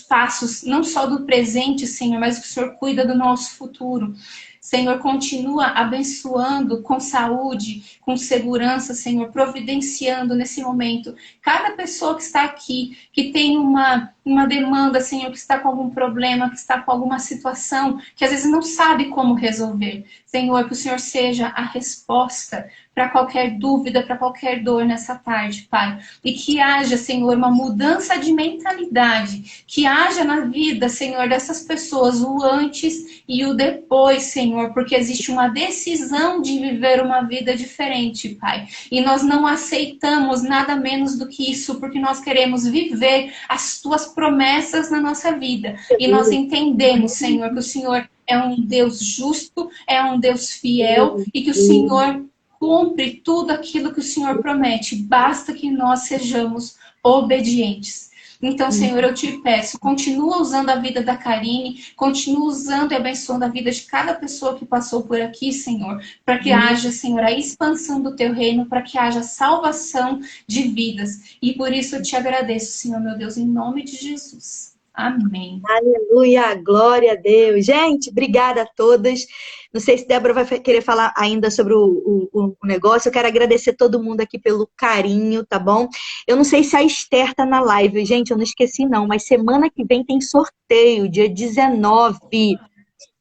passos, não só do presente, Senhor, mas que o Senhor cuida do nosso futuro. Senhor, continua abençoando com saúde, com segurança, Senhor, providenciando nesse momento. Cada pessoa que está aqui, que tem uma demanda, Senhor, que está com algum problema, que está com alguma situação, que às vezes não sabe como resolver. Senhor, que o Senhor seja a resposta para qualquer dúvida, para qualquer dor nessa tarde, Pai. E que haja, Senhor, uma mudança de mentalidade, que haja na vida, Senhor, dessas pessoas o antes e o depois, Senhor, porque existe uma decisão de viver uma vida diferente, Pai. E nós não aceitamos nada menos do que isso, porque nós queremos viver as Tuas promessas na nossa vida. E nós entendemos, Senhor, que o Senhor é um Deus justo, é um Deus fiel e que o Senhor cumpre tudo aquilo que o Senhor promete. Basta que nós sejamos obedientes. Então, Senhor, eu te peço, continua usando a vida da Karine, continua usando e abençoando a vida de cada pessoa que passou por aqui, Senhor, para que haja, Senhor, a expansão do teu reino, para que haja salvação de vidas. E por isso eu te agradeço, Senhor, meu Deus, em nome de Jesus. Amém. Aleluia, glória a Deus. Gente, obrigada a todas. Não sei se Débora vai querer falar ainda sobre o negócio. Eu quero agradecer todo mundo aqui pelo carinho, tá bom? Eu não sei se a Esther tá na live. Gente, eu não esqueci não, mas semana que vem tem sorteio, dia 19.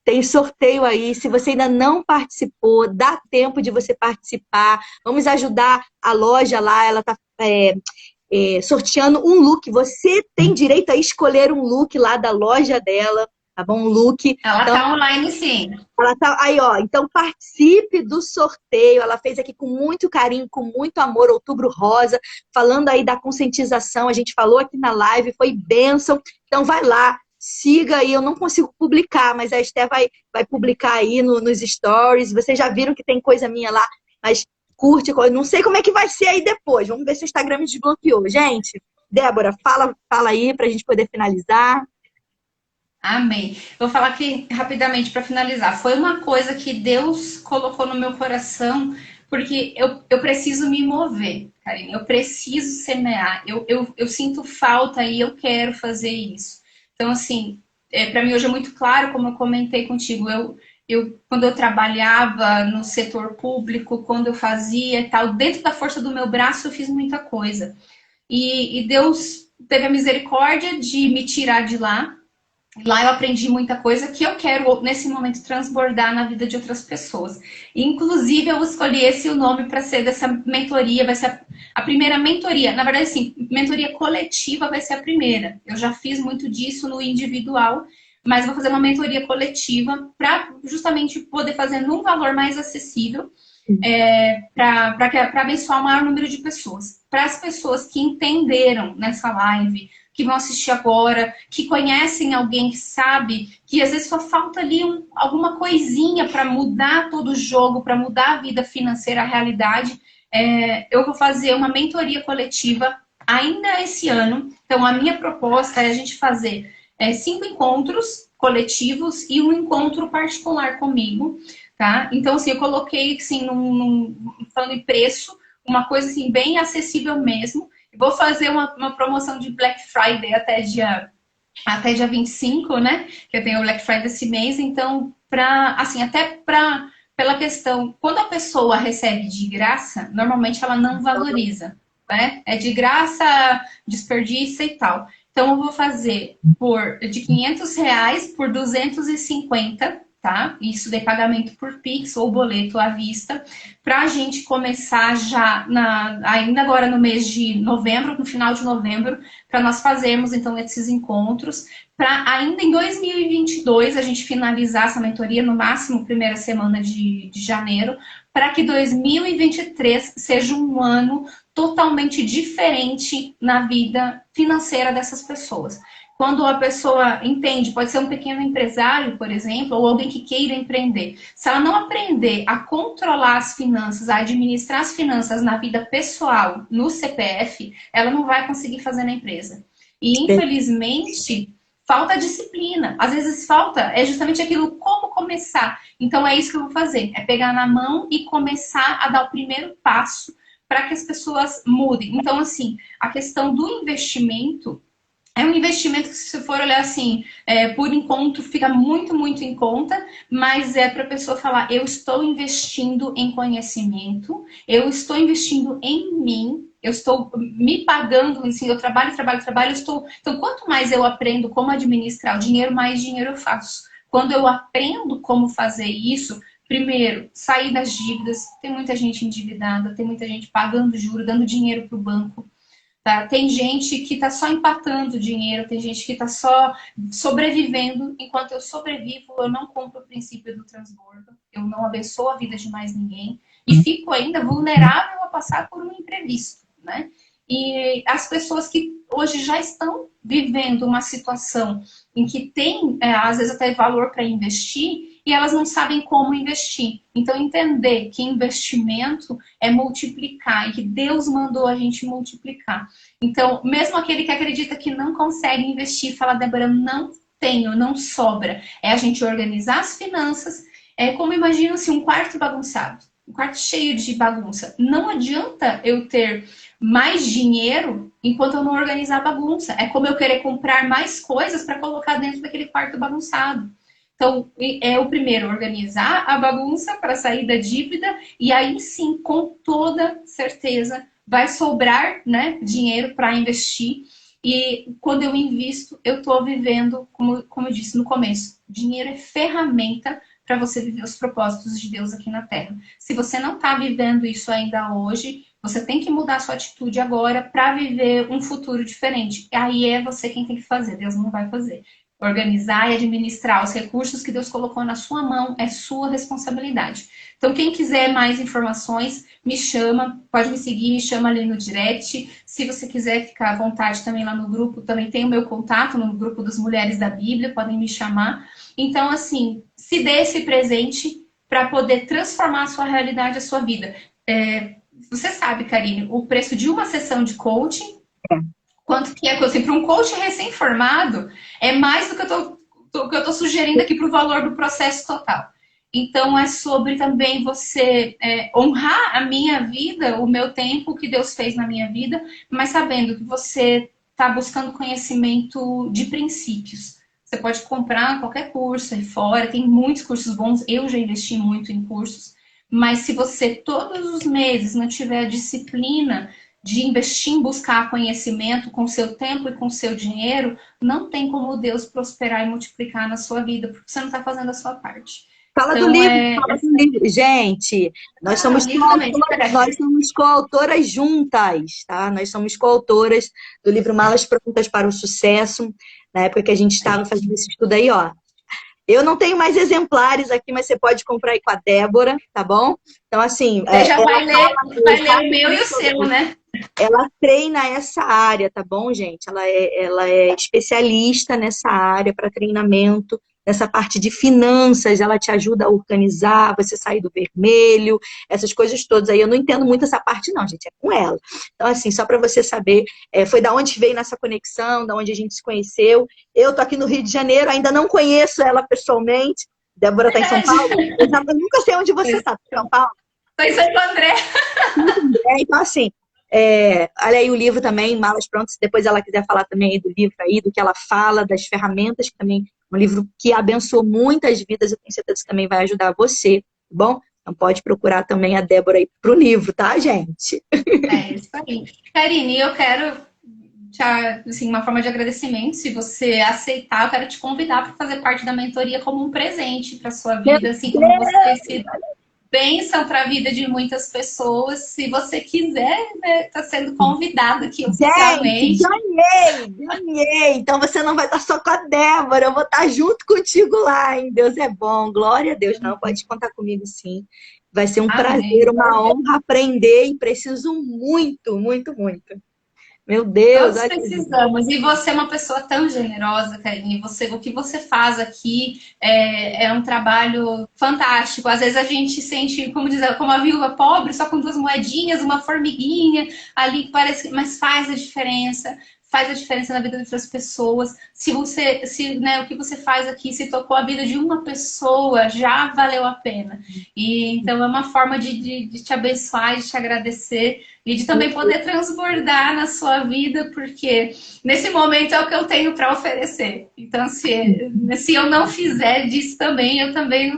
Tem sorteio aí. Se você ainda não participou, dá tempo de você participar. Vamos ajudar a loja lá. Ela tá sorteando um look. Você tem direito a escolher um look lá da loja dela, tá bom? Um look. Ela então, tá online, sim. Ela tá aí, ó. Então participe do sorteio. Ela fez aqui com muito carinho, com muito amor, Outubro Rosa, falando aí da conscientização. A gente falou aqui na live, foi bênção. Então vai lá, siga aí. Eu não consigo publicar, mas a Esté vai publicar aí nos stories. Vocês já viram que tem coisa minha lá, mas curte. Não sei como é que vai ser aí depois. Vamos ver se o Instagram me desbloqueou. Gente, Débora, fala aí pra gente poder finalizar. Amém. Vou falar aqui rapidamente para finalizar. Foi uma coisa que Deus colocou no meu coração, porque eu preciso me mover, Karine. Eu preciso semear. Eu sinto falta e eu quero fazer isso. Então, assim, para mim hoje é muito claro, como eu comentei contigo, quando eu trabalhava no setor público, quando eu fazia e tal, dentro da força do meu braço eu fiz muita coisa. E Deus teve a misericórdia de me tirar de lá. Lá eu aprendi muita coisa que eu quero, nesse momento, transbordar na vida de outras pessoas. Inclusive, eu escolhi esse o nome para ser dessa mentoria, vai ser a primeira mentoria. Na verdade, sim, mentoria coletiva vai ser a primeira. Eu já fiz muito disso no individual, mas vou fazer uma mentoria coletiva para justamente poder fazer num valor mais acessível, para abençoar o maior número de pessoas. Para as pessoas que entenderam nessa live, que vão assistir agora, que conhecem alguém que sabe que às vezes só falta ali alguma coisinha para mudar todo o jogo, para mudar a vida financeira, a realidade. Eu vou fazer uma mentoria coletiva ainda esse ano. Então, a minha proposta é a gente fazer 5 encontros coletivos e um encontro particular comigo, tá? Então, assim, eu coloquei, assim, falando em preço, uma coisa, assim, bem acessível mesmo. Vou fazer uma promoção de Black Friday até dia 25, né? Que eu tenho o Black Friday esse mês. Então, pela questão, quando a pessoa recebe de graça, normalmente ela não valoriza, né? É de graça, desperdiça e tal. Então, eu vou fazer de R$ 500 por 250, tá? Isso de pagamento por Pix ou boleto à vista, para a gente começar já ainda agora no mês de novembro, no final de novembro, para nós fazermos então esses encontros, para ainda em 2022 a gente finalizar essa mentoria no máximo primeira semana de janeiro, para que 2023 seja um ano totalmente diferente na vida financeira dessas pessoas. Quando a pessoa entende, pode ser um pequeno empresário, por exemplo, ou alguém que queira empreender. Se ela não aprender a controlar as finanças, a administrar as finanças na vida pessoal, no CPF, ela não vai conseguir fazer na empresa. E, infelizmente, falta disciplina. Às vezes falta é justamente aquilo, como começar. Então, é isso que eu vou fazer. É pegar na mão e começar a dar o primeiro passo para que as pessoas mudem. Então, assim, a questão do investimento é um investimento que, se você for olhar assim, por enquanto, fica muito, muito em conta, mas é para a pessoa falar: eu estou investindo em conhecimento, eu estou investindo em mim, eu estou me pagando, assim, eu trabalho, trabalho, trabalho, eu estou. Então, quanto mais eu aprendo como administrar o dinheiro, mais dinheiro eu faço. Quando eu aprendo como fazer isso, primeiro, sair das dívidas. Tem muita gente endividada, tem muita gente pagando juros, dando dinheiro para o banco. Tá? Tem gente que está só empatando dinheiro, tem gente que está só sobrevivendo. Enquanto eu sobrevivo, eu não cumpro o princípio do transbordo, eu não abençoo a vida de mais ninguém e fico ainda vulnerável a passar por um imprevisto, né? E as pessoas que hoje já estão vivendo uma situação em que tem, às vezes, até valor para investir, e elas não sabem como investir. Então, entender que investimento é multiplicar e que Deus mandou a gente multiplicar. Então, mesmo aquele que acredita que não consegue investir, fala: Débora, não tenho, não sobra. É a gente organizar as finanças. É como, imagina assim, um quarto bagunçado, um quarto cheio de bagunça. Não adianta eu ter mais dinheiro enquanto eu não organizar a bagunça. É como eu querer comprar mais coisas para colocar dentro daquele quarto bagunçado. Então, é o primeiro, organizar a bagunça para sair da dívida, e aí sim, com toda certeza, vai sobrar, né, dinheiro para investir. E quando eu invisto, eu estou vivendo, como eu disse no começo, dinheiro é ferramenta para você viver os propósitos de Deus aqui na Terra. Se você não está vivendo isso ainda hoje, você tem que mudar a sua atitude agora para viver um futuro diferente. Aí é você quem tem que fazer, Deus não vai fazer. Organizar e administrar os recursos que Deus colocou na sua mão é sua responsabilidade. Então, quem quiser mais informações, me chama, pode me seguir, me chama ali no direct. Se você quiser ficar à vontade também lá no grupo, também tem o meu contato no grupo das Mulheres da Bíblia, podem me chamar. Então, assim, se dê esse presente para poder transformar a sua realidade, a sua vida. Você sabe, Karine, o preço de uma sessão de coaching, quanto que é, assim, para um coach recém-formado, é mais do que eu estou sugerindo aqui para o valor do processo total. Então, é sobre também você honrar a minha vida, o meu tempo, o que Deus fez na minha vida, mas sabendo que você está buscando conhecimento de princípios. Você pode comprar qualquer curso aí fora, tem muitos cursos bons, eu já investi muito em cursos, mas se você todos os meses não tiver a disciplina de investir em buscar conhecimento com seu tempo e com seu dinheiro, não tem como Deus prosperar e multiplicar na sua vida, porque você não está fazendo a sua parte. Fala do Então, livro, fala do livro. Gente, o livro também, nós somos coautoras juntas, tá? Nós somos coautoras do livro Malas Prontas para o Sucesso, na época que a gente estava fazendo esse estudo aí, ó. Eu não tenho mais exemplares aqui, mas você pode comprar aí com a Débora, tá bom? Então, assim... Você já vai ler o meu e o seu, né? Ela treina essa área, tá bom, gente? Ela é especialista nessa área para treinamento, nessa parte de finanças, ela te ajuda a organizar, você sair do vermelho, essas coisas todas. Aí eu não entendo muito essa parte não, gente, é com ela. Então, assim, só para você saber, foi da onde veio nessa conexão, da onde a gente se conheceu. Eu tô aqui no Rio de Janeiro, ainda não conheço ela pessoalmente. Débora tá em São Paulo. Eu nunca sei onde você tá, São Paulo. Tô em Santo André. Então, assim, olha aí o livro também, Malas Prontas, se depois ela quiser falar também aí do livro aí, do que ela fala, das ferramentas, que também é um livro que abençoou muitas vidas, eu tenho certeza que também vai ajudar você, tá bom? Então pode procurar também a Débora aí pro livro, tá, gente? É isso aí. Karine, eu quero, assim, uma forma de agradecimento, se você aceitar, eu quero te convidar para fazer parte da mentoria como um presente para sua vida, assim como você tem sido bênção para a vida de muitas pessoas. Se você quiser, né, tá sendo convidado aqui oficialmente. Gente, ganhei! Então você não vai estar só com a Débora, eu vou estar junto contigo lá, hein? Deus é bom, glória a Deus. Não, pode contar comigo sim. Vai ser um prazer, uma honra aprender e preciso muito, muito, muito. Meu Deus, Todos olha isso. precisamos. E você é uma pessoa tão generosa, Karine. Você, o que você faz aqui é um trabalho fantástico. Às vezes a gente sente, como diz, como a viúva pobre, só com duas moedinhas, uma formiguinha ali, parece, mas faz a diferença na vida de outras pessoas. Se você, se, né, o que você faz aqui, se tocou a vida de uma pessoa, já valeu a pena. E então é uma forma de te abençoar, de te agradecer. E de também poder transbordar na sua vida, porque nesse momento é o que eu tenho para oferecer. Então, se eu não fizer disso também, eu também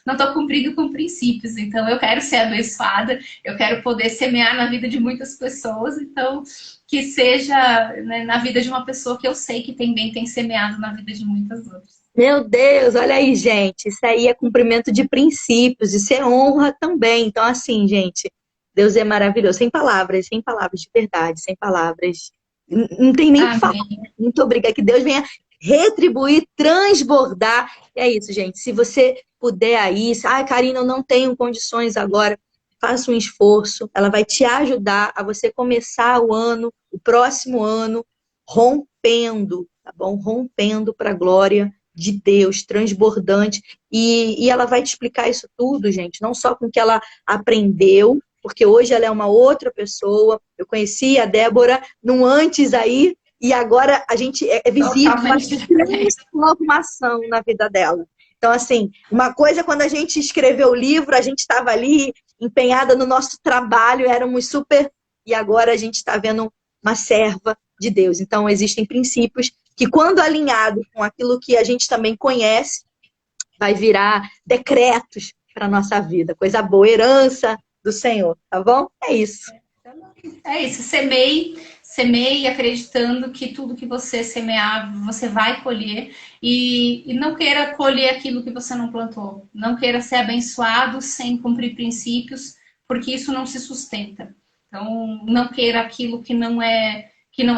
não tô cumprindo com princípios. Então, eu quero ser abençoada, eu quero poder semear na vida de muitas pessoas. Então, que seja, né, na vida de uma pessoa que eu sei que também tem semeado na vida de muitas outras. Meu Deus, olha aí, gente. Isso aí é cumprimento de princípios, isso é honra também. Então, assim, gente, Deus é maravilhoso. Sem palavras de verdade, sem palavras. Não tem nem o que falar. Amém. Muito obrigada. Que Deus venha retribuir, transbordar. E é isso, gente. Se você puder aí, ai, Karina, eu não tenho condições agora. Faça um esforço. Ela vai te ajudar a você começar o ano, o próximo ano, rompendo, tá bom? Rompendo para a glória de Deus, transbordante, e ela vai te explicar isso tudo, gente, não só com o que ela aprendeu, porque hoje ela é uma outra pessoa. Eu conheci a Débora num antes aí, e agora a gente é visível uma Totalmente diferente. transformação na vida dela. Então, assim, uma coisa quando a gente escreveu o livro, a gente estava ali empenhada no nosso trabalho, éramos super, e agora a gente está vendo uma serva de Deus. Então, existem princípios que, quando alinhado com aquilo que a gente também conhece, vai virar decretos para a nossa vida. Coisa boa, herança do Senhor, tá bom? É isso. É isso, semeie acreditando que tudo que você semear, você vai colher. E não queira colher aquilo que você não plantou. Não queira ser abençoado sem cumprir princípios, porque isso não se sustenta. Então, não queira aquilo que não é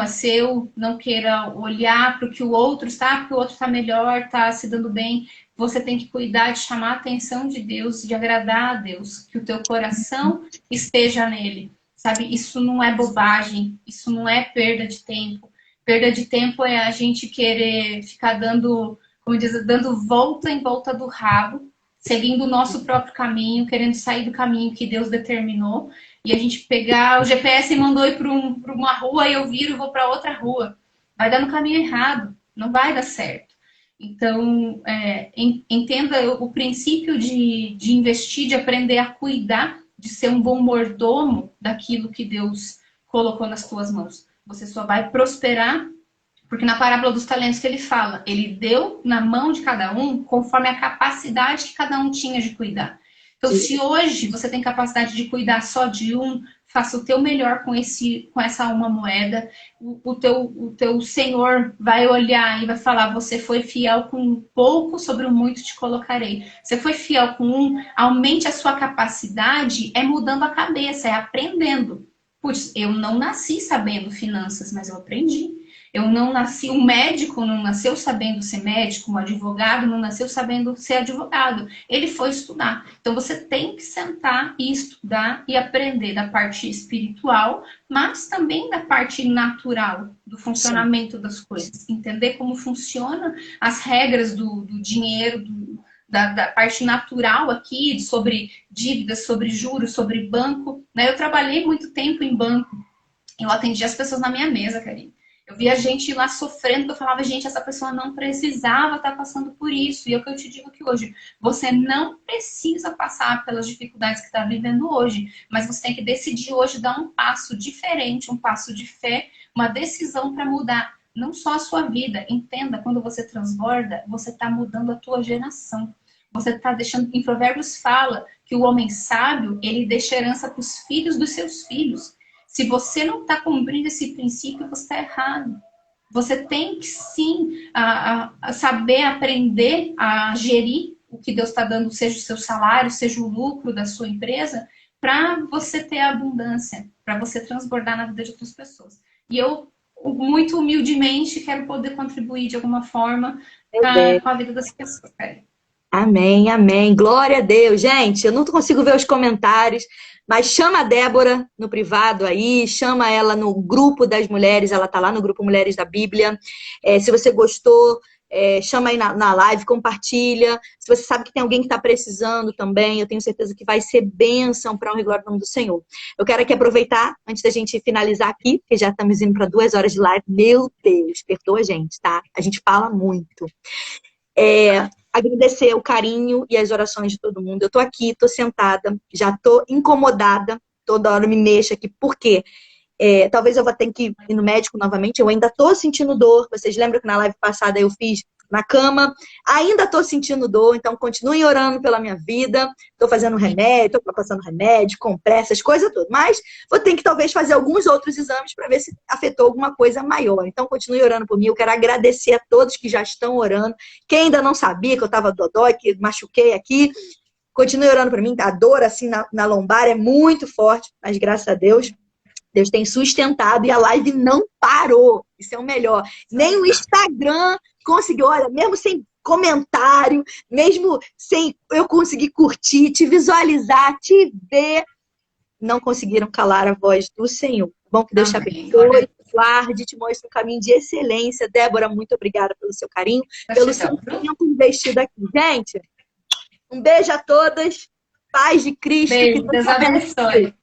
seu, não queira olhar para o que o outro está, porque o outro está melhor, está se dando bem. Você tem que cuidar de chamar a atenção de Deus, de agradar a Deus, que o teu coração esteja nele. Sabe, isso não é bobagem, isso não é perda de tempo. Perda de tempo é a gente querer ficar dando, como diz, dando volta em volta do rabo, seguindo o nosso próprio caminho, querendo sair do caminho que Deus determinou, e a gente pegar o GPS e mandou ir para uma rua e eu viro e vou para outra rua. Vai dar no caminho errado, não vai dar certo. Então, entenda o princípio de investir, de aprender a cuidar, de ser um bom mordomo daquilo que Deus colocou nas tuas mãos. Você só vai prosperar, porque na parábola dos talentos que ele fala, ele deu na mão de cada um conforme a capacidade que cada um tinha de cuidar. Então, se hoje você tem capacidade de cuidar só de um, faça o teu melhor com essa uma moeda. O teu Senhor vai olhar e vai falar: você foi fiel com pouco, sobre o muito te colocarei. Você foi fiel com um, aumente a sua capacidade, é mudando a cabeça, é aprendendo. Putz, eu não nasci sabendo finanças, mas eu aprendi. Eu não nasci, um médico não nasceu sabendo ser médico, um advogado não nasceu sabendo ser advogado. Ele foi estudar. Então você tem que sentar e estudar e aprender da parte espiritual, mas também da parte natural, do Sim. funcionamento das coisas. Entender como funciona as regras do dinheiro, da parte natural aqui, sobre dívidas, sobre juros, sobre banco. Né? Eu trabalhei muito tempo em banco. Eu atendi as pessoas na minha mesa, Karine. Eu via gente lá sofrendo, que eu falava: gente, essa pessoa não precisava estar passando por isso. E é o que eu te digo aqui hoje: você não precisa passar pelas dificuldades que está vivendo hoje, mas você tem que decidir hoje dar um passo diferente, um passo de fé, uma decisão para mudar não só a sua vida. Entenda, quando você transborda, você está mudando a tua geração. Você está deixando, em Provérbios fala que o homem sábio, ele deixa herança para os filhos dos seus filhos. Se você não está cumprindo esse princípio, você está errado. Você tem que sim a saber aprender a gerir o que Deus está dando, seja o seu salário, seja o lucro da sua empresa, para você ter abundância, para você transbordar na vida de outras pessoas. E eu, muito humildemente, quero poder contribuir de alguma forma Meu Deus. com a vida das pessoas. Cara. Amém, amém. Glória a Deus. Gente, eu não consigo ver os comentários, mas chama a Débora no privado aí, chama ela no grupo das mulheres, ela tá lá no grupo Mulheres da Bíblia. Se você gostou, chama aí na live, compartilha. Se você sabe que tem alguém que está precisando também, eu tenho certeza que vai ser bênção para honra e glória do nome do Senhor. Eu quero aqui aproveitar, antes da gente finalizar aqui, porque já estamos indo para 2 horas de live. Meu Deus, perdoa a gente, tá? A gente fala muito. Agradecer o carinho e as orações de todo mundo. Eu tô aqui, tô sentada, já tô incomodada, toda hora me mexo aqui. Por quê? Talvez eu vá ter que ir no médico novamente, eu ainda tô sentindo dor. Vocês lembram que na live passada eu fiz na cama? Ainda tô sentindo dor, então continuem orando pela minha vida. Tô fazendo remédio, tô passando remédio, compressas, coisas todas. Mas vou ter que talvez fazer alguns outros exames para ver se afetou alguma coisa maior. Então continue orando por mim. Eu quero agradecer a todos que já estão orando. Quem ainda não sabia que eu tava dodói, que machuquei aqui, continue orando por mim. A dor assim na lombar é muito forte, mas graças a Deus, Deus tem sustentado e a live não parou. Isso é o melhor. Nem o Instagram conseguiu, olha, mesmo sem comentário, mesmo sem eu conseguir curtir, te visualizar, te ver, não conseguiram calar a voz do Senhor. Bom, que Deus te abençoe, guarde, te mostre um caminho de excelência. Débora, muito obrigada pelo seu carinho, pelo seu tempo investido aqui. Gente, um beijo a todas. Paz de Cristo. Beijo, Deus abençoe.